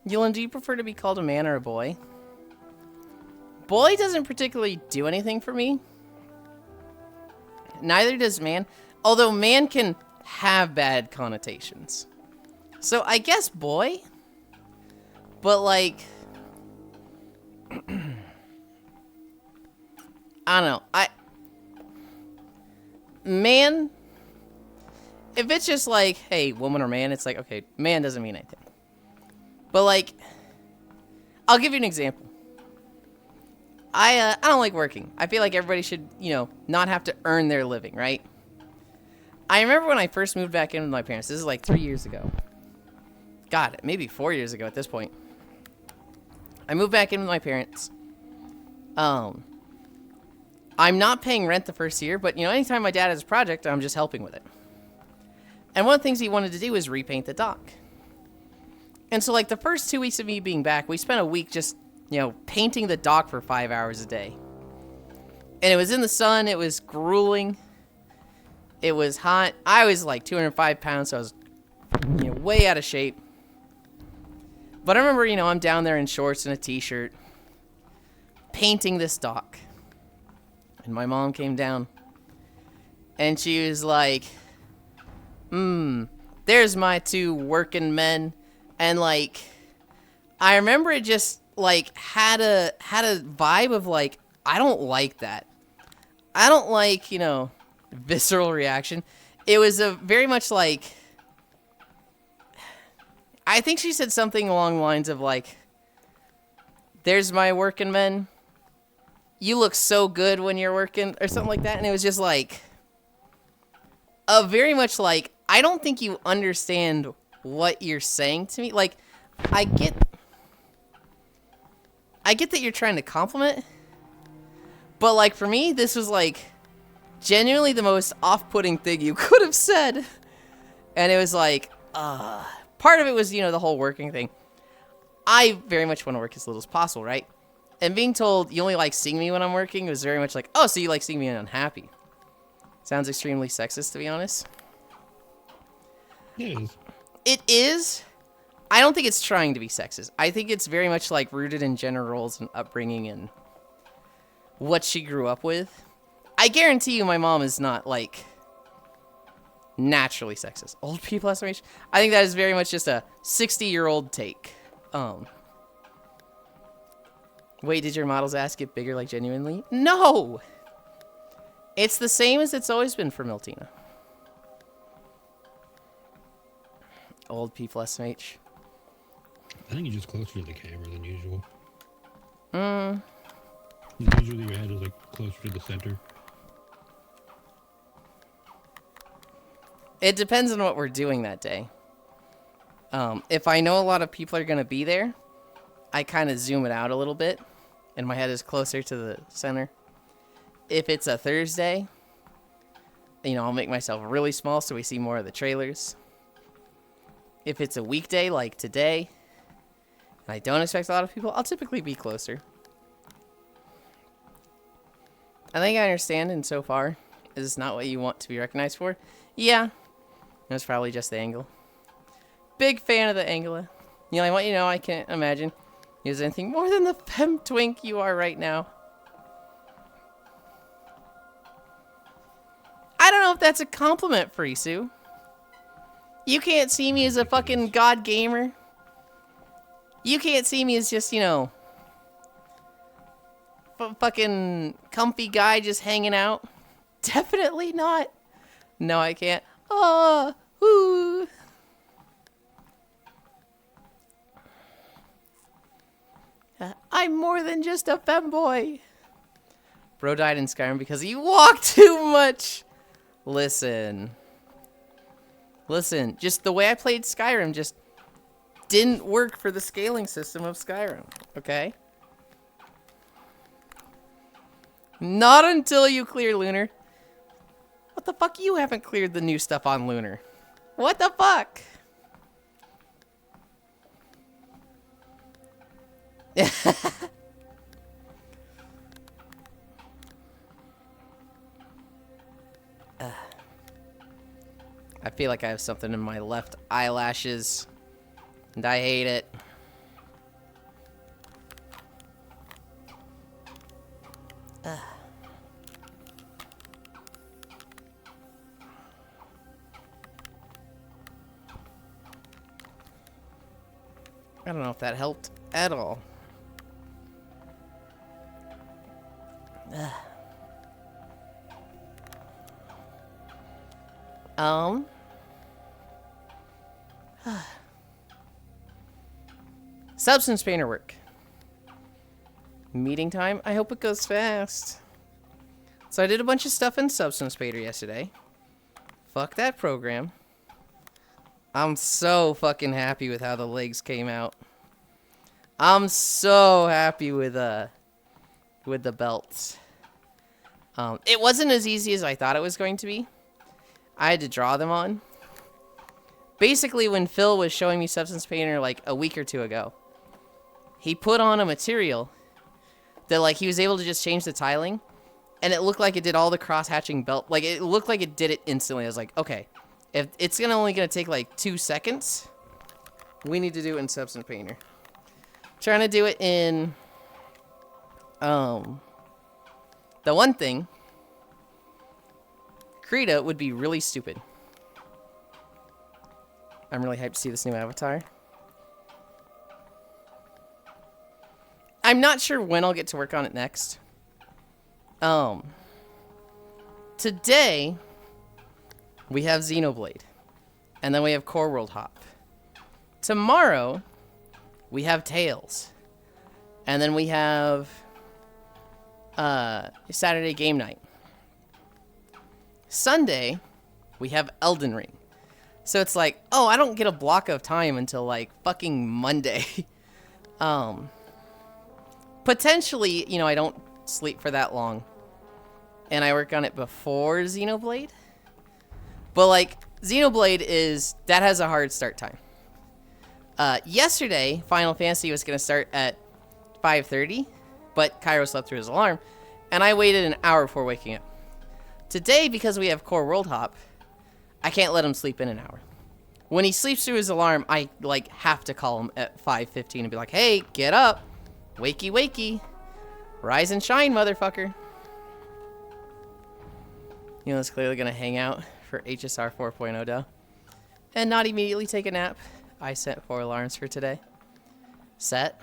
Yulind, do you prefer to be called a man or a boy? Boy doesn't particularly do anything for me. Neither does man. Although man can have bad connotations. So I guess boy. But like... I don't know. Man... If it's just like, hey, woman or man, it's like, okay, man doesn't mean anything. But like... I'll give you an example. I don't like working. I feel like everybody should, you know, not have to earn their living, right? I remember when I first moved back in with my parents. This is like 3 years ago. God, maybe 4 years ago at this point. I moved back in with my parents. I'm not paying rent the first year, but, you know, anytime my dad has a project, I'm just helping with it. And one of the things he wanted to do was repaint the dock. And so, like, the first 2 weeks of me being back, we spent a week just... you know, painting the dock for 5 hours a day. And it was in the sun. It was grueling. It was hot. I was like 205 pounds, so I was, you know, way out of shape. But I remember, you know, I'm down there in shorts and a t-shirt, painting this dock. And my mom came down. And she was like, there's my two working men. And like, I remember it just like had a vibe of like, I don't like that. I don't like, you know, visceral reaction. It was a very much like, I think she said something along the lines of like, there's my working men. You look so good when you're working, or something like that. And it was just like, a very much like, I don't think you understand what you're saying to me. Like, I get that you're trying to compliment, but like for me, this was like genuinely the most off-putting thing you could have said. And it was like, part of it was, you know, the whole working thing. I very much want to work as little as possible, right? And being told you only like seeing me when I'm working was very much like, oh, so you like seeing me unhappy. Sounds extremely sexist, to be honest. Yes. It is. I don't think it's trying to be sexist. I think it's very much like rooted in gender roles and upbringing and what she grew up with. I guarantee you my mom is not like naturally sexist. Old people estimation. I think that is very much just a 60-year-old take. Wait, did your model's ass get bigger like genuinely? No! It's the same as it's always been for Miltina. Old people SMH. I think you're just closer to the camera than usual. Mm. Usually your head is like closer to the center. It depends on what we're doing that day. If I know a lot of people are going to be there, I kind of zoom it out a little bit, and my head is closer to the center. If it's a Thursday, you know, I'll make myself really small so we see more of the trailers. If it's a weekday like today, and I don't expect a lot of people, I'll typically be closer. I think I understand, and so far, is this not what you want to be recognized for? Yeah. That's probably just the angle. Big fan of the angle. You know, I want you to know I can't imagine you as anything more than the femme twink you are right now. I don't know if that's a compliment, Frisu. You can't see me as a fucking god gamer. You can't see me as just, you know, fucking comfy guy just hanging out. Definitely not. No, I can't. Oh, ooh. I'm more than just a femboy. Bro died in Skyrim because he walked too much. Listen, just the way I played Skyrim just didn't work for the scaling system of Skyrim, okay? Not until you clear Lunar. What the fuck? You haven't cleared the new stuff on Lunar. What the fuck? I feel like I have something in my left eyelashes, and I hate it. I don't know if that helped at all. Substance painter work. Meeting time. I hope it goes fast. So I did a bunch of stuff in Substance Painter yesterday. Fuck that program. I'm so fucking happy with how the legs came out. I'm so happy with the belts. It wasn't as easy as I thought it was going to be. I had to draw them on. Basically, when Phil was showing me Substance Painter like a week or two ago, he put on a material that like he was able to just change the tiling, and it looked like it did all the cross-hatching belt. Like it looked like it did it instantly. I was like, okay, if it's only gonna take like 2 seconds, we need to do it in Substance Painter. Trying to do it in the one thing, Krita would be really stupid. I'm really hyped to see this new avatar. I'm not sure when I'll get to work on it next. Today, we have Xenoblade. And then we have Core World Hop. Tomorrow, we have Tails. And then we have Saturday Game Night. Sunday, we have Elden Ring. So it's like, oh, I don't get a block of time until like fucking Monday. Potentially, you know, I don't sleep for that long. And I work on it before Xenoblade. But like, Xenoblade that has a hard start time. Yesterday, Final Fantasy was going to start at 5:30, but Cairo slept through his alarm, and I waited an hour before waking up. Today, because we have Core World Hop, I can't let him sleep in an hour. When he sleeps through his alarm, I like have to call him at 5:15 and be like, "Hey, get up, wakey wakey, rise and shine, motherfucker." You know, it's clearly gonna hang out for HSR 4.0 though, and not immediately take a nap. I set 4 alarms for today. Set.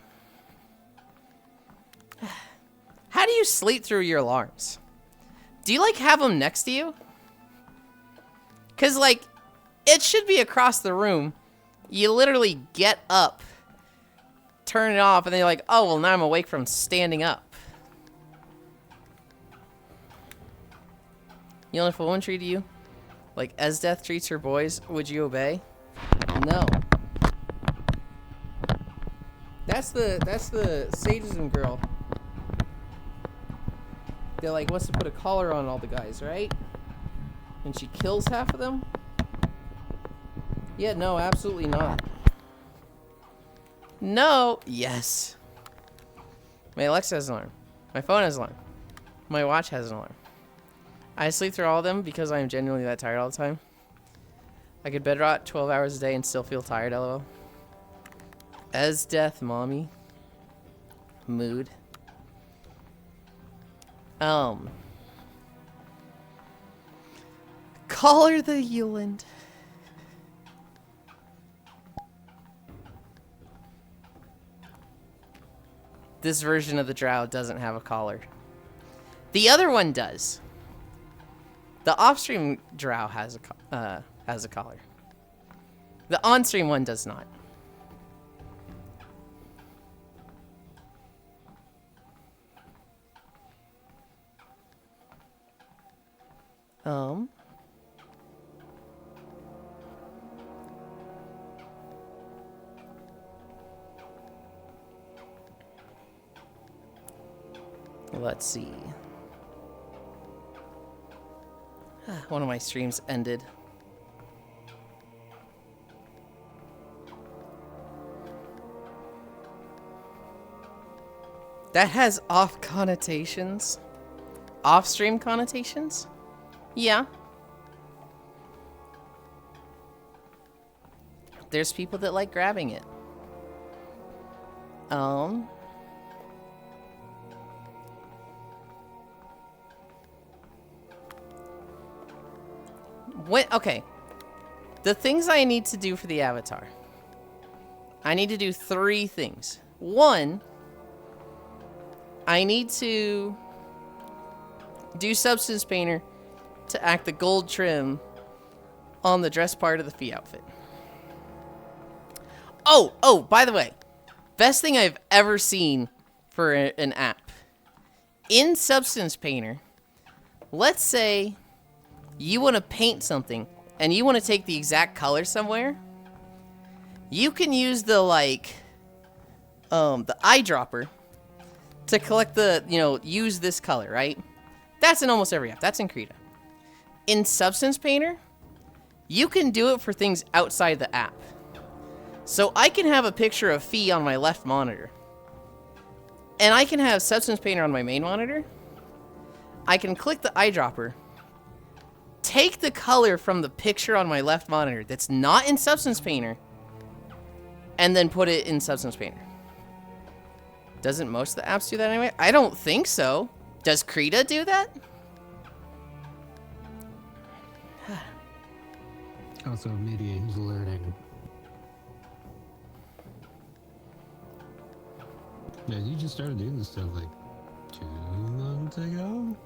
How do you sleep through your alarms? Do you like have them next to you? Cause like, it should be across the room. You literally get up, turn it off, and then you're like, oh, well now I'm awake from standing up. You know, if a woman treated you like as death treats her boys, would you obey? No. That's the sadism girl. They're like, wants to put a collar on all the guys, right? And she kills half of them? Yeah, no, absolutely not. No. Yes. My Alexa has an alarm. My phone has an alarm. My watch has an alarm. I sleep through all of them because I am genuinely that tired all the time. I could bed rot 12 hours a day and still feel tired, lol. As death, mommy. Mood. Call her the Yulind. This version of the drow doesn't have a collar. The other one does. The off-stream drow has a collar. The on-stream one does not. Let's see. One of my streams ended. That has off connotations. Off-stream connotations? Yeah. There's people that like grabbing it. Okay. The things I need to do for the avatar. I need to do 3 things. 1, I need to do Substance Painter to act the gold trim on the dress part of the Fee outfit. Oh, by the way, best thing I've ever seen for an app. In Substance Painter, let's say you want to paint something and you want to take the exact color somewhere. You can use the the eyedropper to collect use this color, right? That's in almost every app. That's in Krita. In Substance Painter, you can do it for things outside the app. So I can have a picture of Fee on my left monitor. And I can have Substance Painter on my main monitor. I can click the eyedropper, take the color from the picture on my left monitor that's not in Substance Painter, and then put it in Substance Painter. Doesn't most of the apps do that anyway? I don't think so. Does Krita do that? Also, media, he's learning. Yeah, you just started doing this stuff like 2 months ago?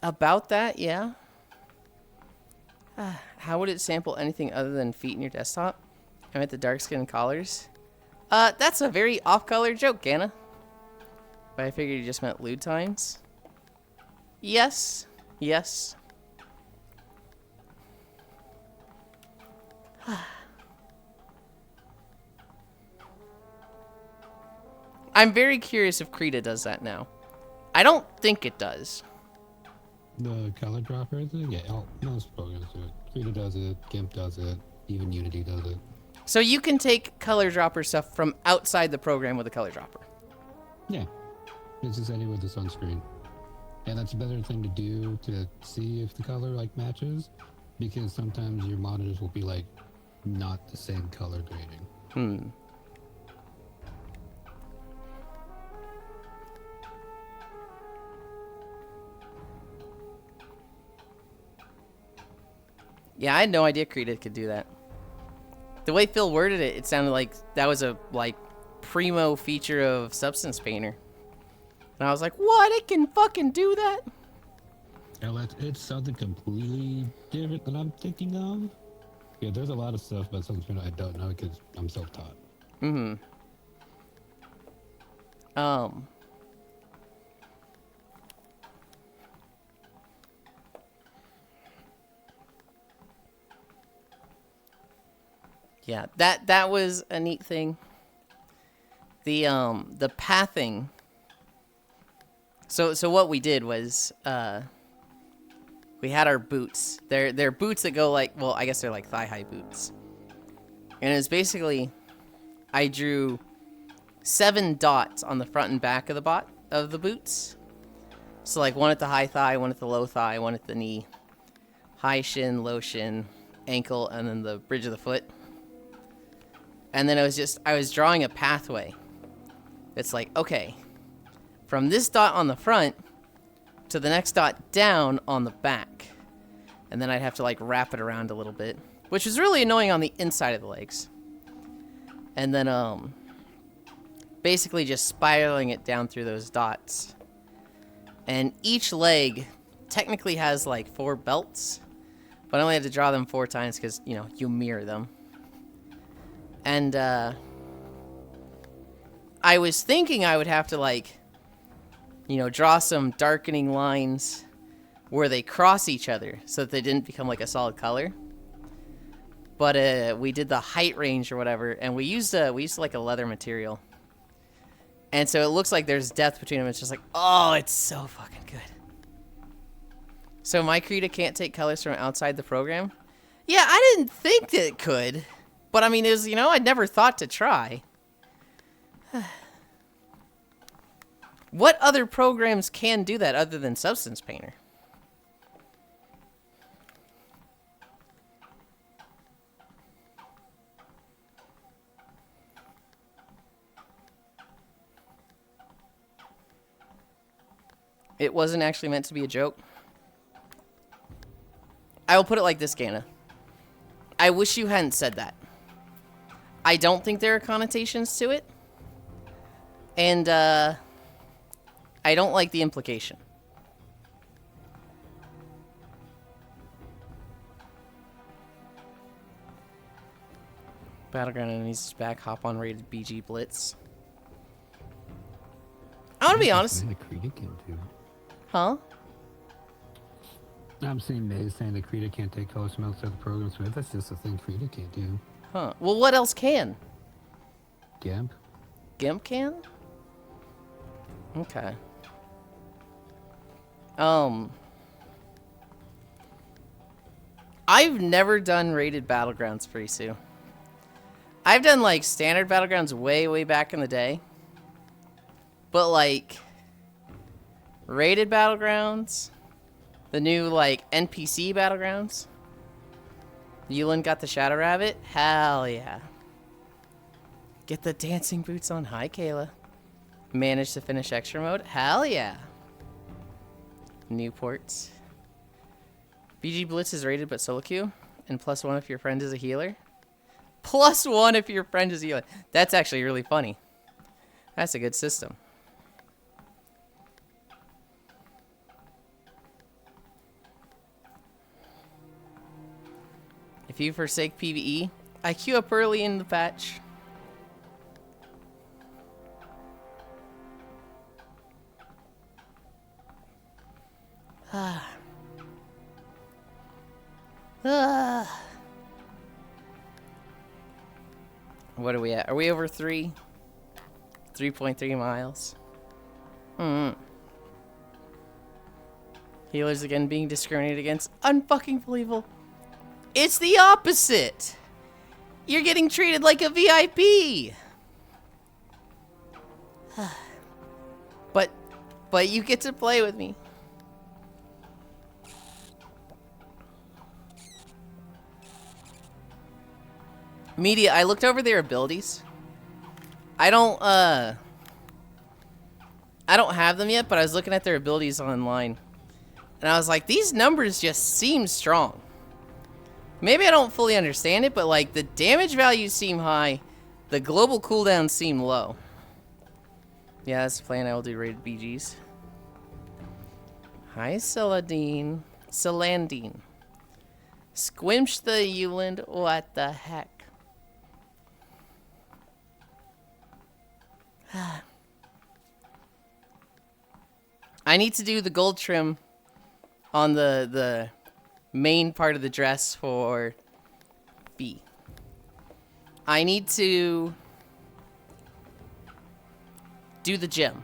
About that, yeah. How would it sample anything other than feet in your desktop? I meant the dark skin collars. That's a very off-color joke, Ganna. But I figured you just meant lewd times. Yes. Yes. I'm very curious if Krita does that now. I don't think it does. The color dropper thing? Yeah, most programs do it. Krita does it, GIMP does it, even Unity does it. So you can take color dropper stuff from outside the program with a color dropper. Yeah. It's just anywhere with the sunscreen. And that's a better thing to do to see if the color like matches, because sometimes your monitors will be like not the same color grading. Yeah, I had no idea Krita could do that. The way Phil worded it, it sounded like that was a primo feature of Substance Painter. And I was like, what? It can fucking do that? It's something completely different than I'm thinking of. Yeah, there's a lot of stuff about something I don't know because I'm self-taught. Yeah, that was a neat thing. The pathing. So what we did was we had our boots. They're boots that go like, well, I guess they're like thigh-high boots. And it was basically, I drew 7 dots on the front and back of the boots. So like one at the high thigh, one at the low thigh, one at the knee, high shin, low shin, ankle, and then the bridge of the foot. And then I was drawing a pathway. It's like, okay, from this dot on the front to the next dot down on the back. And then I'd have to like wrap it around a little bit, which was really annoying on the inside of the legs. And then basically just spiraling it down through those dots. And each leg technically has like 4 belts, but I only had to draw them 4 times because, you know, you mirror them. And I was thinking I would have to like, you know, draw some darkening lines where they cross each other so that they didn't become like a solid color. But we did the height range or whatever, and we used like a leather material. And so it looks like there's depth between them. It's just like, oh, it's so fucking good. So my Krita can't take colors from outside the program? Yeah, I didn't think that it could. But I mean, it was, you know, I'd never thought to try. What other programs can do that other than Substance Painter? It wasn't actually meant to be a joke. I will put it like this, Ganna. I wish you hadn't said that. I don't think there are connotations to it. And, I don't like the implication. Battleground enemies back, hop on rated BG Blitz. I want to be honest. The Krita can't do. Huh? I'm seeing Maze saying that Krita can't take colors from outside the program, so that's just a thing Krita can't do. Huh. Well, what else can? GIMP? GIMP can? Okay. I've never done rated Battlegrounds, Frisu. I've done, like, standard Battlegrounds way, way back in the day. But, like, rated Battlegrounds, the new, like, NPC Battlegrounds. Yulind got the Shadow Rabbit? Hell yeah. Get the dancing boots on. Hi, Kayla. Managed to finish extra mode? Hell yeah. Newports. BG Blitz is rated but solo queue. And +1 if your friend is a healer. +1 if your friend is a healer. That's actually really funny. That's a good system. If you forsake PvE, I queue up early in the patch. What are we at? Are we over 3? 3.3 miles. Healers again being discriminated against. Unfucking believable. It's the opposite. You're getting treated like a VIP. but you get to play with me. Media, I looked over their abilities. I don't have them yet, but I was looking at their abilities online. And I was like, these numbers just seem strong. Maybe I don't fully understand it, but like the damage values seem high. The global cooldowns seem low. Yeah, that's the plan. I will do rated BGs. Hi, Celandine. Squimsh the Yulind. What the heck? I need to do the gold trim on the main part of the dress for B. I need to do the gem.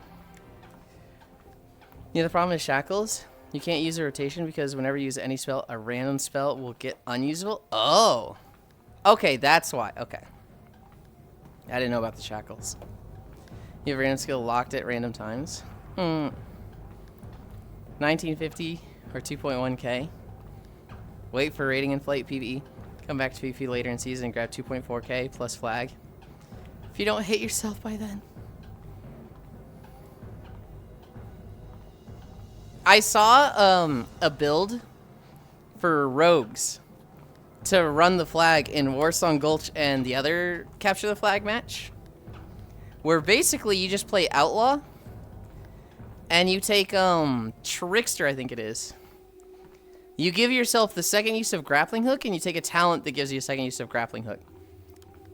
You know, the problem is shackles. You can't use a rotation because whenever you use any spell, a random spell will get unusable. Oh. Okay, that's why. Okay. I didn't know about the shackles. You have a random skill locked at random times. 1950 or 2.1k. Wait for rating inflate PvE. Come back to PvP later in season and grab 2.4k plus flag. If you don't hit yourself by then. I saw a build for rogues to run the flag in Warsong Gulch and the other capture the flag match, where basically you just play outlaw and you take trickster, I think it is. You give yourself the second use of grappling hook and you take a talent that gives you a second use of grappling hook.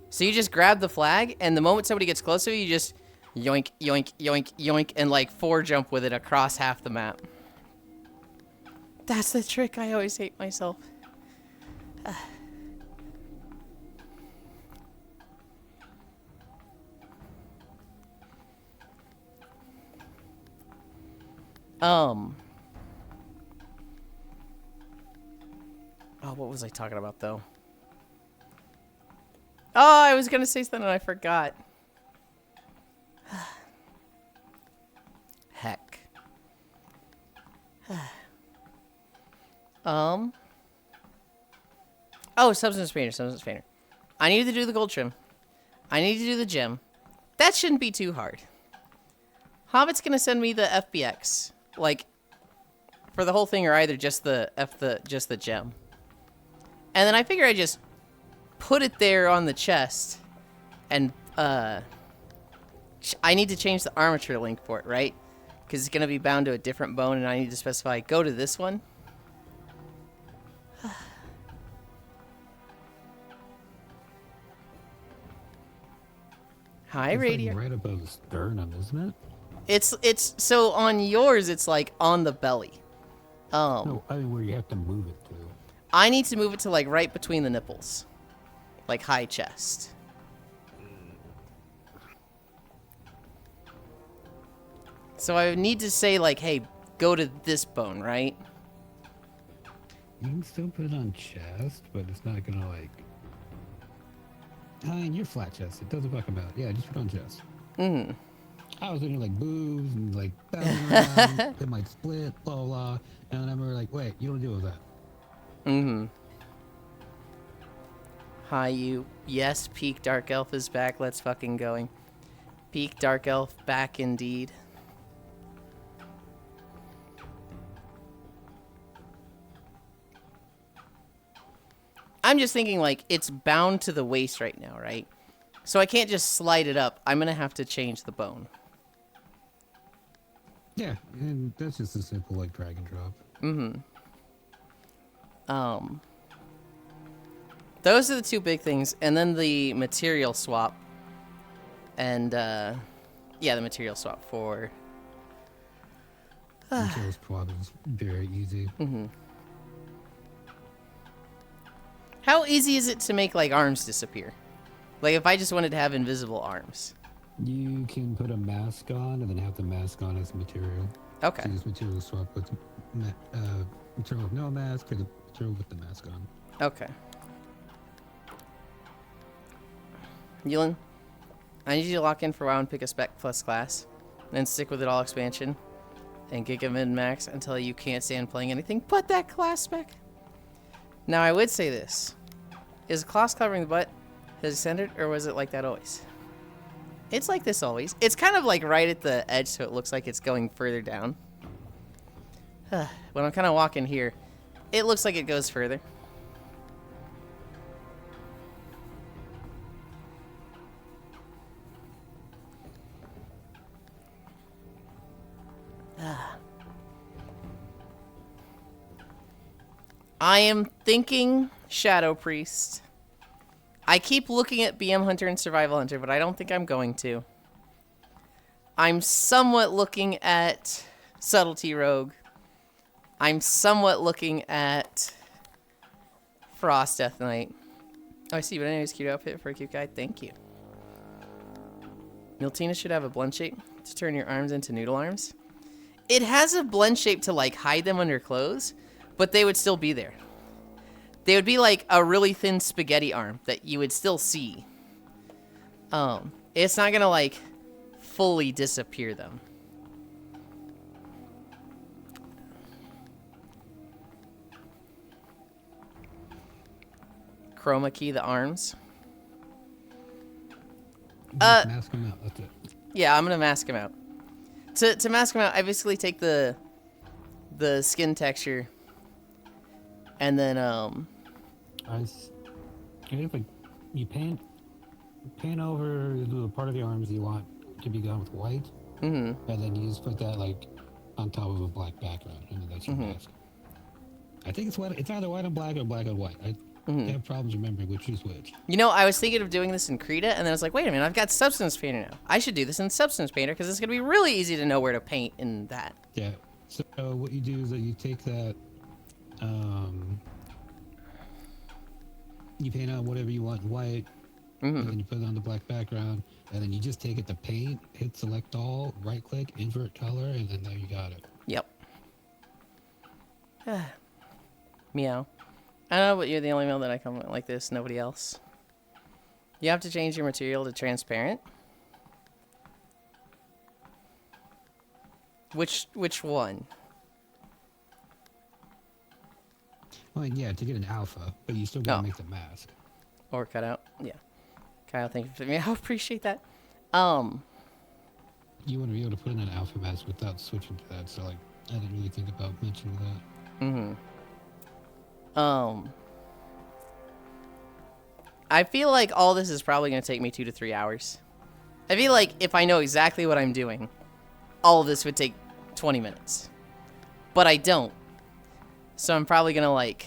So you just grab the flag and the moment somebody gets close to you, you just yoink, yoink, yoink, yoink, and like 4 jump with it across half the map. That's the trick. I always hate myself. Oh, what was I talking about though? Oh, I was gonna say something and I forgot. Heck. Oh, substance painter. I need to do the gold trim. I need to do the gem. That shouldn't be too hard. Hobbit's gonna send me the FBX, like for the whole thing, or either just the gem. And then I figure I just put it there on the chest, and I need to change the armature link for it, right? Because it's gonna be bound to a different bone, and I need to specify go to this one. Hi, Radio. Like right above the sternum, isn't it? It's so on yours, it's like on the belly. No, I mean where you have to move it to. I need to move it to like right between the nipples, like high chest. So I need to say like, hey, go to this bone, right? You can still put it on chest, but it's not gonna like. I mean, you're flat chest. It doesn't fucking matter. Yeah, just put it on chest. I was thinking like boobs and like bouncing around. It might split, blah blah blah. And then we were like, wait, you don't deal with that. Hi, you. Yes, Peak Dark Elf is back. Let's fucking going. Peak Dark Elf back indeed. I'm just thinking, like, it's bound to the waist right now, right? So I can't just slide it up. I'm going to have to change the bone. Yeah, and that's just a simple, like, drag and drop. Those are the two big things. And then the material swap. And, yeah, the material swap for... Material swap is very easy. How easy is it to make, like, arms disappear? Like, if I just wanted to have invisible arms. You can put a mask on and then have the mask on as material. Okay. So use material swap with material with no mask or the material with the mask on. Okay. Yulind, I need you to lock in for a while and pick a spec plus class. Then stick with it all expansion. And Giga min-max until you can't stand playing anything but that class spec. Now, I would say this. Is class covering the butt his centered, or was it like that always? It's like this always. It's kind of like right at the edge, so it looks like it's going further down. When I'm kind of walking here, it looks like it goes further. I am thinking Shadow Priest. I keep looking at BM Hunter and Survival Hunter, but I don't think I'm going to. I'm somewhat looking at Subtlety Rogue. I'm somewhat looking at Frost Death Knight. Oh, I see, but anyways, cute outfit for a cute guy. Thank you. Miltina should have a blend shape to turn your arms into noodle arms. It has a blend shape to, like, hide them under clothes, but they would still be there. They would be like a really thin spaghetti arm that you would still see. It's not gonna, like, fully disappear them. Chroma key the arms. Just mask them out, that's it. Yeah, I'm gonna mask them out. To mask them out, I basically take the skin texture, and then I think like you paint over the part of the arms you want to be done with white, and then you just put that like on top of a black background, and then that's your mask. I think it's white. It's either white on black or black on white. I have problems remembering which is which. You know, I was thinking of doing this in Krita, and then I was like, wait a minute, I've got Substance Painter now. I should do this in Substance Painter, because it's going to be really easy to know where to paint in that. Yeah. So what you do is that you take that, you paint out whatever you want in white, and then you put it on the black background, and then you just take it to paint, hit select all, right click, invert color, and then there you got it. Yep. Meow. I don't know, but you're the only male that I come like this, nobody else. You have to change your material to transparent. Which one? Well, yeah, to get an alpha, but you still gotta make the mask. Or cut out. Yeah. Kyle, thank you for me. I appreciate that. You want to be able to put in an alpha mask without switching to that, so like I didn't really think about mentioning that. I feel like all this is probably going to take me 2 to 3 hours. I feel like if I know exactly what I'm doing, all of this would take 20 minutes. But I don't. So I'm probably going to, like,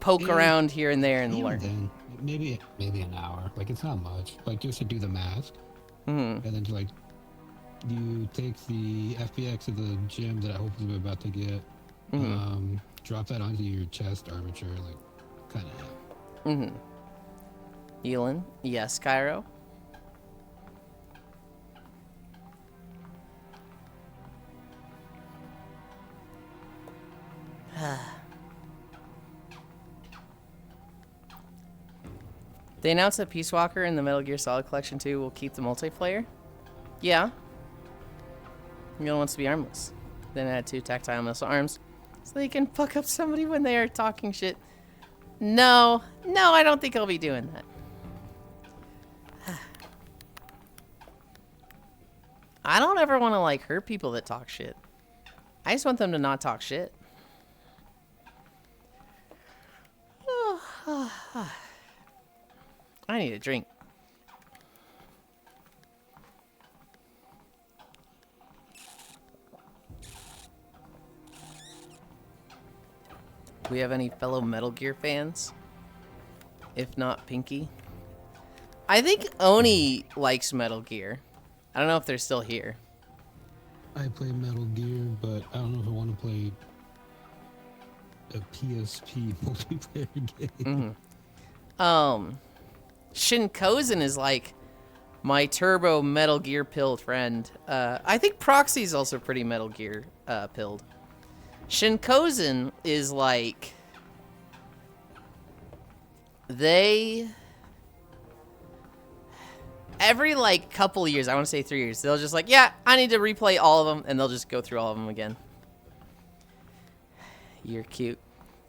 poke around here and there and learn. Then, maybe an hour. Like, it's not much. Like, just to do the mask. And then to, like, you take the FBX of the gym that I hope I'm about to get. Drop that onto your chest armature, like, kind of. Yulind, yes, Cairo. They announced that Peace Walker in the Metal Gear Solid Collection 2 will keep the multiplayer. Yeah. Yulind wants to be armless. Then add 2 tactile missile arms so they can fuck up somebody when they are talking shit. No, I don't think I'll be doing that. I don't ever want to, like, hurt people that talk shit. I just want them to not talk shit. I need a drink. Do we have any fellow Metal Gear fans? If not Pinky. I think Oni likes Metal Gear. I don't know if they're still here. I play Metal Gear, but I don't know if I want to play a PSP multiplayer game. Shinkozen is like my turbo Metal Gear pilled friend. I think Proxy's also pretty Metal Gear pilled. Shinkozen is like every like couple years, I want to say 3 years, they'll just like, yeah, I need to replay all of them, and they'll just go through all of them again. You're cute.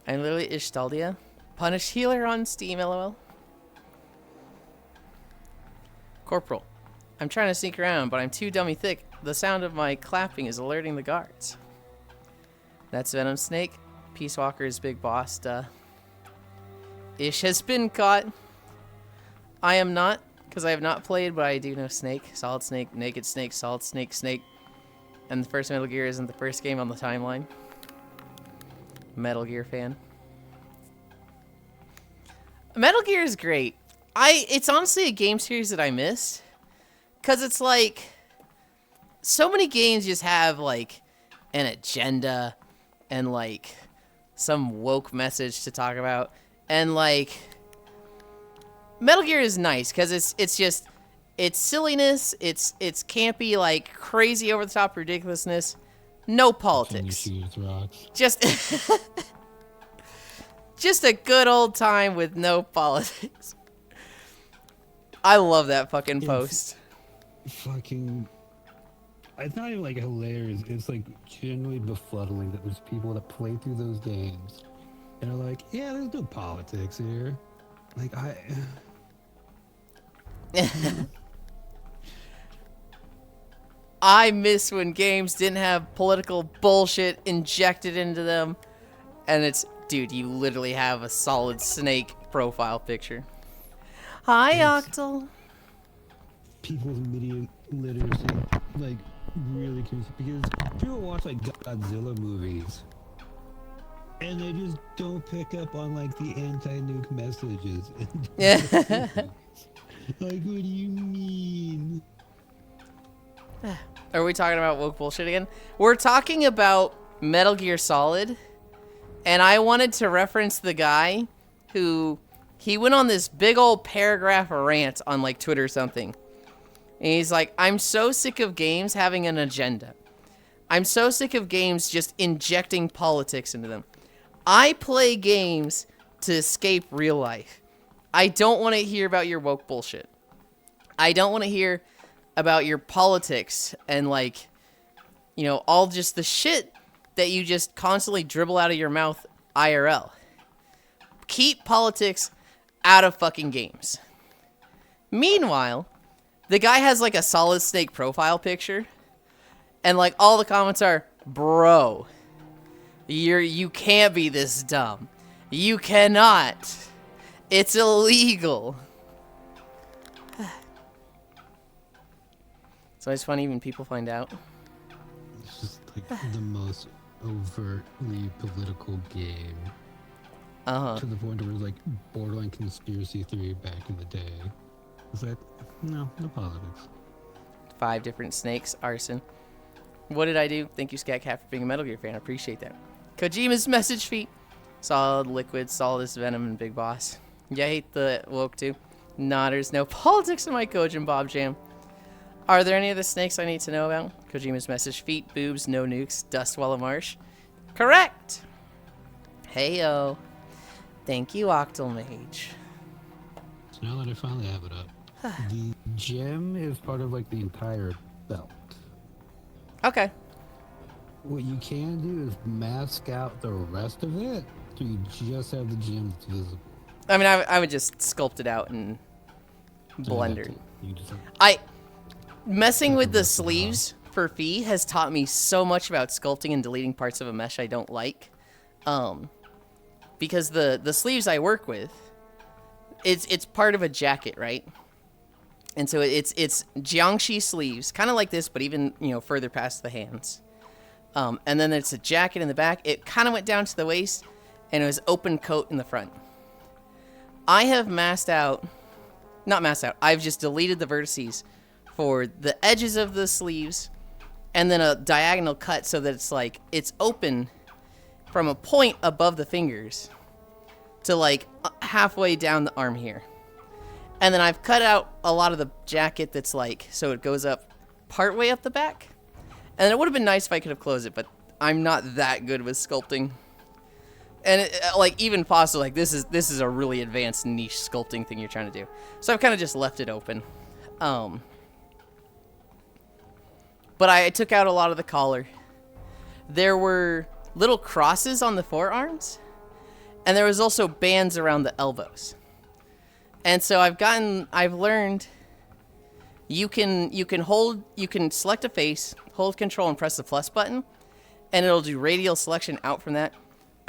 I'm literally Ishtaldia. Punish healer on Steam, lol. Corporal. I'm trying to sneak around, but I'm too dummy thick. The sound of my clapping is alerting the guards. That's Venom Snake. Peace Walker's big boss, duh. Ish has been caught. I am not, because I have not played, but I do know Snake. Solid Snake, Naked Snake, Solid Snake, Snake. And the first Metal Gear isn't the first game on the timeline. Metal Gear fan. Metal Gear is great. It's honestly a game series that I missed. Because it's like, so many games just have like an agenda and like some woke message to talk about. And like, Metal Gear is nice because it's silliness, it's campy, like crazy over the top ridiculousness, no politics. Just just a good old time with no politics. I love that fucking post. Fucking, it's not even like hilarious. It's like genuinely befuddling that there's people that play through those games and are like, yeah, there's no politics here. Like I miss when games didn't have political bullshit injected into them. And it's, dude, you literally have a solid Snake profile picture. Hi, Octal. People's media literacy, like, really confused. Because people watch, like, Godzilla movies. And they just don't pick up on, like, the anti-nuke messages. Yeah. Like, what do you mean? Are we talking about woke bullshit again? We're talking about Metal Gear Solid. And I wanted to reference the guy who, he went on this big old paragraph rant on like Twitter or something. And he's like, I'm so sick of games having an agenda. I'm so sick of games just injecting politics into them. I play games to escape real life. I don't want to hear about your woke bullshit. I don't want to hear about your politics and like, you know, all just the shit that you just constantly dribble out of your mouth IRL. Keep politics out of fucking games. Meanwhile, the guy has like a Solid Snake profile picture, and like all the comments are, bro, you can't be this dumb. You cannot. It's illegal. So it's funny when people find out. It's just like the most overtly political game. To the point where it was like borderline conspiracy theory back in the day. It's like, no politics. 5 different snakes, arson. What did I do? Thank you, Scat Cat, for being a Metal Gear fan. I appreciate that. Kojima's message feet. Solid, Liquid, Solidus, Venom, and Big Boss. Yeah, I hate the woke too. Nodders, no politics in my Kojin Bob Jam. Are there any other snakes I need to know about? Kojima's message feet, boobs, no nukes, Dustwella Marsh. Correct! Heyo. Thank you, Octal Mage. So now that I finally have it up, the gem is part of like the entire belt. Okay. What you can do is mask out the rest of it, so you just have the gem that's visible. I mean, I would just sculpt it out in Blender. You just Messing with the sleeves for Fee has taught me so much about sculpting and deleting parts of a mesh I don't like. Because the sleeves I work with, it's part of a jacket, right? And so it's jiangshi sleeves, kind of like this, but even, you know, further past the hands. And then it's a jacket in the back. It kind of went down to the waist, and it was open coat in the front. I have not masked out, I've just deleted the vertices for the edges of the sleeves, and then a diagonal cut so that it's like, it's open from a point above the fingers to like halfway down the arm here. And then I've cut out a lot of the jacket that's like, so it goes up partway up the back. And it would have been nice if I could have closed it, but I'm not that good with sculpting. And it, like, even possible, like, this is a really advanced niche sculpting thing you're trying to do. So I've kind of just left it open. But I took out a lot of the collar. There were little crosses on the forearms, and there was also bands around the elbows. And so I've learned you can select a face, hold control and press the plus button, and it'll do radial selection out from that.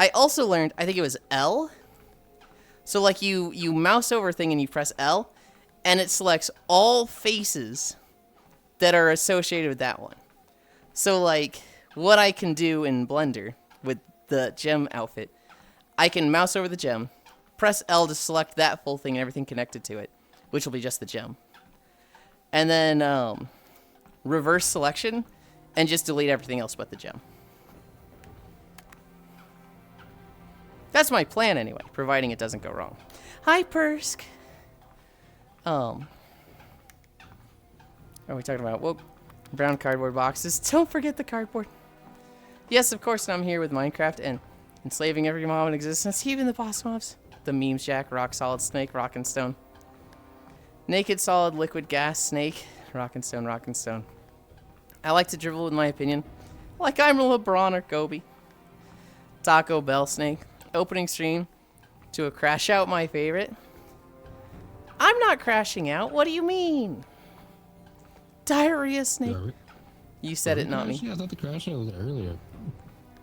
I also learned, I think it was L. So like you mouse over a thing and you press L, and it selects all faces that are associated with that one. So like what I can do in Blender with the gem outfit, I can mouse over the gem, press L to select that full thing and everything connected to it, which will be just the gem. And then reverse selection and just delete everything else but the gem. That's my plan anyway, providing it doesn't go wrong. Hi, Persk. Are we talking about? Whoa, brown cardboard boxes. Don't forget the cardboard. Yes, of course, I'm here with Minecraft and enslaving every mob in existence, even the boss mobs. The memes jack, rock solid snake, rock and stone. Naked solid liquid gas snake, rock and stone, rock and stone. I like to dribble with my opinion, like I'm a LeBron or Kobe. Taco Bell snake. Opening stream to a crash out, my favorite. I'm not crashing out. What do you mean? Diarrhea snake. You said it, not me. I thought the crash out was earlier.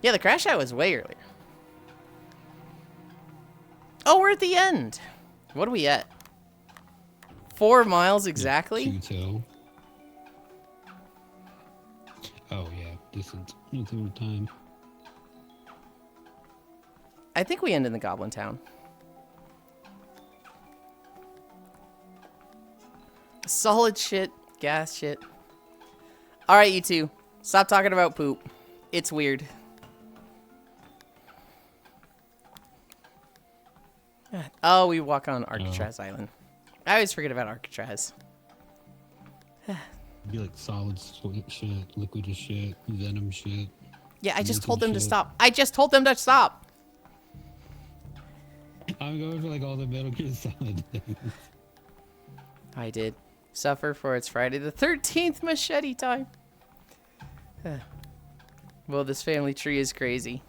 Yeah, the crash out was way earlier. Oh, we're at the end. What are we at? 4 miles exactly? Q-tail. Oh, yeah. Distance. Anything with time. I think we end in the Goblin Town. Solid shit. Gas shit. Alright, you two. Stop talking about poop. It's weird. Oh, we walk on Alcatraz Island. I always forget about Alcatraz. Be like solid sweet shit, liquid as shit, venom shit. Yeah, I just told them to stop. I just told them to stop. I'm going for like all the Metal Gear Solid things. I did. Suffer for its Friday the 13th machete time. Well, this family tree is crazy.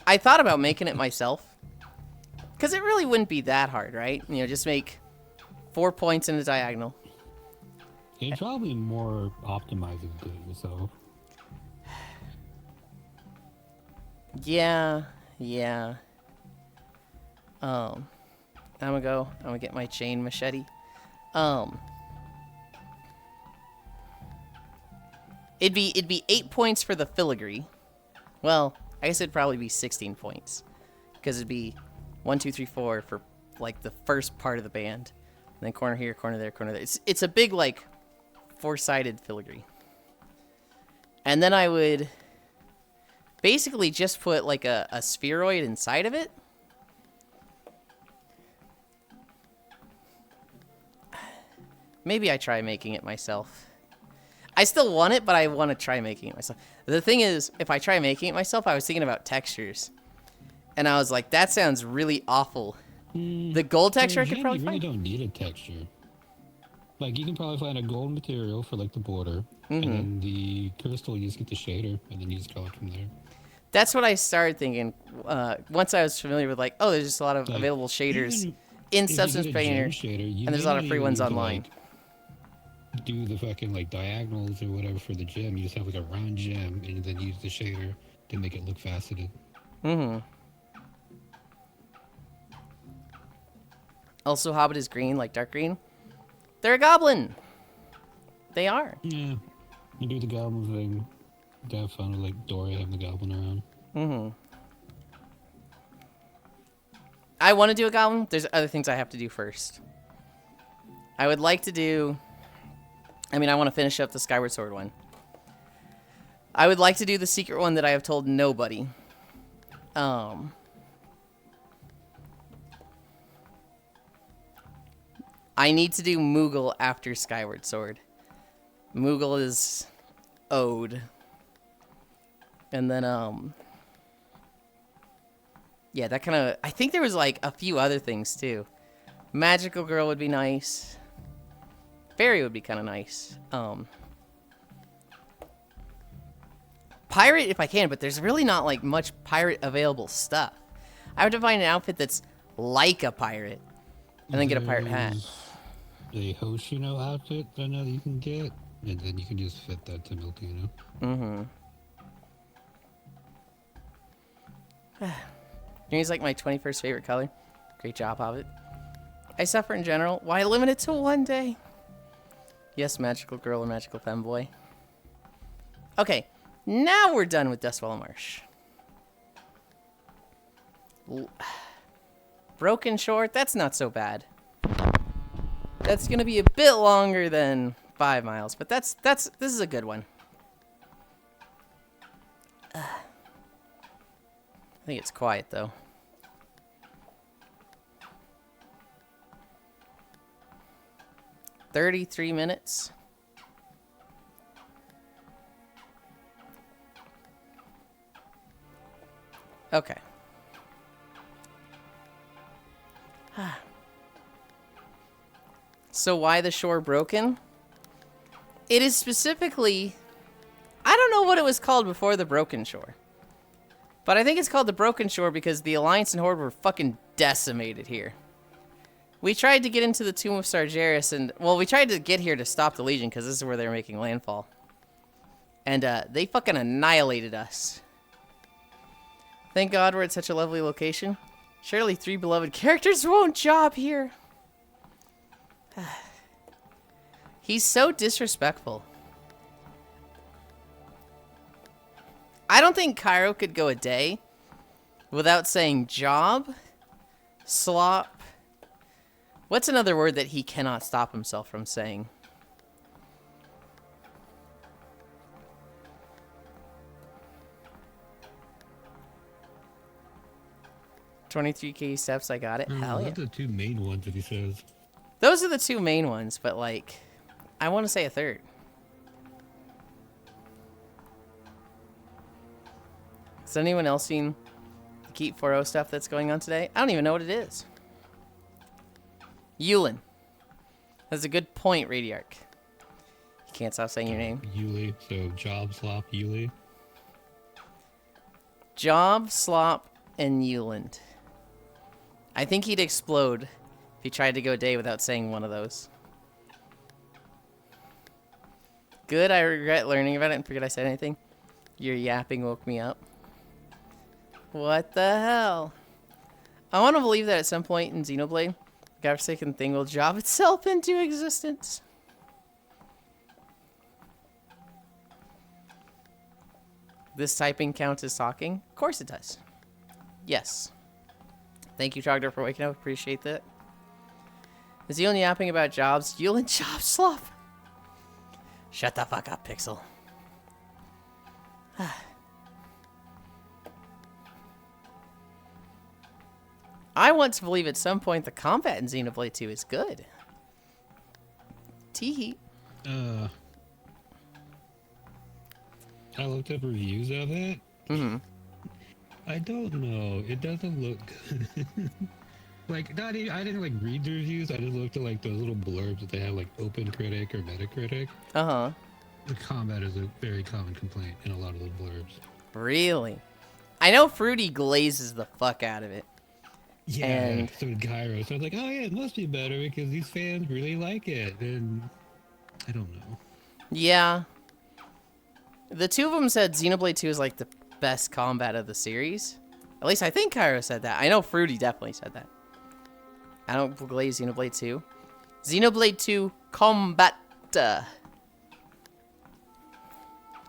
I thought about making it myself. Because it really wouldn't be that hard, right? You know, just make 4 points in a diagonal. It's probably more optimizing to do it yourself. Yeah. I'm gonna get my chain machete. It'd be 8 points for the filigree. Well, I guess it'd probably be 16 points. Because it'd be 1, 2, 3, 4 for like the first part of the band. And then corner here, corner there, corner there. It's a big like 4-sided filigree. And then I would basically just put like a spheroid inside of it. Maybe I try making it myself. I still want it, but I want to try making it myself. The thing is, if I try making it myself, I was thinking about textures. And I was like, that sounds really awful. The gold texture I could probably find. You really don't need a texture. Like, you can probably find a gold material for, like, the border. And then the crystal, you just get the shader, and then you just color from there. That's what I started thinking. Once I was familiar with, like, oh, there's just a lot of available shaders. in if you Substance get a gem Painter, shader, you and there's a may lot not of free even ones need to, online. like, do the fucking like diagonals or whatever for the gem. You just have like a round gem, and then use the shader to make it look faceted. Also, Hobbit is green, like dark green. They're a goblin. They are. Yeah, you do the goblin thing. To have fun with like Dora having the goblin around. I want to do a goblin. There's other things I have to do first. I would like to do... I mean, I want to finish up the Skyward Sword one. I would like to do the secret one that I have told nobody. I need to do Moogle after Skyward Sword. Moogle is owed. And then, yeah, that kind of... I think there was, like, a few other things, too. Magical Girl would be nice. Fairy would be kind of nice. Pirate, if I can, but there's really not, like, much pirate-available stuff. I have to find an outfit that's like a pirate. And then get a pirate hat. A Hoshino outfit that I know that you can get. And then you can just fit that to Miltino. Green's like my 21st favorite color. Great job, Hobbit. I suffer in general. Why limit it to one day? Yes, magical girl or magical femboy. Okay, now we're done with Dustwallow Marsh. Broken Shore, that's not so bad. That's gonna be a bit longer than 5 miles, but this is a good one. I think it's quiet though. $33 minutes. Okay. So why the shore broken? It is specifically... I don't know what it was called before the Broken Shore. But I think it's called the Broken Shore because the Alliance and Horde were fucking decimated here. We tried to get into the Tomb of Sargeras and... Well, we tried to get here to stop the Legion because this is where they were making landfall. And they fucking annihilated us. Thank God we're at such a lovely location. Surely 3 beloved characters won't job here. He's so disrespectful. I don't think Cairo could go a day without saying job, slop. What's another word that he cannot stop himself from saying? $23K steps, I got it. Hell yeah. Those are the 2 main ones that he says. Those are the 2 main ones, but like, I want to say a third. Has anyone else seen the Keep 4.0 stuff that's going on today? I don't even know what it is. Yulind. That's a good point, Radiarch. You can't stop saying your name. Yuli, so job, slop, Yuli. Job, slop, and Yulind. I think he'd explode if he tried to go a day without saying one of those. Good, I regret learning about it and forget I said anything. Your yapping woke me up. What the hell? I want to believe that at some point in Xenoblade, the godforsaken thing will job itself into existence. This typing count as talking? Of course it does. Yes. Thank you, Trogdor, for waking up. Appreciate that. Is he only yapping about jobs? Yulind job slop. Shut the fuck up, Pixel. I want to believe at some point the combat in Xenoblade 2 is good. Teehee. I looked up reviews of it. I don't know. It doesn't look good. Like, I didn't like read the reviews. I just looked at like those little blurbs that they have, like Open Critic or Metacritic. The combat is a very common complaint in a lot of those blurbs. Really? I know Fruity glazes the fuck out of it. Yeah, And so did Cairo. So I was like, oh yeah, it must be better because these fans really like it. And I don't know. yeah, the two of them said Xenoblade 2 is like the best combat of the series. At least I think Cairo said that. I know Fruity definitely said that. I don't play Xenoblade 2. Xenoblade 2 Combat.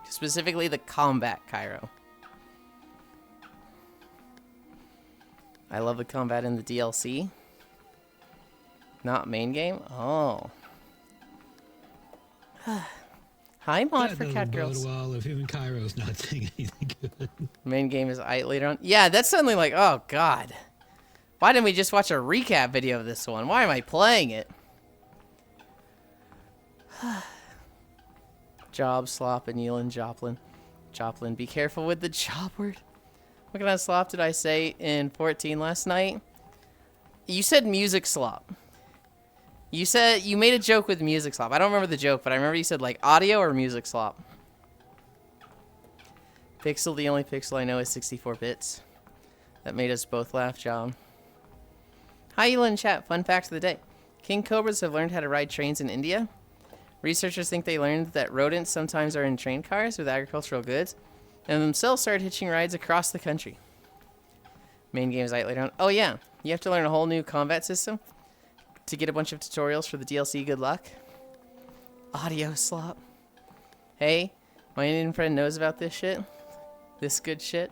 Specifically the combat, Cairo. I love the combat in the DLC. Not main game? Oh. Hi, mod That for doesn't cat bode girls. well if him and Cairo's not saying anything good. Main game is I later on. Yeah, that's suddenly like, oh god. Why didn't we just watch a recap video of this one? Why am I playing it? Job, slop, and Yulind, Joplin. Joplin, be careful with the job word. What kind of slop did I say in 14 last night? You said music slop. You said you made a joke with music slop. I don't remember the joke, but I remember you said like audio or music slop. Pixel, the only pixel I know is 64 bits. That made us both laugh, John. Hi, Yulind chat. Fun fact of the day. King cobras have learned how to ride trains in India. Researchers think they learned that rodents sometimes are in train cars with agricultural goods, and themselves started hitching rides across the country. Main game is out later on. Oh yeah, you have to learn a whole new combat system to get a bunch of tutorials for the DLC. Good luck. Audio slop. Hey, my Indian friend knows about this shit. This good shit.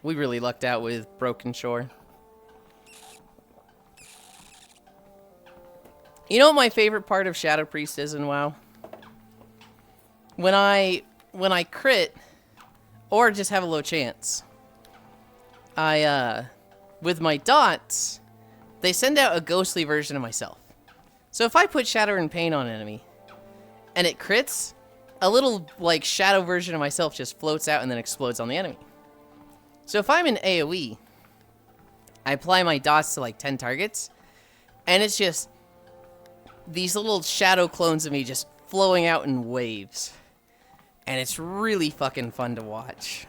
We really lucked out with Broken Shore. You know what my favorite part of Shadow Priest is in WoW? When I crit or just have a low chance, with my dots, they send out a ghostly version of myself. So if I put Shatter and Pain on an enemy and it crits, a little like shadow version of myself just floats out and then explodes on the enemy. So if I'm in AoE, I apply my dots to like 10 targets, and it's just these little shadow clones of me just flowing out in waves. And it's really fucking fun to watch.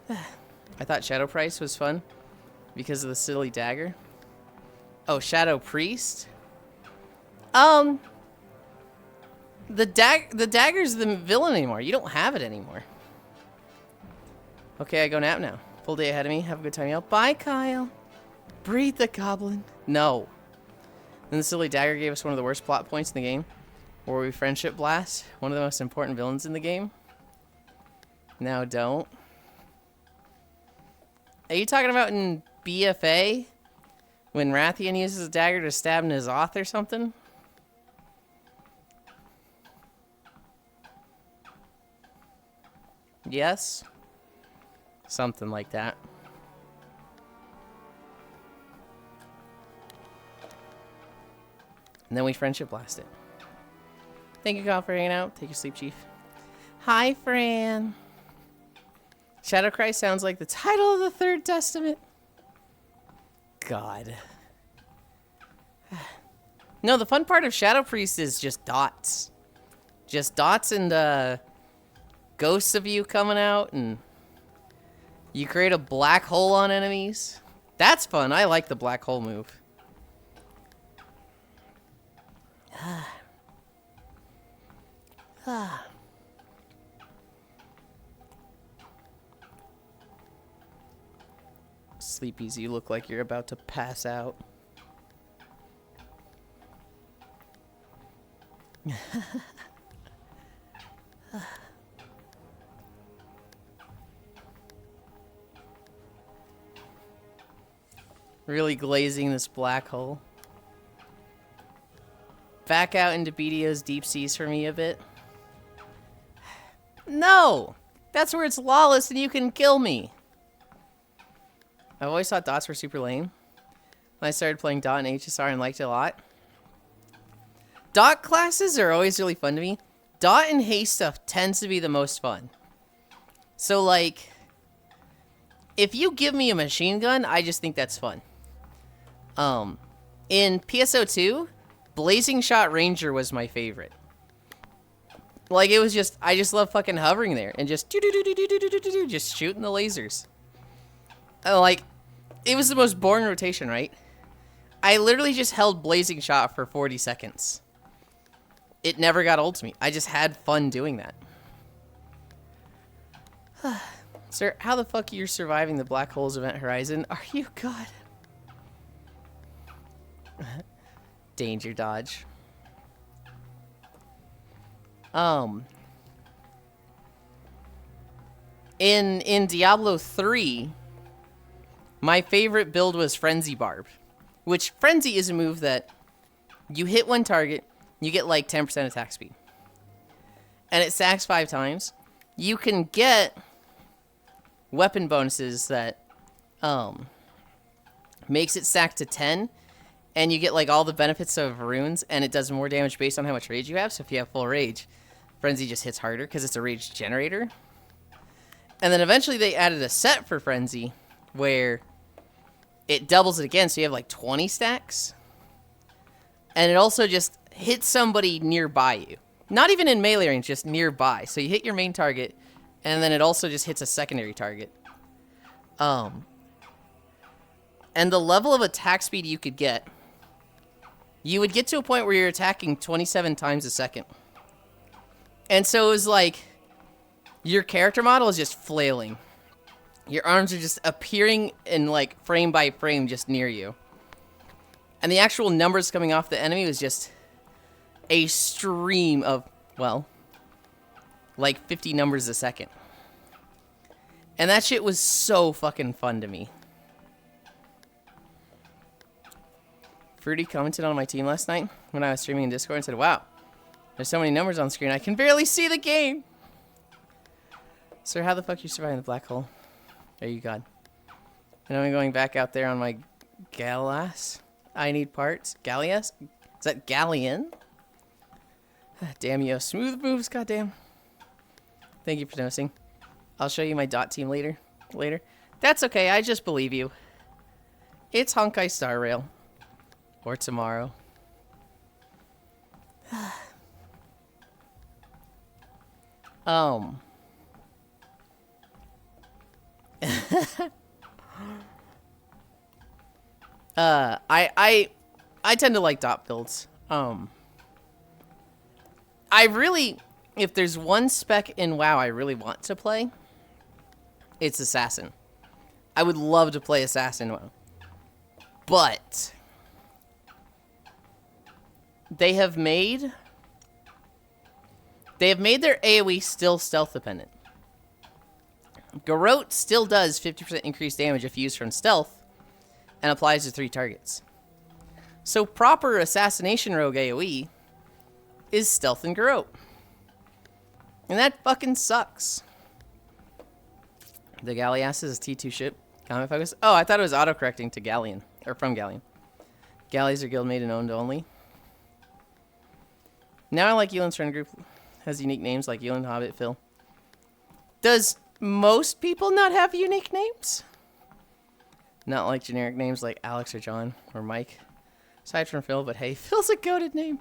I thought Shadow Priest was fun because of the silly dagger. Oh, Shadow Priest? The dagger's the villain anymore. You don't have it anymore. Okay, I go nap now. Full day ahead of me. Have a good time, y'all. Bye, Kyle. Breathe the goblin. No. Then the silly dagger gave us one of the worst plot points in the game. Where we friendship blast one of the most important villains in the game. Now don't. Are you talking about in BFA? When Rathian uses a dagger to stab N'Zoth or something? Yes? Something like that. And then we friendship blast it. Thank you, Kyle, for hanging out. Take your sleep, Chief. Hi, Fran. Shadow Christ sounds like the title of the Third Testament. God. No, the fun part of Shadow Priest is just dots. Just dots and ghosts of you coming out, and you create a black hole on enemies. That's fun. I like the black hole move. Sleepies, you look like you're about to pass out. Really glazing this black hole. Back out into BDO's deep seas for me a bit. No! That's where it's lawless and you can kill me. I've always thought dots were super lame. When I started playing dot and HSR and liked it a lot. Dot classes are always really fun to me. Dot and haste stuff tends to be the most fun. So like, if you give me a machine gun, I just think that's fun. In PSO2, Blazing Shot Ranger was my favorite. Like, it was just, I just love fucking hovering there and just just shooting the lasers. Like, it was the most boring rotation, right? I literally just held Blazing Shot for 40 seconds. It never got old to me. I just had fun doing that. Sir, how the fuck are you surviving the Black Holes Event Horizon? Are you God? Danger dodge. In Diablo 3, my favorite build was Frenzy Barb, which Frenzy is a move that you hit one target, you get like 10% attack speed. And it stacks 5 times. You can get weapon bonuses that makes it stack to 10, and you get like all the benefits of runes, and it does more damage based on how much rage you have. So if you have full rage, Frenzy just hits harder because it's a rage generator. And then eventually they added a set for Frenzy where it doubles it again, so you have like 20 stacks. And it also just hits somebody nearby you. Not even in melee range, just nearby. So you hit your main target, and then it also just hits a secondary target. And the level of attack speed you could get, you would get to a point where you're attacking 27 times a second. And so it was like, your character model is just flailing. Your arms are just appearing in like frame by frame just near you. And the actual numbers coming off the enemy was just a stream of, well, like 50 numbers a second. And that shit was so fucking fun to me. Fruity commented on my team last night when I was streaming in Discord and said, wow, there's so many numbers on screen, I can barely see the game. Sir, how the fuck are you surviving the black hole? There you God. And I'm going back out there on my Galas. I need parts. Gallias? Is that Galleon? Damn you. Smooth moves, goddamn. Thank you for noticing. I'll show you my dot team later. That's okay, I just believe you. It's Honkai Star Rail. Or tomorrow. I tend to like dot builds. I really, if there's one spec in WoW I really want to play, it's Assassin. I would love to play Assassin WoW. But they have made their AoE still stealth dependent. Garrote still does 50% increased damage if used from stealth and applies to 3 targets. So proper assassination rogue AoE is stealth and Garrote. And that fucking sucks. The Galleass is a T2 ship. Comment focus. Oh, I thought it was autocorrecting to Galleon. Or from Galleon. Galleys are guildmate and owned only. Now I like Yulind's friend group. Has unique names like Yulind, Hobbit, Phil. Does most people not have unique names? Not like generic names like Alex or John or Mike. Aside from Phil, but hey, Phil's a goated name.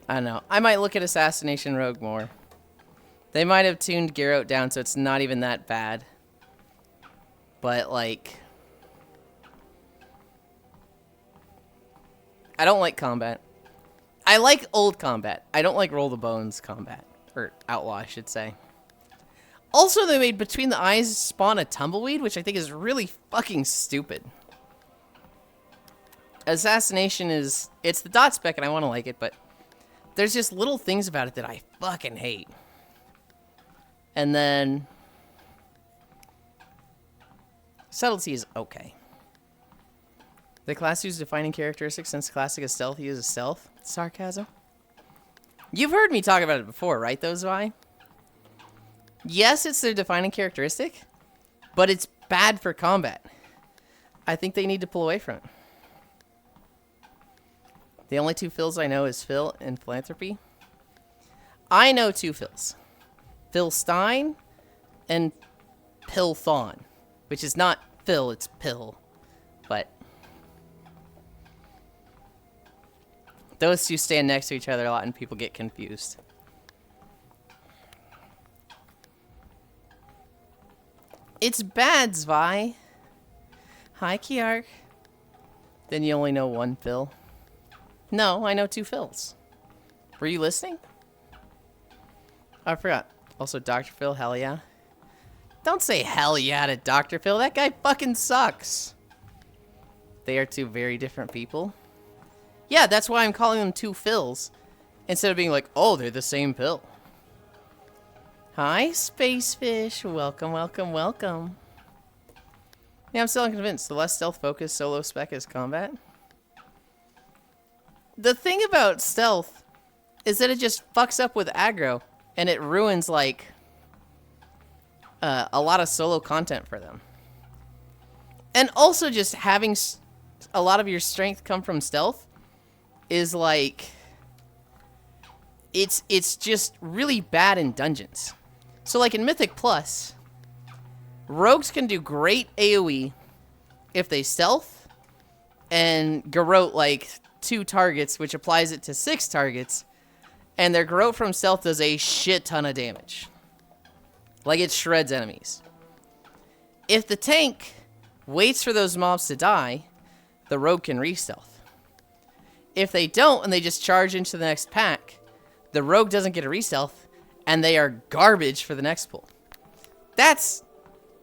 I don't know. I might look at Assassination Rogue more. They might have tuned Garrote down so it's not even that bad. But, like, I don't like combat. I like old combat. I don't like Roll the Bones combat. Or Outlaw, I should say. Also, they made Between the Eyes spawn a Tumbleweed, which I think is really fucking stupid. Assassination is... It's the dot spec and I want to like it, but there's just little things about it that I fucking hate. And then... Subtlety is okay. The class uses defining characteristics since classic is stealth uses stealth. Sarcasm. You've heard me talk about it before, right, though, Zwei? Yes, it's their defining characteristic, but it's bad for combat. I think they need to pull away from it. The only two Phils I know is Phil and Philanthropy. I know two Phils. Phil Stein and Pill Thon. Which is not Phil, it's Pill. But those two stand next to each other a lot and people get confused. It's bad, Zvi. Hi, Kiark. Then you only know one Phil. No, I know two Phils. Were you listening? Oh, I forgot. Also, Dr. Phil, hell yeah. Don't say hell yeah to Dr. Phil. That guy fucking sucks. They are two very different people. Yeah, that's why I'm calling them two Phils. Instead of being like, oh, they're the same Phil. Hi, Space Fish. Welcome, welcome, welcome. Yeah, I'm still unconvinced. The less stealth-focused solo spec is combat. The thing about stealth is that it just fucks up with aggro, and it ruins, like, a lot of solo content for them. And also just having a lot of your strength come from stealth is, like, it's just really bad in dungeons. So, like, in Mythic Plus, rogues can do great AoE if they stealth and garrote, like, 2 targets, which applies it to 6 targets, and their garrote from stealth does a shit ton of damage. Like, it shreds enemies. If the tank waits for those mobs to die, the rogue can re-stealth. If they don't, and they just charge into the next pack, the rogue doesn't get a re-stealth, and they are garbage for the next pull. That's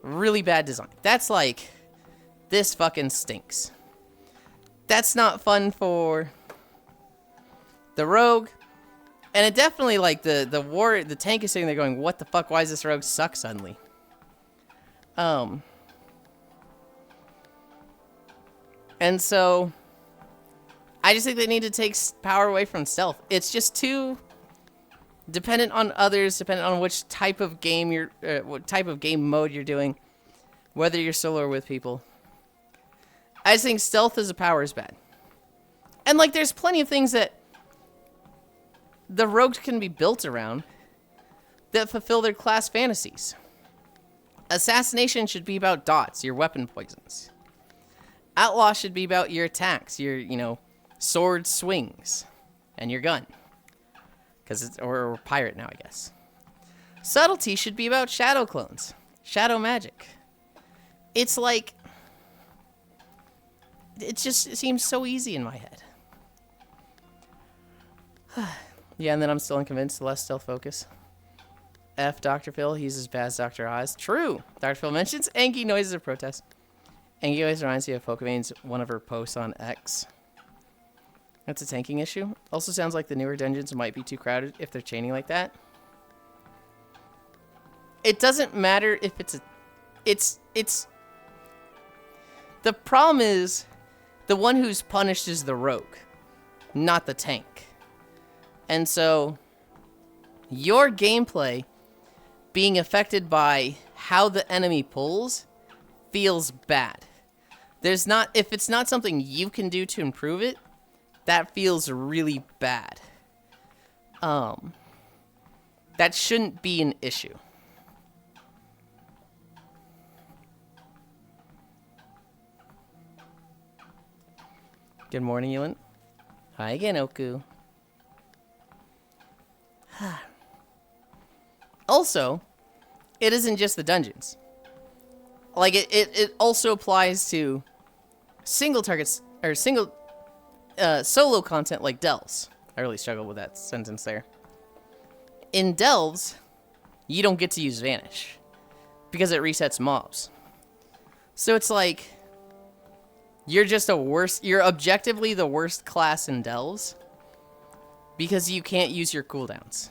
really bad design. That's like, this fucking stinks. That's not fun for the rogue. And it definitely, like, the tank is sitting there going, what the fuck, why does this rogue suck suddenly? And so, I just think they need to take power away from stealth. It's just too dependent on others, dependent on which type of game what type of game mode you're doing, whether you're solo or with people. I just think stealth as a power is bad. And, like, there's plenty of things that the rogues can be built around that fulfill their class fantasies. Assassination should be about dots, your weapon poisons. Outlaw should be about your attacks, your, sword swings, and your gun. Or pirate now, I guess. Subtlety should be about shadow clones, shadow magic. It's like, it seems so easy in my head. Yeah, and then I'm still unconvinced. Less stealth focus. F Dr. Phil. He's as bad as Dr. Oz. True. Dr. Phil mentions Angie noises of protest. Angie always reminds me of Pokemon's one of her posts on X. That's a tanking issue. Also sounds like the newer dungeons might be too crowded if they're chaining like that. It doesn't matter if it's the problem is the one who's punished is the rogue, not the tank. And so your gameplay being affected by how the enemy pulls feels bad. If it's not something you can do to improve it, that feels really bad. That shouldn't be an issue. Good morning, Yulind. Hi again, Oku. Also, it isn't just the dungeons. Like, it also applies to single targets, or single solo content like Delves. I really struggled with that sentence there. In Delves, you don't get to use Vanish because it resets mobs. So it's like, you're objectively the worst class in Delves because you can't use your cooldowns.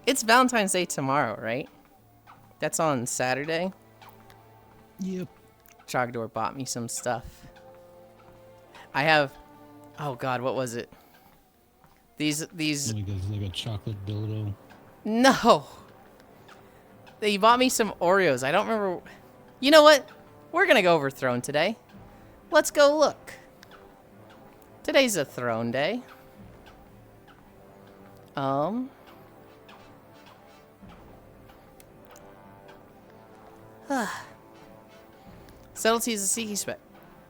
It's Valentine's Day tomorrow, right? That's on Saturday. Yep. Trogdor bought me some stuff. I have, oh god, what was it? These. Like a chocolate dildo. No. He bought me some Oreos. I don't remember. You know what? We're gonna go over Throne today. Let's go look. Today's a Throne day. Subtlety is a Seeky spec.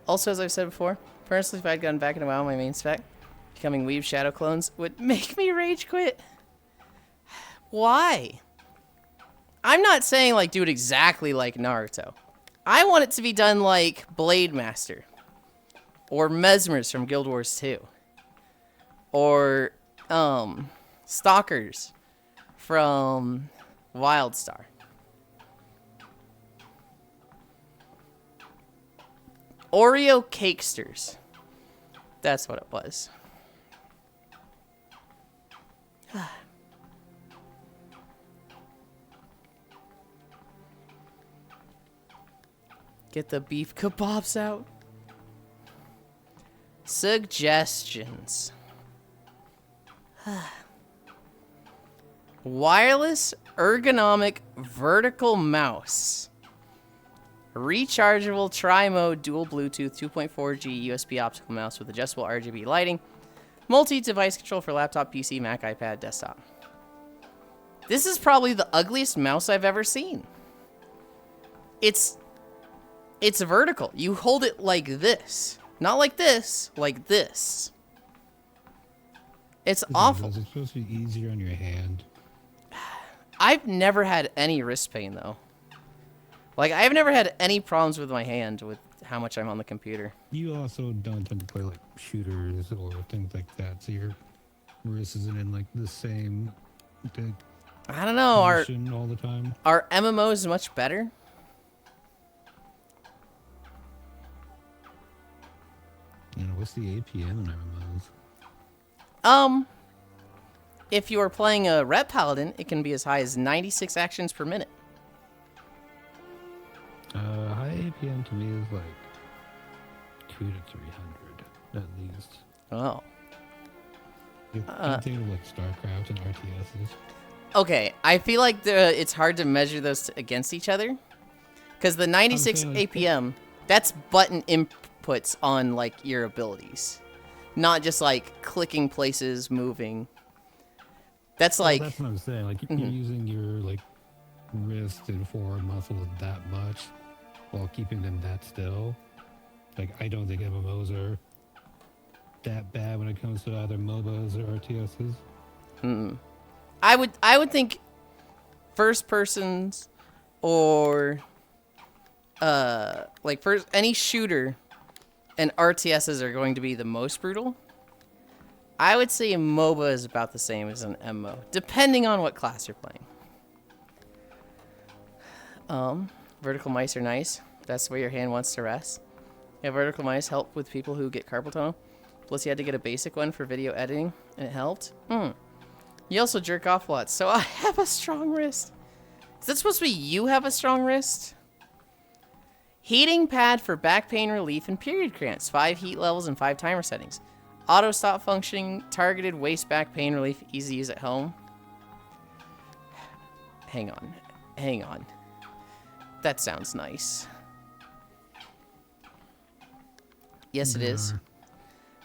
Also, as I've said before, personally, if I'd gone back in a while, my main spec, becoming Weave Shadow clones would make me rage quit. Why? I'm not saying, like, do it exactly like Naruto. I want it to be done like Blade Master. Or Mesmers from Guild Wars 2. Or, Stalkers from Wildstar. Oreo Cakesters. That's what it was. Get the beef kebabs out. Suggestions. Wireless ergonomic vertical mouse. Rechargeable tri-mode dual Bluetooth 2.4G USB optical mouse with adjustable RGB lighting. Multi-device control for laptop, PC, Mac, iPad, desktop. This is probably the ugliest mouse I've ever seen. It's vertical. You hold it like this. Not like this, like this. It's awful. Is it supposed to be easier on your hand? I've never had any wrist pain, though. Like, I've never had any problems with my hand with how much I'm on the computer. You also don't tend to play, like, shooters or things like that, so your wrist isn't in, like, the same I don't know. position all the time. Are MMOs much better? You know, what's the APM in MMOs? If you're playing a Ret Paladin, it can be as high as 96 actions per minute. High APM to me is like 200 to 300 at least. Oh. I'm thinking of like StarCraft and RTSs. Okay, I feel like it's hard to measure those against each other. Because the 96 APM, that's button inputs on, like, your abilities. Not just, like, clicking places, moving. That's like... Well, that's what I'm saying. Like, you're using your, like, wrist and forearm muscles that much while keeping them that still. Like, I don't think MMOs are that bad when it comes to either MOBAs or RTSs. I would think first persons or like any shooter and RTSs are going to be the most brutal. I would say a MOBA is about the same as an MMO, depending on what class you're playing. Vertical mice are nice. That's where your hand wants to rest. Yeah, vertical mice help with people who get carpal tunnel. Plus, you had to get a basic one for video editing, and it helped. You also jerk off a lot, so I have a strong wrist. Is that supposed to be you have a strong wrist? Heating pad for back pain relief and period cramps. 5 heat levels and 5 timer settings. Auto stop functioning, targeted waist back pain relief, easy to use at home. Hang on. That sounds nice. Yes, it is.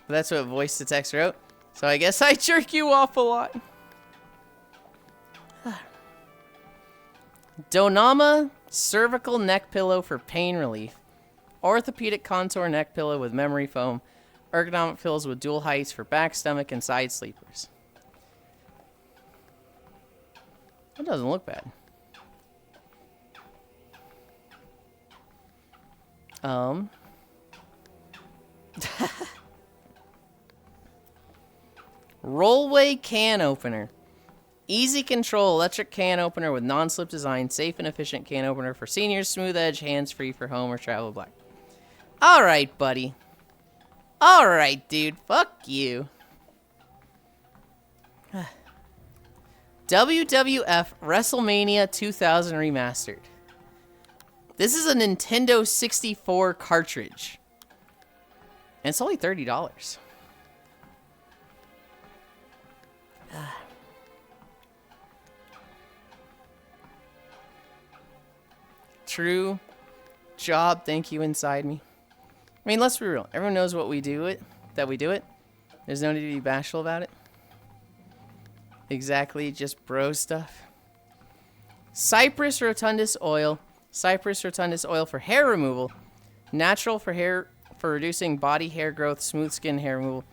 That's what voice to text wrote. So I guess I jerk you off a lot. Donama cervical neck pillow for pain relief. Orthopedic contour neck pillow with memory foam. Ergonomic pillows with dual heights for back, stomach, and side sleepers. That doesn't look bad. Rollway can opener. Easy control electric can opener with non-slip design. Safe and efficient can opener for seniors. Smooth edge, hands-free for home or travel black. Alright, buddy. Alright, dude. Fuck you. WWF WrestleMania 2000 Remastered. This is a Nintendo 64 cartridge. And it's only $30. True job, thank you inside me. I mean, let's be real. Everyone knows what we do it, that we do it. There's no need to be bashful about it. Exactly, just bro stuff. Cypress rotundus oil. Cypress rotundus oil for hair removal. Natural for hair, for reducing body hair growth, smooth skin hair removal.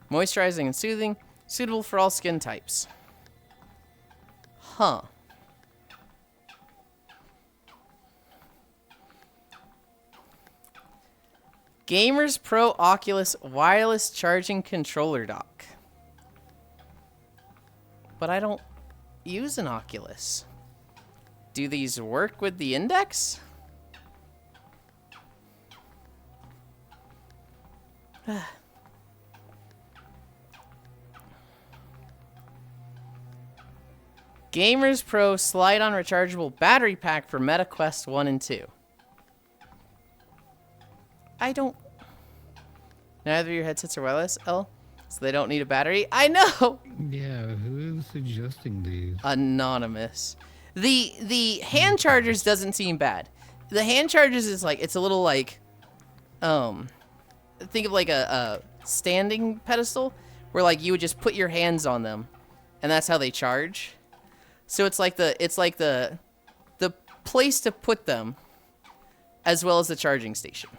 Moisturizing and soothing. Suitable for all skin types. Huh. Gamers Pro Oculus wireless charging controller dock. But I don't use an Oculus. Do these work with the Index? Gamers Pro slide-on rechargeable battery pack for MetaQuest 1 and 2. I don't... Neither of your headsets are wireless, L, so they don't need a battery. I know! Yeah, who is suggesting these? Anonymous. The hand chargers doesn't seem bad. The hand chargers is like, it's a little like, think of like a standing pedestal where like you would just put your hands on them and that's how they charge. So it's like the place to put them as well as the charging station.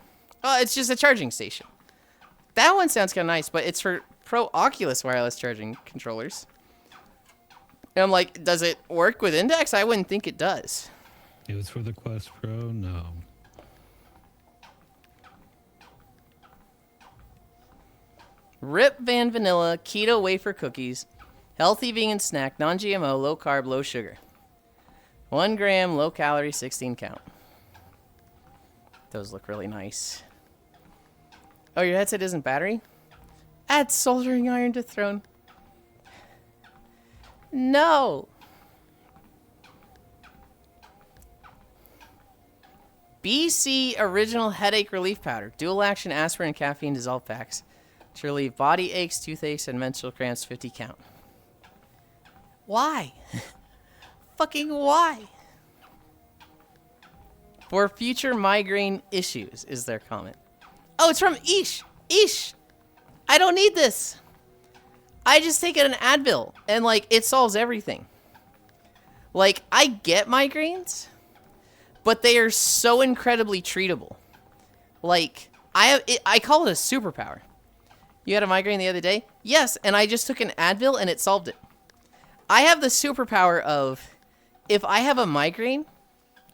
Oh, it's just a charging station. That one sounds kind of nice, but it's for Pro Oculus wireless charging controllers. And I'm like, does it work with Index? I wouldn't think it does. It was for the Quest Pro? No. Rip Van Vanilla Keto Wafer Cookies. Healthy vegan snack, non-GMO, low carb, low sugar. 1 gram, low calorie, 16 count. Those look really nice. Oh, your headset isn't battery? Add soldering iron to throne. No. BC Original Headache Relief Powder. Dual action aspirin and caffeine dissolved packs. To relieve body aches, toothaches, and menstrual cramps, 50 count. Why? Fucking why? For future migraine issues, is their comment. Oh, it's from Ish. Ish. I don't need this. I just take an Advil and like it solves everything. Like I get migraines, but they are so incredibly treatable. Like I call it a superpower. You had a migraine the other day? Yes, and I just took an Advil and it solved it. I have the superpower of if I have a migraine,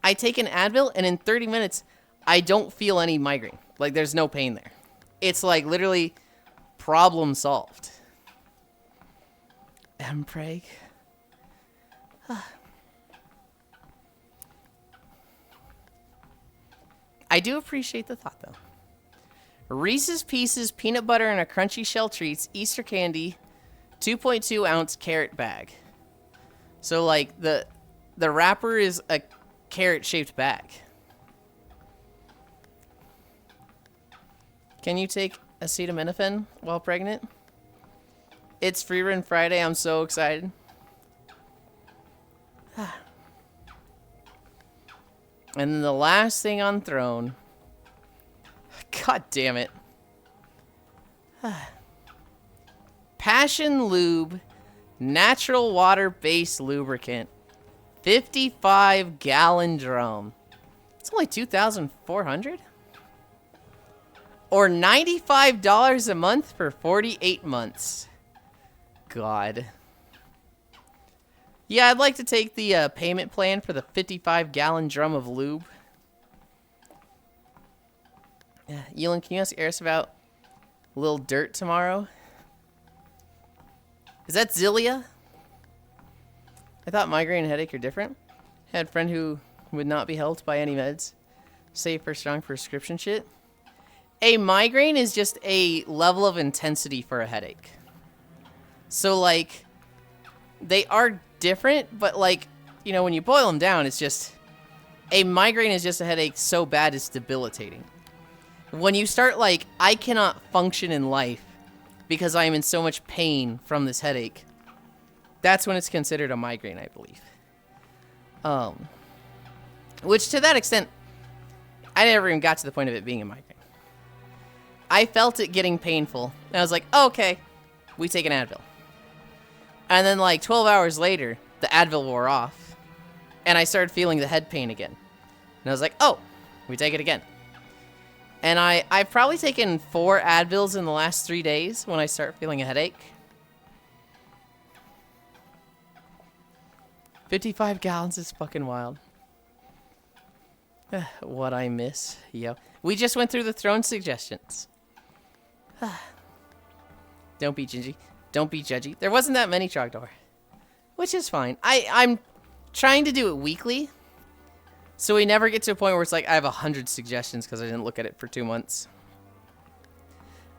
I take an Advil and in 30 minutes I don't feel any migraine. Like there's no pain there. It's like literally problem solved. Mpreg. I do appreciate the thought though. Reese's Pieces peanut butter and a crunchy shell treats Easter candy 2.2 ounce carrot bag. So like the wrapper is a carrot shaped bag. Can you take acetaminophen while pregnant? It's Free Run Friday. I'm so excited. And then the last thing on throne. God damn it. Passion Lube natural water-based lubricant. 55-gallon drum. It's only $2,400? Or $95 a month for 48 months. God. Yeah, I'd like to take the payment plan for the 55-gallon drum of lube. Yulind, can you ask Eris about a little dirt tomorrow? Is that Zillia? I thought migraine and headache are different. Had a friend who would not be helped by any meds. Safe for strong prescription shit. A migraine is just a level of intensity for a headache. So, like, they are different, but, like, you know, when you boil them down, it's just a migraine is just a headache so bad it's debilitating. When you start like, I cannot function in life because I am in so much pain from this headache, that's when it's considered a migraine, I believe. Which to that extent, I never even got to the point of it being a migraine. I felt it getting painful, and I was like, oh, okay, we take an Advil. And then like 12 hours later, the Advil wore off, and I started feeling the head pain again. And I was like, oh, we take it again. And I've probably taken 4 Advils in the last 3 days when I start feeling a headache. 55 gallons is fucking wild. What I miss, yo. We just went through the throne suggestions. Don't be gingy. Don't be judgy. There wasn't that many Trogdor, which is fine. I'm trying to do it weekly, so we never get to a point where it's like I have 100 suggestions because I didn't look at it for 2 months.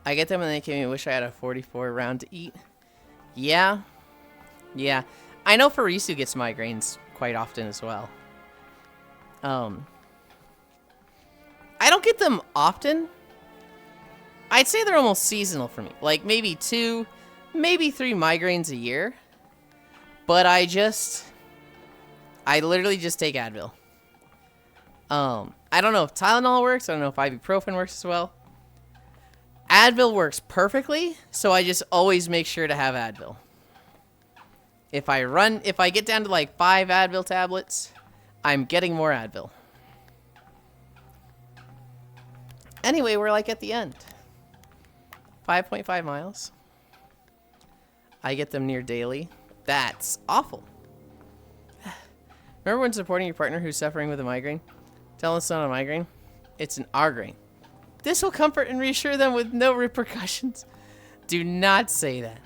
I get them and they make me wish I had a 44 round to eat. Yeah. Yeah. I know Farisu gets migraines quite often as well. I don't get them often. I'd say they're almost seasonal for me. Like maybe 2, maybe 3 migraines a year. But I literally just take Advil. I don't know if Tylenol works. I don't know if ibuprofen works as well. Advil works perfectly, so I just always make sure to have Advil. If I get down to like 5 Advil tablets, I'm getting more Advil. Anyway, we're like at the end. 5.5 miles. I get them near daily. That's awful. Remember when supporting your partner who's suffering with a migraine? Tell them it's not a migraine. It's an argraine. This will comfort and reassure them with no repercussions. Do not say that.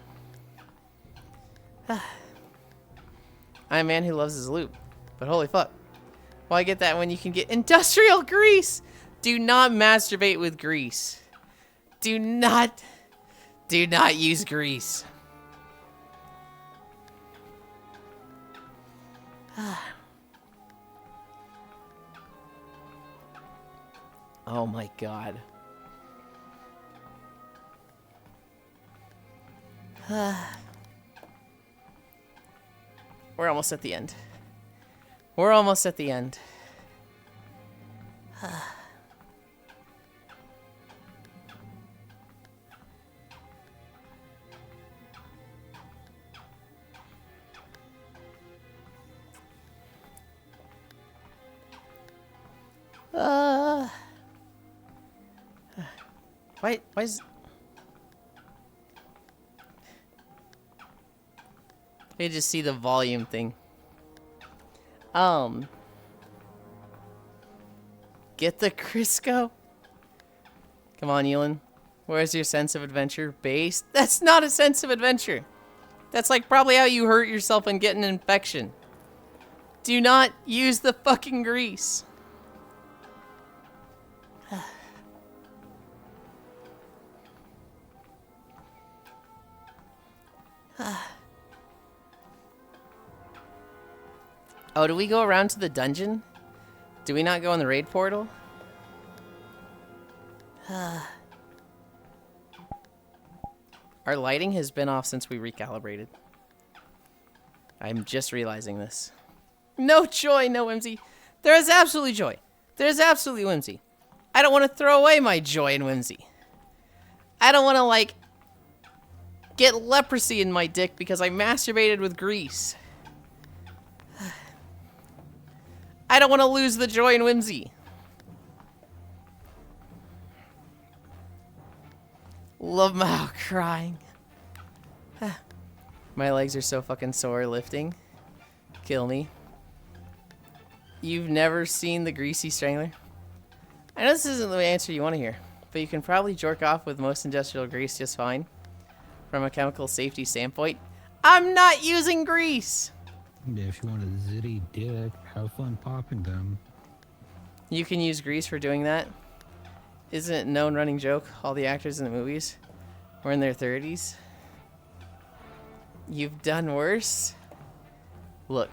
I'm a man who loves his lube. But holy fuck. Why get that when you can get industrial grease? Do not masturbate with grease. Do not use grease. Oh my god. We're almost at the end. We're almost at the end. Why is... I just see the volume thing. Get the Crisco? Come on, Yulind. Where's your sense of adventure based? That's not a sense of adventure. That's like probably how you hurt yourself and get an infection. Do not use the fucking grease. Oh, do we go around to the dungeon? Do we not go in the raid portal? Our lighting has been off since we recalibrated. I'm just realizing this. No joy, no whimsy. There is absolutely joy. There's absolutely whimsy. I don't want to throw away my joy and whimsy. I don't want to, like, get leprosy in my dick because I masturbated with grease. I don't want to lose the joy and whimsy. Love Mao crying. My legs are so fucking sore lifting. Kill me. You've never seen the Greasy Strangler? I know this isn't the answer you want to hear, but you can probably jerk off with most industrial grease just fine. From a chemical safety standpoint, I'm not using grease! Yeah, if you want a zitty dick, have fun popping them. You can use grease for doing that? Isn't it a known running joke? All the actors in the movies were in their 30s. You've done worse? Look.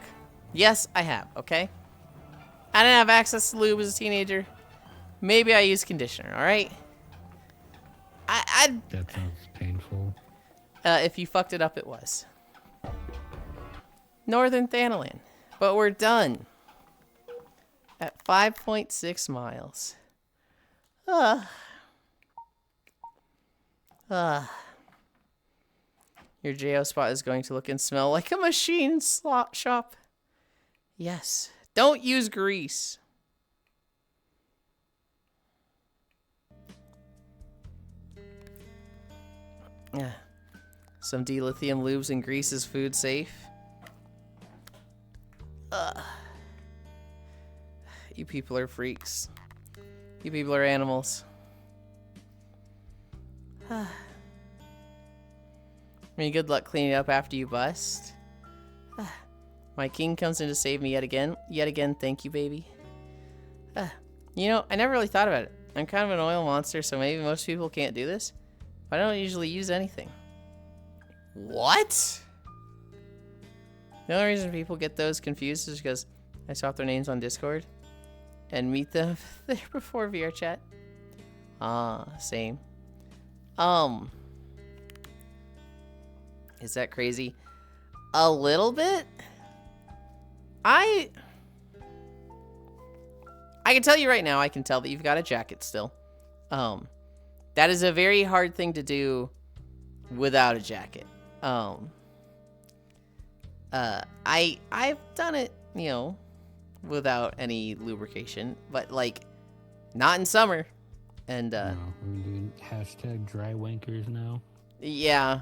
Yes, I have, okay? I didn't have access to lube as a teenager. Maybe I used conditioner, alright? That sounds painful. If you fucked it up, it was. Northern Thanalan. But we're done. At 5.6 miles. Your JO spot is going to look and smell like a machine slot shop. Yes. Don't use grease. Yeah. Some dilithium lubes and grease is food safe. You people are freaks. You people are animals. I mean, good luck cleaning up after you bust. My king comes in to save me yet again. Yet again, thank you, baby. You know, I never really thought about it. I'm kind of an oil monster, so maybe most people can't do this. But I don't usually use anything. What? The only reason people get those confused is because I swap their names on Discord and meet them there before VR chat. Same. Is that crazy? A little bit? I can tell you right now, I can tell that you've got a jacket still. That is a very hard thing to do without a jacket. I've done it, you know, without any lubrication, but like not in summer. And No, we're doing hashtag dry wankers now. yeah.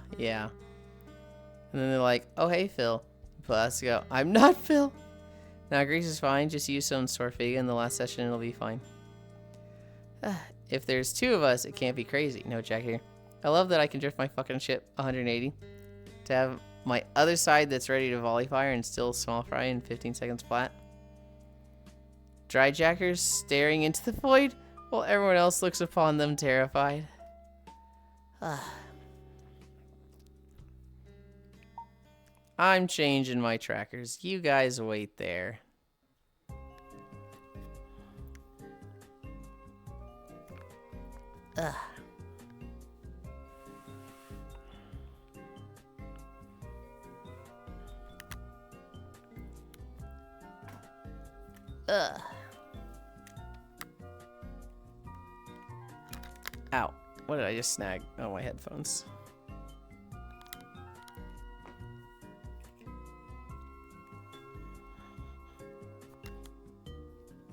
And then they're like, "Oh hey Phil," but let's go. I'm not Phil. Now grease is fine. Just use some Sorfiga in the last session, and it'll be fine. If there's two of us, it can't be crazy. No jack here. I love that I can drift my fucking ship 180 to have my other side that's ready to volley fire and still small fry in 15 seconds flat. Dry jackers staring into the void while everyone else looks upon them terrified. I'm changing my trackers. You guys wait there. Ow. What did I just snag? Oh, my headphones.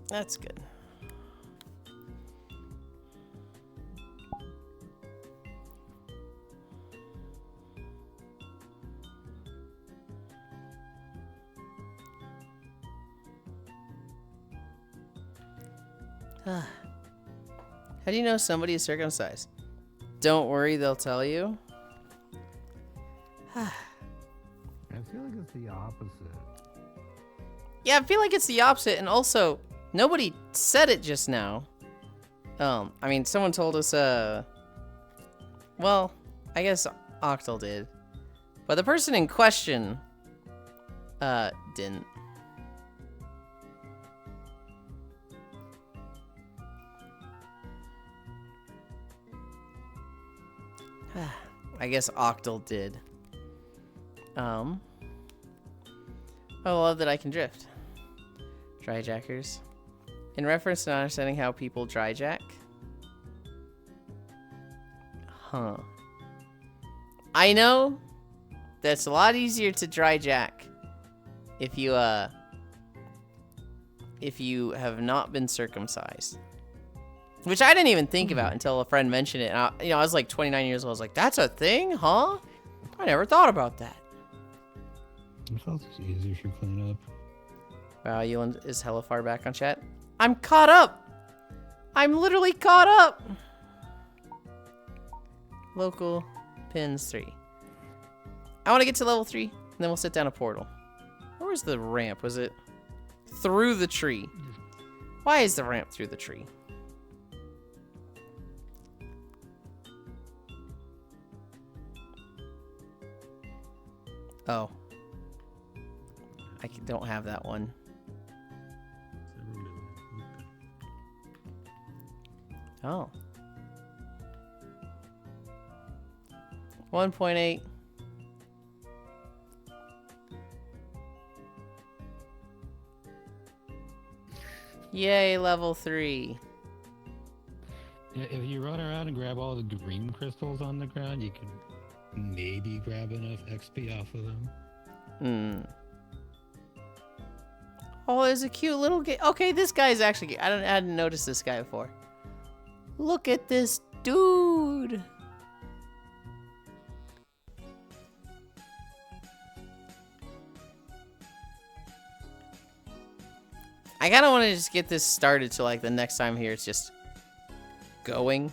That's good. How do you know somebody is circumcised? Don't worry, they'll tell you. I feel like it's the opposite. Yeah, I feel like it's the opposite, and also, nobody said it just now. I mean, someone told us, well, I guess Octal did. But the person in question, didn't. I guess Octal did. I love that I can drift. Dry jackers. In reference to not understanding how people dry jack. Huh. I know that's a lot easier to dry jack if you have not been circumcised. Which I didn't even think about until a friend mentioned it. And I was like 29 years old. I was like, that's a thing, huh? I never thought about that. It felt easier to clean up. Wow, Yulind is hella far back on chat. I'm caught up. I'm literally caught up. Local pins 3. I want to get to level 3, and then we'll set down a portal. Where was the ramp? Was it through the tree? Why is the ramp through the tree? Oh. I don't have that one. Never Oh. 1.8. Yay, level 3. Yeah, if you run around and grab all the green crystals on the ground, you can maybe grab enough XP off of them. Oh, there's a cute little guy. Okay, this guy's actually. I hadn't noticed this guy before. Look at this dude. I kind of want to just get this started so like the next time here it's just going.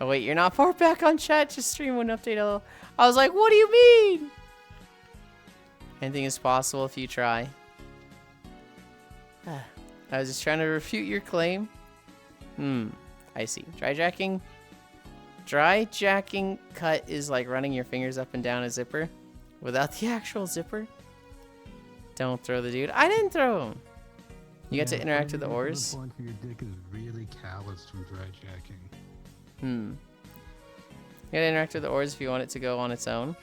Oh wait, you're not far back on chat. Just stream wouldn't update a little. I was like, what do you mean? Anything is possible if you try. I was just trying to refute your claim. I see. Dry jacking cut is like running your fingers up and down a zipper without the actual zipper. Don't throw the dude. I didn't throw him. You get to interact with the ores. The point for your dick is really calloused from dry jacking. You gotta interact with the ores if you want it to go on its own.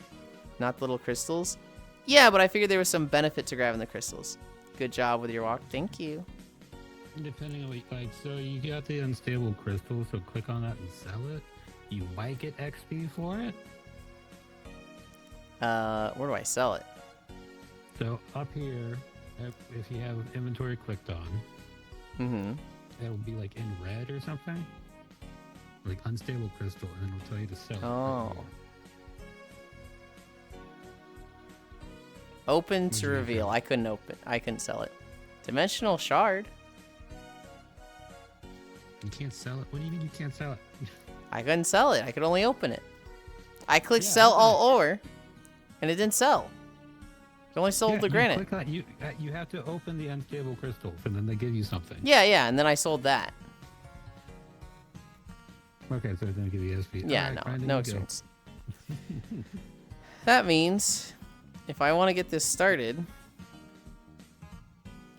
Not the little crystals. Yeah, but I figured there was some benefit to grabbing the crystals. Good job with your walk. Thank you. Depending on what you like, so you got the unstable crystal, so click on that and sell it. You might get XP for it. Where do I sell it? So up here, if you have inventory clicked on, it'll be like in red or something. Like unstable crystal, and it'll tell you to sell it. Oh. Open to reveal. I couldn't sell it. Dimensional shard. You can't sell it? What do you mean you can't sell it? I couldn't sell it. I could only open it. I clicked sell all ore, and it didn't sell. It only sold the granite. Click on, you have to open the unstable crystals, and then they give you something. Yeah, and then I sold that. Okay, so it's going to give you SP. Yeah, right, no experience. That means if I want to get this started,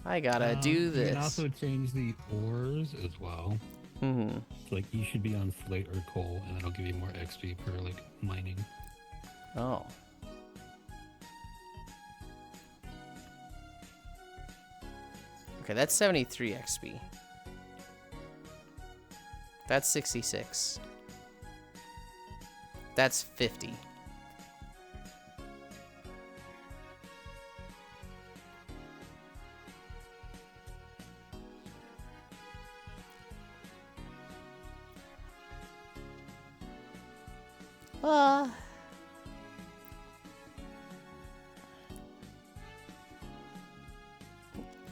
I gotta do this. You can also change the ores as well. So like you should be on slate or coal, and that'll give you more XP per like mining. Oh. Okay, that's 73 XP. That's 66. That's 50.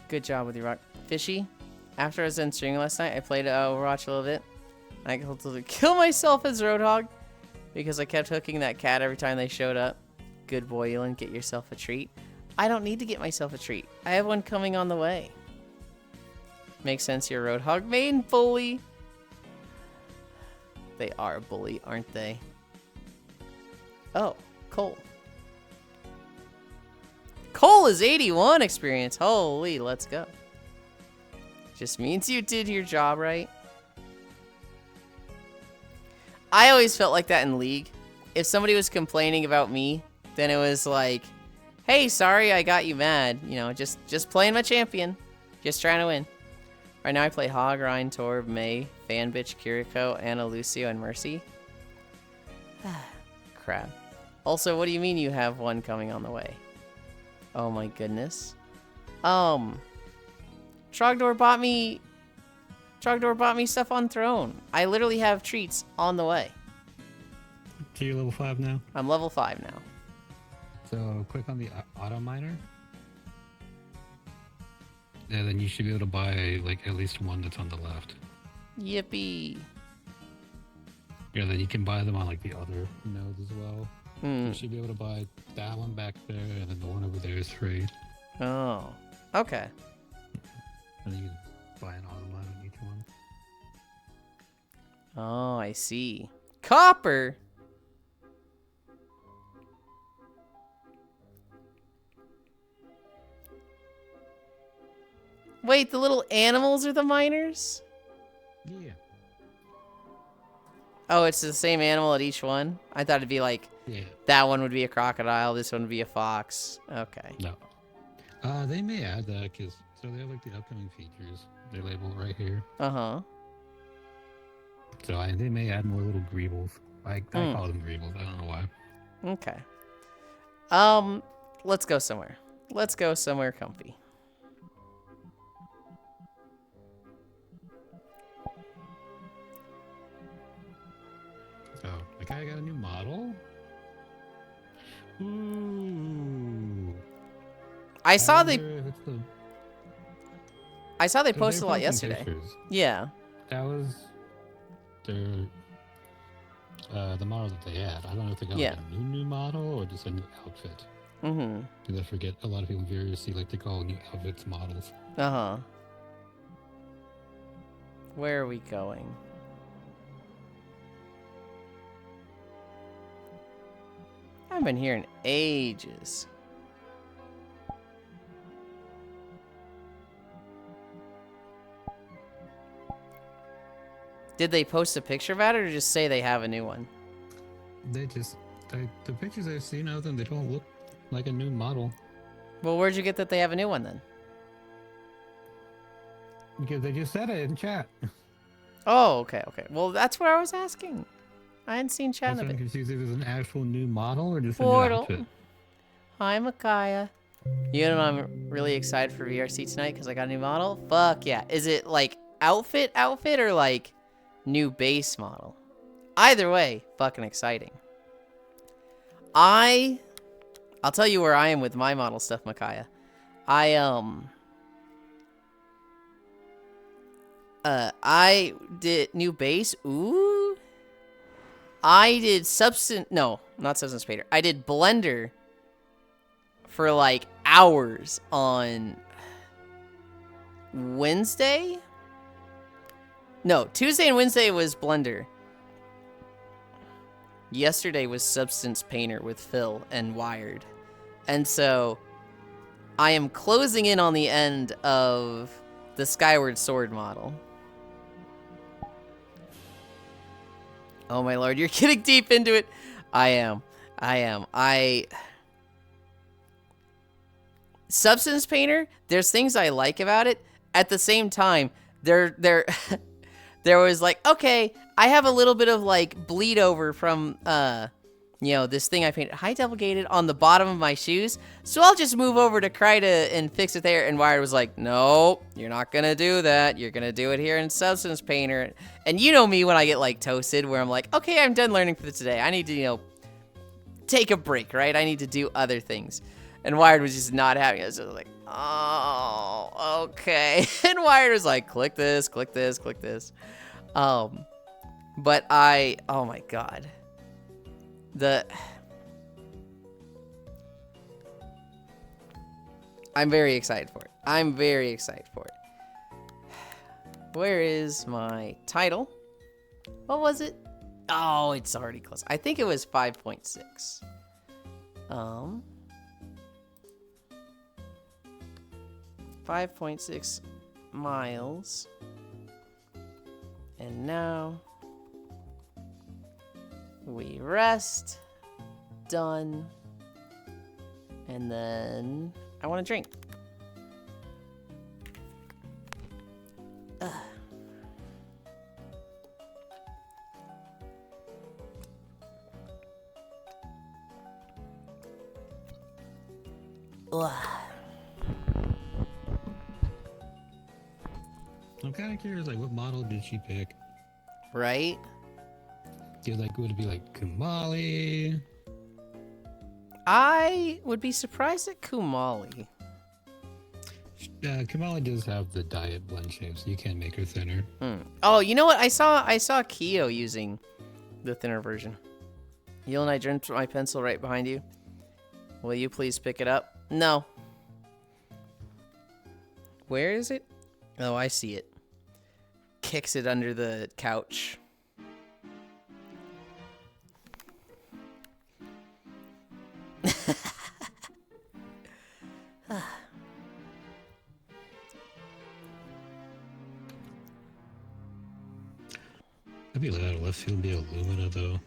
Good job with your rock. Fishy, after I was in streaming last night, I played Overwatch a little bit. I got to kill myself as Roadhog because I kept hooking that cat every time they showed up. Good boy, Yulind, get yourself a treat. I don't need to get myself a treat. I have one coming on the way. Makes sense, you're a Roadhog main bully. They are a bully, aren't they? Oh, coal. Coal is 81 experience. Holy, let's go. Just means you did your job right. I always felt like that in League. If somebody was complaining about me, then it was like, hey, sorry I got you mad. You know, just playing my champion. Just trying to win. Right now I play Hog, Ryan, Torb, May, Fanbitch, Kiriko, Anna, Lucio, and Mercy. Crap. Also, what do you mean you have one coming on the way? Oh my goodness. Trogdor bought me stuff on Throne. I literally have treats on the way. So you're level 5 now? I'm level 5 now. So click on the auto miner. And then you should be able to buy like at least one that's on the left. Yippee. Yeah, then you can buy them on like the other nodes as well. You should be able to buy that one back there, and then the one over there is free. Oh, okay. And then you can buy an auto mine on each one. Oh, I see. Copper? Wait, the little animals are the miners? Yeah. Oh, it's the same animal at each one? I thought it'd be like, Yeah. that one would be a crocodile, this one would be a fox. Okay. No. They may add that because so they have like the upcoming features. They label it right here. Uh-huh. So they may add more little greebles. I call them greebles. I don't know why. Okay. Let's go somewhere. Let's go somewhere comfy. So the guy got a new model. Ooh. I saw they wonder if it's the- posted a So they're lot posting yesterday. pictures. Yeah. That was their the model that they had. I don't know if they got Yeah. like a new model or just a new outfit. Mm-hmm. Because I forget a lot of people very see like they call new outfits models. Uh-huh. Where are we going? I haven't been here in ages. Did they post a picture of it or just say they have a new one? They just the pictures I've seen of them, they don't look like a new model. Well, where'd you get that they have a new one then? Because they just said it in chat. Oh, okay, okay. Well, that's what I was asking. I hadn't seen chat That's of why I'm it. confused if it was an actual new model or just a Portal. new outfit. Hi, Micaiah. You know I'm really excited for VRC tonight because I got a new model? Fuck yeah. Is it like outfit or like new base model? Either way, fucking exciting. I'll tell you where I am with my model stuff, Micaiah. I did new base. Ooh. I did not Substance Painter. I did Blender for like hours on Wednesday. No, Tuesday and Wednesday was Blender. Yesterday was Substance Painter with Phil and Wired. And so I am closing in on the end of the Skyward Sword model. Oh my lord, you're getting deep into it. I am. Substance Painter, there's things I like about it. At the same time, there was like, okay, I have a little bit of like bleed over from this thing I painted high delegated on the bottom of my shoes. So I'll just move over to Kryta and fix it there. And Wired was like, no, you're not gonna do that. You're gonna do it here in Substance Painter. And you know me when I get like toasted where I'm like, okay, I'm done learning for today. I need to, take a break, right? I need to do other things. And Wired was just not having it. So I was like, oh, okay. And Wired was like, click this, click this, click this. But oh my god. I'm very excited for it. Where is my title? What was it? Oh, it's already close. I think it was 5.6. 5.6 miles. And now we rest. Done. And then I want to drink. Ugh. Ugh. I'm kind of curious, like, what model did she pick? Right? Would it be like Kumali? I would be surprised at Kumali. Kumali does have the diet blend shape, so you can make her thinner. Oh, you know what? I saw Kyo using the thinner version. Yulind, I dreamt my pencil right behind you. Will you please pick it up? No. Where is it? Oh, I see it. Kicks it under the couch. I'd be out of left field, be Illumina though.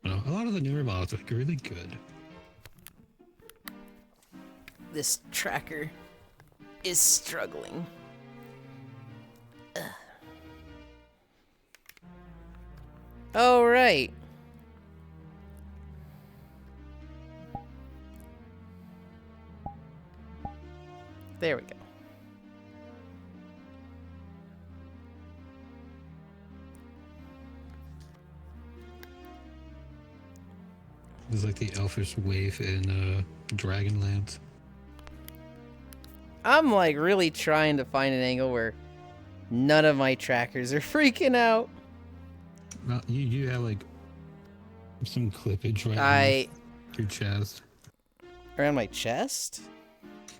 No, a lot of the newer models are like, really good. This tracker is struggling. Oh, right. There we go. It's like the Elfish wave in Dragonlance. I'm like really trying to find an angle where none of my trackers are freaking out. Well, you have like some clippage right on your chest. Around my chest?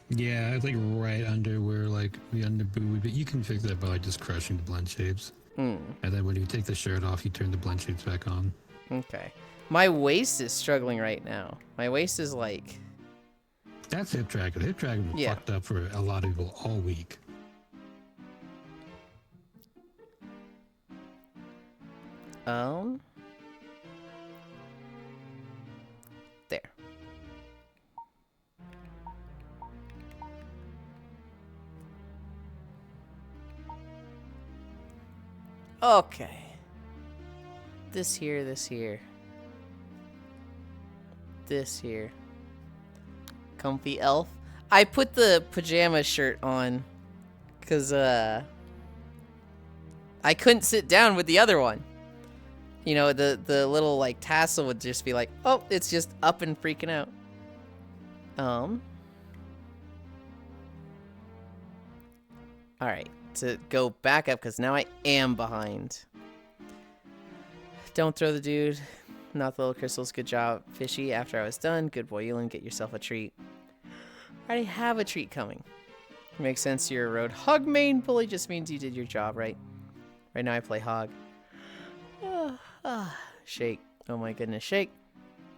Yeah, it's like right under where like the under boob, but you can fix that by like just crushing the blend shapes. And then when you take the shirt off, you turn the blend shapes back on. Okay. My waist is struggling right now. My waist is like... That's hip tracker. The hip tracker been fucked up for a lot of people all week. There. Okay. This here, this here. This here. Comfy elf. I put the pajama shirt on because I couldn't sit down with the other one. You know, the little like tassel would just be like, oh, it's just up and freaking out. Alright, to go back up because now I am behind. Don't throw the dude. Not the little crystals. Good job, Fishy. After I was done, good boy, Yulind. Get yourself a treat. I already have a treat coming. Makes sense. You're a road hog main bully. Just means you did your job, right? Right now I play hog. Shake. Oh my goodness, shake.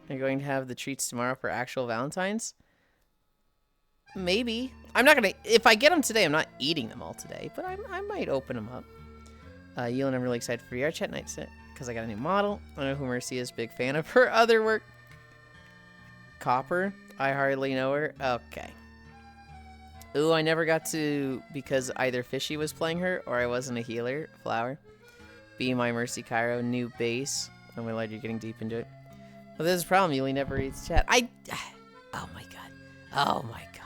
Are you going to have the treats tomorrow for actual Valentine's? Maybe. I'm not gonna. If I get them today, I'm not eating them all today, but I might open them up. Yulind, I'm really excited for your chat night set because I got a new model. I know who Mercy is. Big fan of her other work. Copper. I hardly know her. Okay. Ooh, I never got to, because either Fishy was playing her or I wasn't a healer. Flower. Be my Mercy Cairo. New base. Oh my lord, you're getting deep into it. Well, there's a problem. Yuli never reads chat. Oh my god. Oh my god.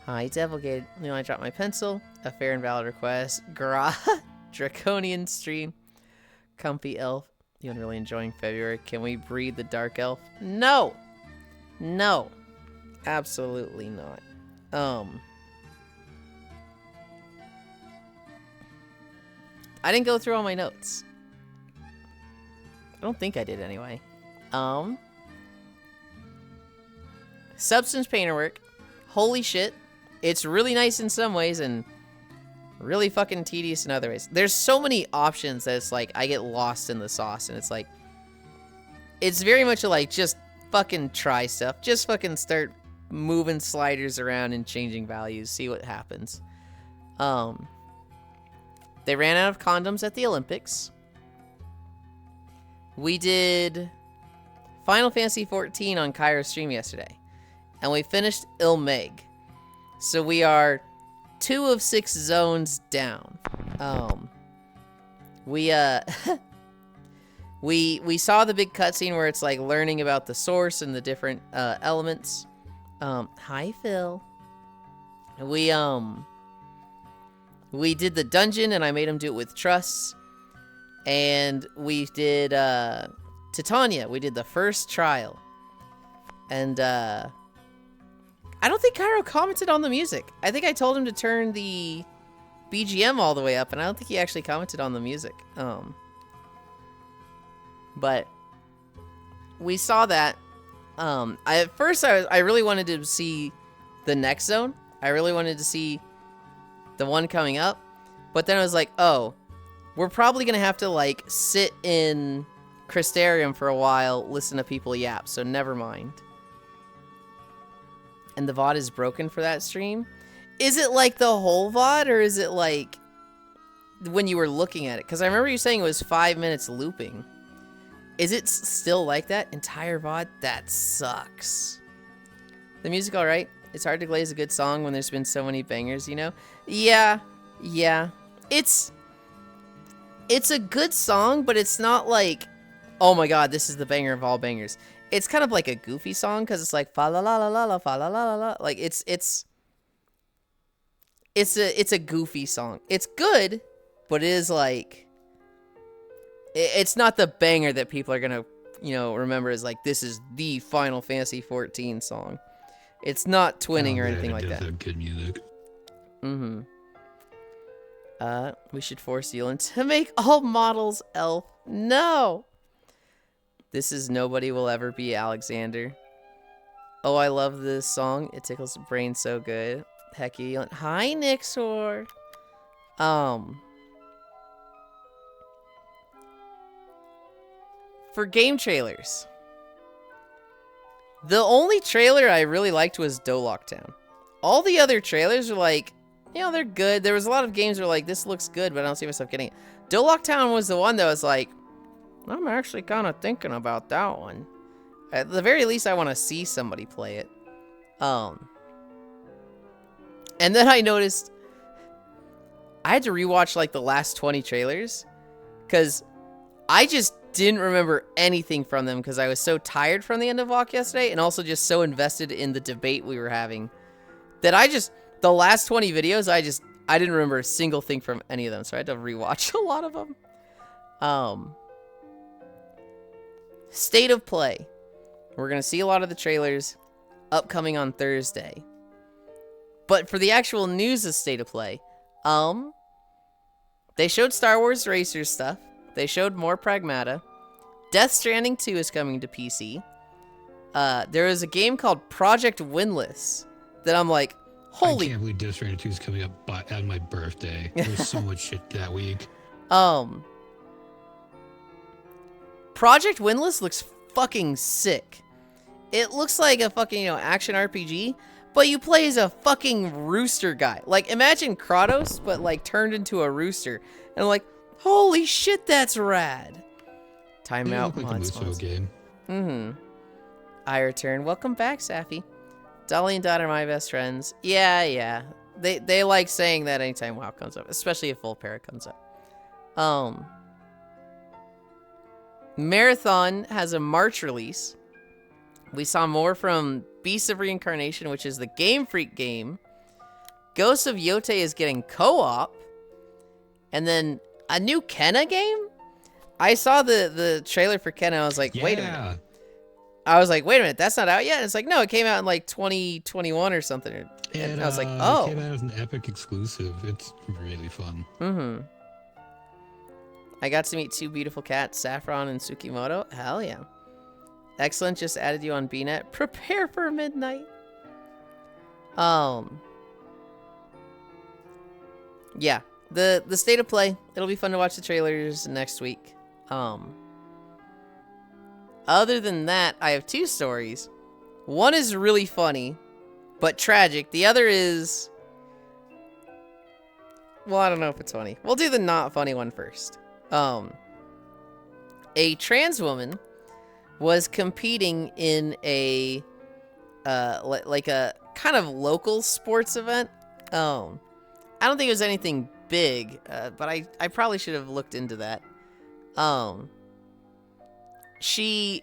Hi, Devilgate. You know, I dropped my pencil. A fair and valid request. Draconian stream. Comfy elf. You know, really enjoying February. Can we breed the dark elf? No! No. Absolutely not. I didn't go through all my notes. I don't think I did anyway. Substance painter work. Holy shit. It's really nice in some ways and really fucking tedious in other ways. There's so many options that it's like I get lost in the sauce and it's like it's very much like just fucking try stuff. Just fucking start moving sliders around and changing values. See what happens. They ran out of condoms at the Olympics. We did Final Fantasy 14 on Kairo's stream yesterday. And we finished Ilmeg. So we are 2 of 6 zones down. We saw the big cutscene where it's like learning about the source and the different elements. Hi Phil. We did the dungeon and I made him do it with truss. And we did Titania. We did the first trial. And I don't think Cairo commented on the music. I think I told him to turn the BGM all the way up, and I don't think he actually commented on the music. But we saw that. At first, I really wanted to see the next zone. I really wanted to see the one coming up. But then I was like, oh, we're probably going to have to, like, sit in Crystarium for a while, listen to people yap, so never mind. And the VOD is broken for that stream. Is it like the whole VOD, or is it like when you were looking at it, because I remember you saying it was 5 minutes looping. Is it still like that? Entire VOD? That sucks. The music alright? It's hard to glaze a good song when there's been so many bangers, you know? Yeah. It's a good song, but it's not like, oh my god, this is the banger of all bangers. It's kind of like a goofy song, because it's like, fa la la la la la, fa la la la la. Like, it's a goofy song. It's good, but it is like, it's not the banger that people are gonna, remember as like, this is the Final Fantasy 14 song. It's not twinning or anything like that. Have good music. Mm-hmm. We should force Yulind to make all models elf. No! This is Nobody Will Ever Be Alexander. Oh, I love this song. It tickles the brain so good. Heck yeah, Yulind. Hi, Nixor. For game trailers, the only trailer I really liked was Dolok Town. All the other trailers are like, they're good. There was a lot of games where like, this looks good, but I don't see myself getting it. Dolok Town was the one that was like, I'm actually kind of thinking about that one. At the very least, I want to see somebody play it. And then I noticed I had to rewatch like the last 20 trailers because I just didn't remember anything from them because I was so tired from the end of Walk yesterday and also just so invested in the debate we were having that the last 20 videos, I didn't remember a single thing from any of them, so I had to rewatch a lot of them. State of Play. We're going to see a lot of the trailers upcoming on Thursday. But for the actual news of State of Play, they showed Star Wars Racers stuff. They showed more Pragmata. Death Stranding 2 is coming to PC. There is a game called Project Windless that I'm like, holy... I can't believe Death Stranding 2 is coming up on my birthday. There's so much shit that week. Project Windless looks fucking sick. It looks like a fucking, action RPG, but you play as a fucking rooster guy. Like, imagine Kratos, but, like, turned into a rooster. And I'm like, holy shit, that's rad. Timeout. Like a Muso game. Mm-hmm. I return. Welcome back, Safi. Dolly and Dot are my best friends. Yeah. They like saying that anytime WoW comes up, especially if Volpera comes up. Marathon has a March release. We saw more from Beasts of Reincarnation, which is the Game Freak game. Ghosts of Yote is getting co-op. And then a new Kenna game? I saw the trailer for Kenna. I was like, wait a minute. I was like, wait a minute, that's not out yet? And it's like, no, it came out in like 2021 or something. And I was like, oh. It came out as an Epic exclusive. It's really fun. Mm-hmm. I got to meet two beautiful cats, Saffron and Tsukimoto. Hell yeah. Excellent, just added you on BNet. Prepare for midnight. Yeah. The State of Play. It'll be fun to watch the trailers next week. Other than that, I have two stories. One is really funny, but tragic. The other is... well, I don't know if it's funny. We'll do the not funny one first. A trans woman was competing in a like a kind of local sports event. I don't think it was anything big, but I probably should have looked into that. She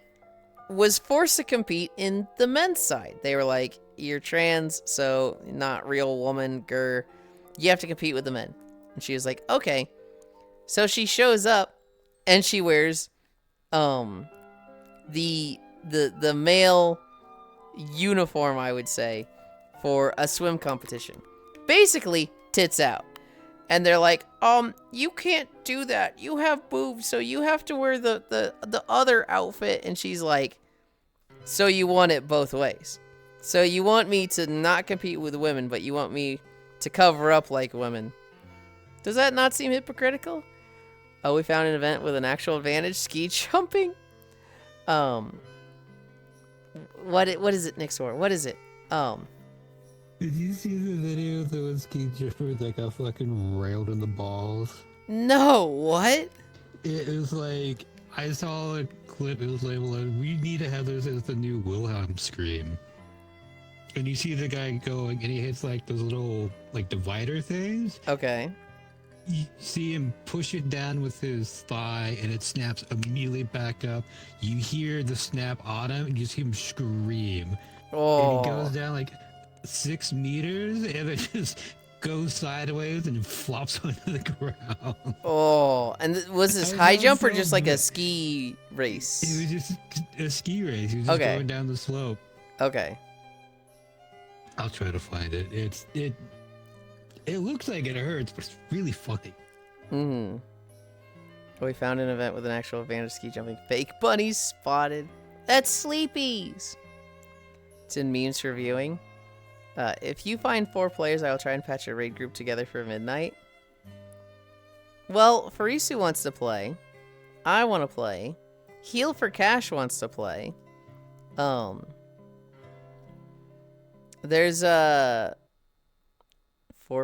was forced to compete in the men's side. They were like, you're trans, so not real woman, grr. You have to compete with the men. And she was like, okay. So she shows up and she wears the male uniform, I would say, for a swim competition. Basically, tits out. And they're like, you can't do that. You have boobs, so you have to wear the other outfit. And she's like, so you want it both ways. So you want me to not compete with women, but you want me to cover up like women. Does that not seem hypocritical? Oh, we found an event with an actual advantage. Ski jumping. What is it, Nixor? What is it? Did you see the video that was ski jumper that got fucking railed in the balls? No, what? It was like, I saw a clip, it was like, well, we need to have this as the new Wilhelm scream. And you see the guy going, and he hits like those little, like, divider things. Okay. You see him push it down with his thigh, and it snaps immediately back up. You hear the snap on him, and you see him scream. Oh. And he goes down like 6 meters, and it just goes sideways and flops onto the ground. Oh, and was this high jump or just like a ski race? It was just a ski race. He was just going down the slope. Okay. I'll try to find it. It looks like it hurts, but it's really funny. Mm-hmm. We found an event with an actual advantage ski jumping. Fake bunnies spotted. That's Sleepy's. It's in memes for viewing. If you find 4 players, I will try and patch a raid group together for midnight. Well, Farisu wants to play. I want to play. Heal for Cash wants to play. There's 4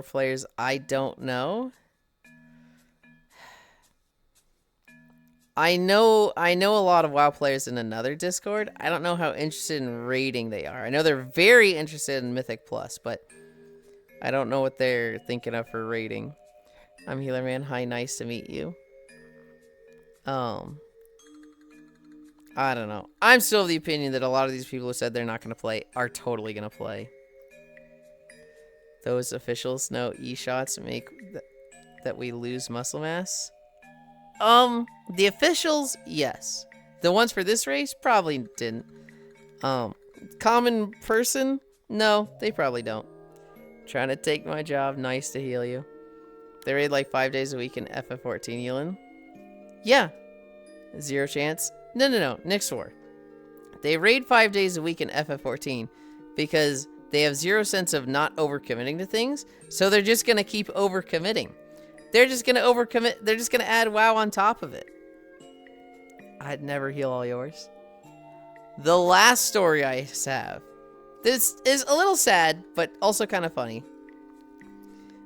players I don't know. I know a lot of WoW players in another Discord. I don't know how interested in raiding they are. I know they're very interested in Mythic Plus, but I don't know what they're thinking of for raiding. I'm Healer Man. Hi, nice to meet you. I don't know. I'm still of the opinion that a lot of these people who said they're not going to play are totally going to play. Those officials know E-shots make that we lose muscle mass. The officials, yes. The ones for this race probably didn't. Common person, no, they probably don't. Trying to take my job, nice to heal you. They raid like 5 days a week in FF14, Yulind. Yeah. 0 chance. No, Nyx War. They raid 5 days a week in FF14 because they have 0 sense of not overcommitting to things, so they're just gonna keep overcommitting. They're just gonna overcommit. They're just gonna add WoW on top of it. I'd never heal all yours. The last story I have. This is a little sad, but also kind of funny.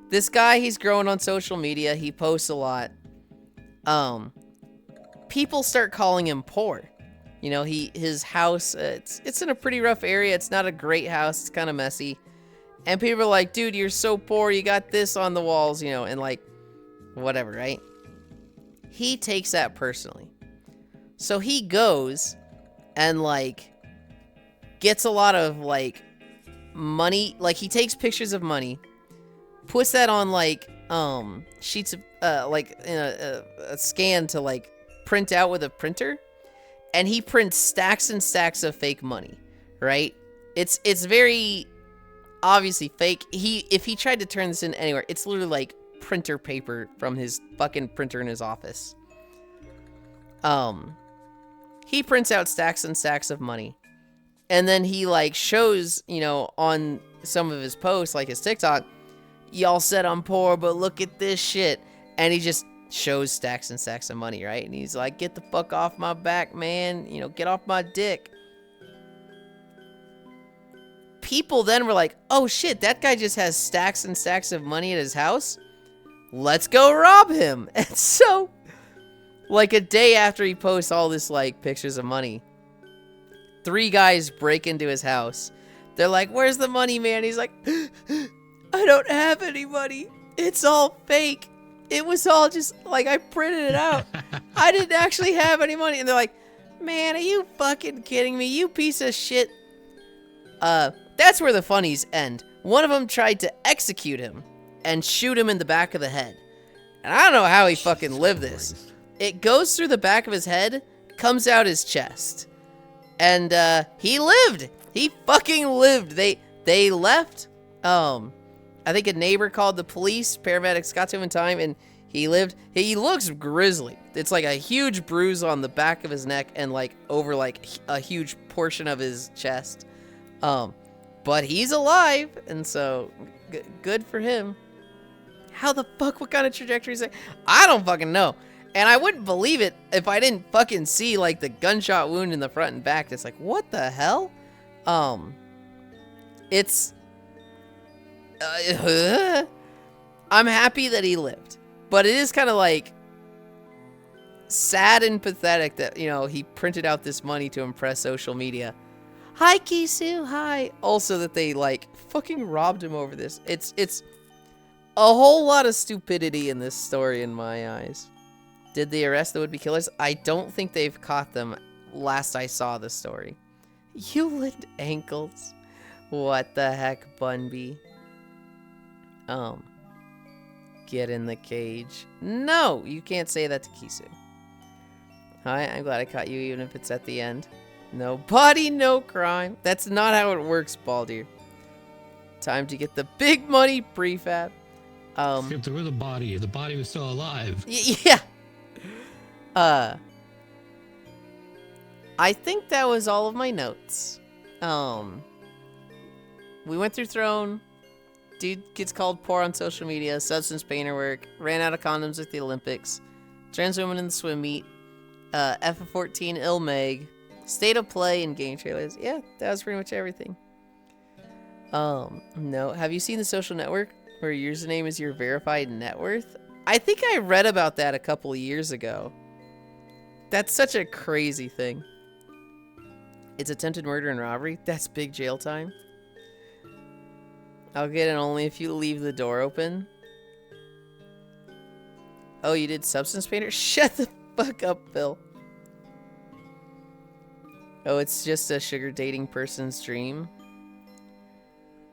This guy, he's growing on social media. He posts a lot. People start calling him poor. You know, his house, it's in a pretty rough area. It's not a great house. It's kind of messy. And people are like, dude, you're so poor. You got this on the walls, you know, and like, whatever, right? He takes that personally. So he goes and like gets a lot of like money. Like he takes pictures of money, puts that on like sheets of like in a scan to like print out with a printer, and he prints stacks and stacks of fake money, right? It's very obviously fake. If he tried to turn this in anywhere, it's literally like printer paper from his fucking printer in his office. He prints out stacks and stacks of money, and then he like shows, you know, on some of his posts, like his TikTok, y'all said I'm poor, but look at this shit. And he just shows stacks and stacks of money, right? And he's like, get the fuck off my back, man. You know, get off my dick. People then were like, oh shit, that guy just has stacks and stacks of money at his house. Let's go rob him. And so, like a day after he posts all this like pictures of money, 3 guys break into his house. They're like, where's the money, man? He's like, I don't have any money. It's all fake. It was all just like I printed it out. I didn't actually have any money. And they're like, man, are you fucking kidding me? You piece of shit. That's where the funnies end. One of them tried to execute him and shoot him in the back of the head. And I don't know how he fucking lived this. It goes through the back of his head, comes out his chest. And he lived. He fucking lived. They left. I think a neighbor called the police. Paramedics got to him in time, and he lived. He looks grisly. It's like a huge bruise on the back of his neck and like over like a huge portion of his chest. But he's alive, and so good for him. How the fuck? What kind of trajectory is that? I don't fucking know. And I wouldn't believe it if I didn't fucking see like the gunshot wound in the front and back. It's like, what the hell? It's I'm happy that he lived. But it is kind of like sad and pathetic that, you know, he printed out this money to impress social media. Hi, Kisu, hi. Also that they, like, fucking robbed him over this. It's a whole lot of stupidity in this story in my eyes. Did they arrest the would-be killers? I don't think they've caught them last I saw the story. Yulind ankles. What the heck, Bunby? Get in the cage. No, you can't say that to Kisu. Hi, I'm glad I caught you even if it's at the end. No body, no crime. That's not how it works, Baldur. Time to get the big money prefab. If there was a body, the body was still alive. Yeah. I think that was all of my notes. We went through Throne. Dude gets called poor on social media. Substance painter work. Ran out of condoms at the Olympics. Trans women in the swim meet. F14 ill Meg. State of play and game trailers. Yeah, that was pretty much everything. No. Have you seen The Social Network? Where your username is your verified net worth? I think I read about that a couple of years ago. That's such a crazy thing. It's attempted murder and robbery. That's big jail time. I'll get it only if you leave the door open. Oh, you did substance painter? Shut the fuck up, Bill. Oh, it's just a sugar dating person's dream.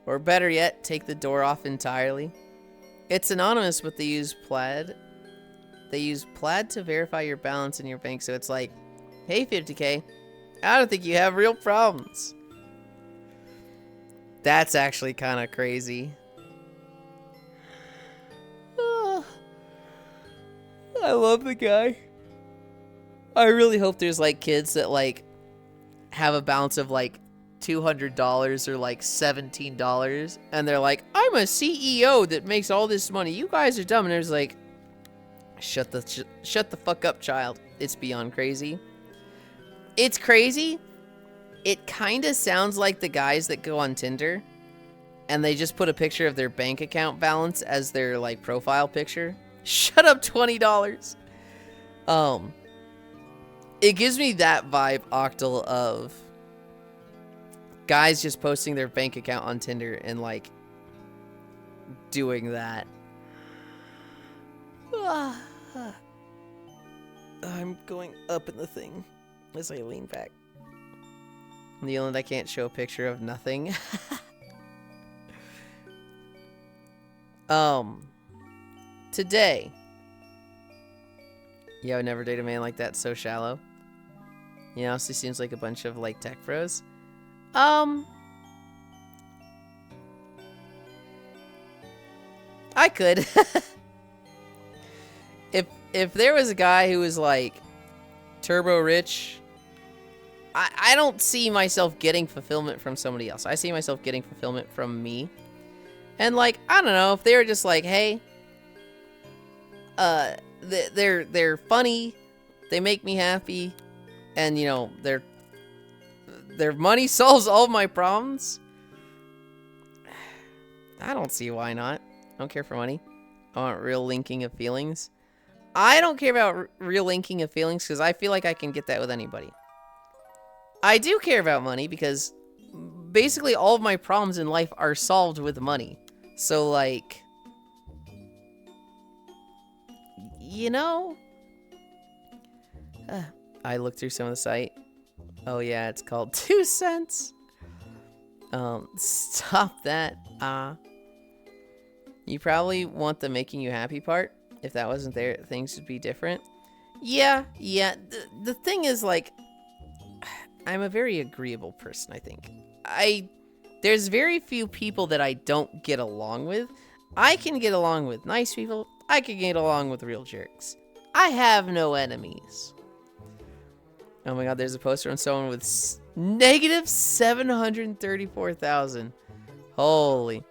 Or better yet, take the door off entirely. It's anonymous, but they use plaid. They use plaid to verify your balance in your bank, so it's like, hey, 50K, I don't think you have real problems. That's actually kind of crazy. Oh, I love the guy. I really hope there's like kids that like have a balance of like $200 or like $17 and they're like, I'm a CEO that makes all this money. You guys are dumb. And there's like, shut the fuck up, child. It's beyond crazy. It's crazy. It kind of sounds like the guys that go on Tinder and they just put a picture of their bank account balance as their like profile picture. Shut up, $20. It gives me that vibe, Octal, of guys just posting their bank account on Tinder and like doing that. I'm going up in the thing as I lean back. Yulind, I can't show a picture of nothing. Today. Yeah, I would never date a man like that, so shallow. He honestly seems like a bunch of like tech bros. I could. If there was a guy who was like turbo rich, I don't see myself getting fulfillment from somebody else. I see myself getting fulfillment from me. And like, I don't know, if they were just like, hey, they're funny, they make me happy, and you know, their money solves all my problems. I don't see why not. I don't care for money. I want real linking of feelings. I don't care about real linking of feelings because I feel like I can get that with anybody. I do care about money because basically all of my problems in life are solved with money. So like, you know, I looked through some of the site. Oh yeah, it's called 2 cents. Stop that. You probably want the making you happy part. If that wasn't there, things would be different. Yeah. The thing is, like, I'm a very agreeable person, I think. There's very few people that I don't get along with. I can get along with nice people. I can get along with real jerks. I have no enemies. Oh my god, there's a poster on someone with negative 734,000. Holy.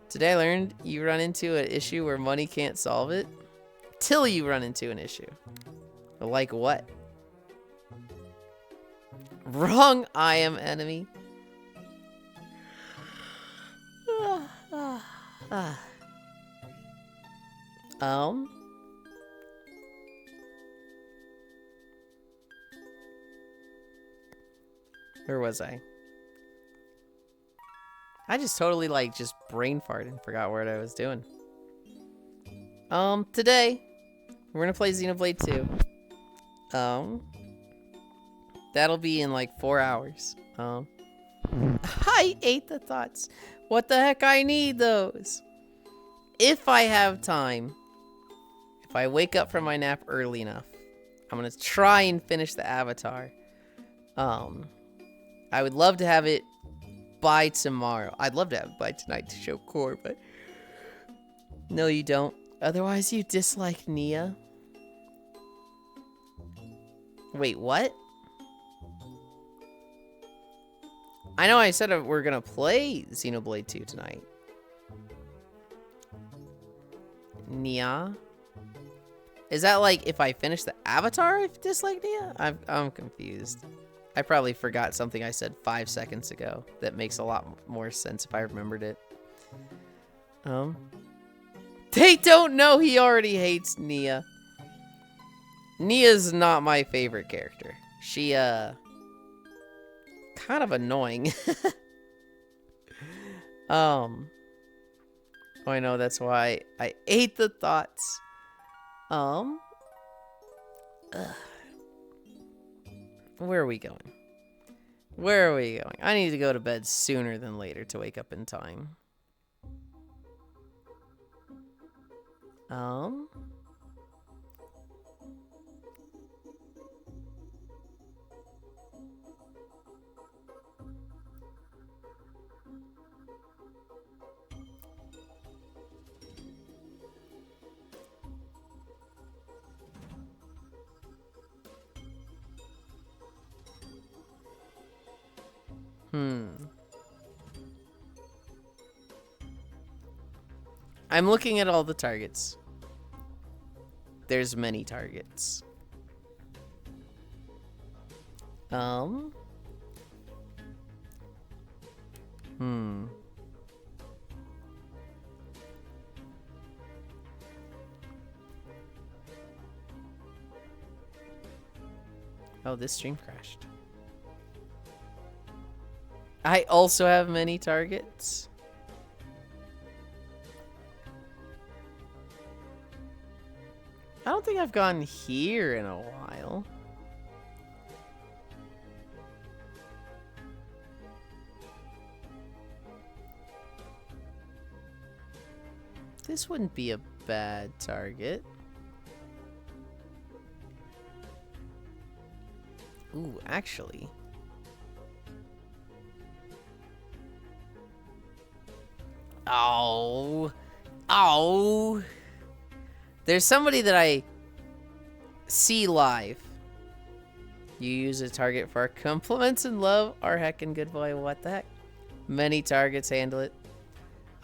Today I learned you run into an issue where money can't solve it. Till you run into an issue. Like what? Wrong, I am enemy. Where was I? I just totally like just brain farted and forgot what I was doing. Today we're gonna play Xenoblade 2. That'll be in like 4 hours. I ate the thoughts. What the heck? I need those. If I have time, if I wake up from my nap early enough, I'm gonna try and finish the Avatar. I would love to have it by tomorrow. I'd love to have it by tonight to show core, but no, you don't. Otherwise, you dislike Nia. Wait, what? I know I said we're gonna play Xenoblade 2 tonight. Nia? Is that like if I finish the Avatar, I dislike Nia? I'm confused. I probably forgot something I said 5 seconds ago that makes a lot more sense if I remembered it. They don't know he already hates Nia. Nia's not my favorite character. She, kind of annoying. Oh, I know, that's why I ate the thoughts. Where are we going? Where are we going? I need to go to bed sooner than later to wake up in time. I'm looking at all the targets. There's many targets. Oh, this stream crashed. I also have many targets. I don't think I've gone here in a while. This wouldn't be a bad target. Ooh, actually. Oh. Oh. There's somebody that I see live. You use a target for compliments and love. Our heckin' good boy. What the heck? Many targets handle it.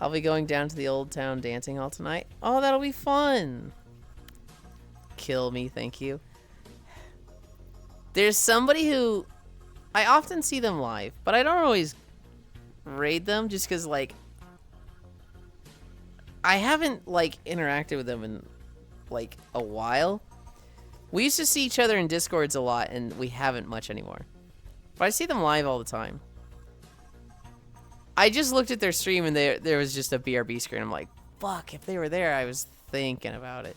I'll be going down to the Old Town Dancing Hall tonight. Oh, that'll be fun. Kill me, thank you. There's somebody who I often see them live, but I don't always raid them just because, like, I haven't, like, interacted with them in, like, a while. We used to see each other in Discords a lot, and we haven't much anymore. But I see them live all the time. I just looked at their stream, and there was just a BRB screen. I'm like, fuck, if they were there, I was thinking about it.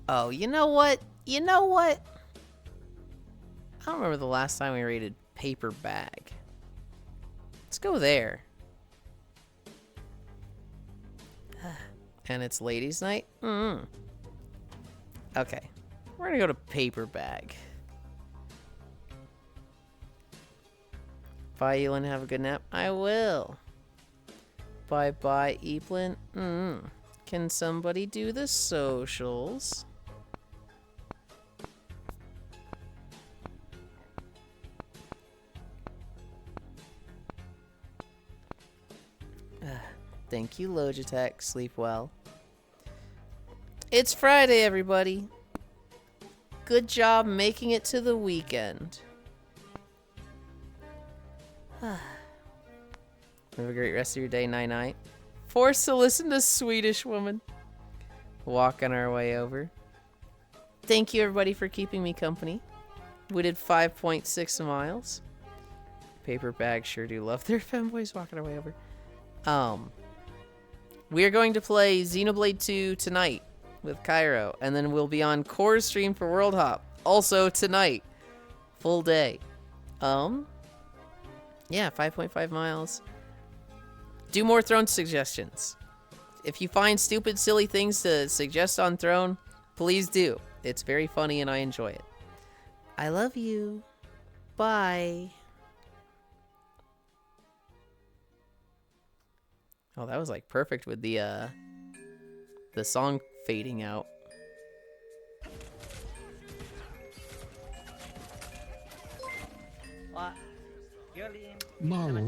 Oh, you know what? You know what? I don't remember the last time we raided Paper Bag. Let's go there. And it's ladies' night? Okay. We're gonna go to Paper Bag. Bye, Yulind. Have a good nap. I will. Bye-bye, Eplin. Can somebody do the socials? Thank you, Logitech. Sleep well. It's Friday, everybody. Good job making it to the weekend. Have a great rest of your day, night-night. Forced to listen to Swedish Woman. walking our way over. Thank you, everybody, for keeping me company. We did 5.6 miles. Paper bags sure do love their femboys walking our way over. We are going to play Xenoblade 2 tonight with Cairo, and then we'll be on Core's stream for World Hop also tonight, full day. Yeah, 5.5 miles. Do more Throne suggestions. If you find stupid, silly things to suggest on Throne, please do. It's very funny and I enjoy it. I love you. Bye. Oh, that was like perfect with the song fading out. Yulind. Marvel.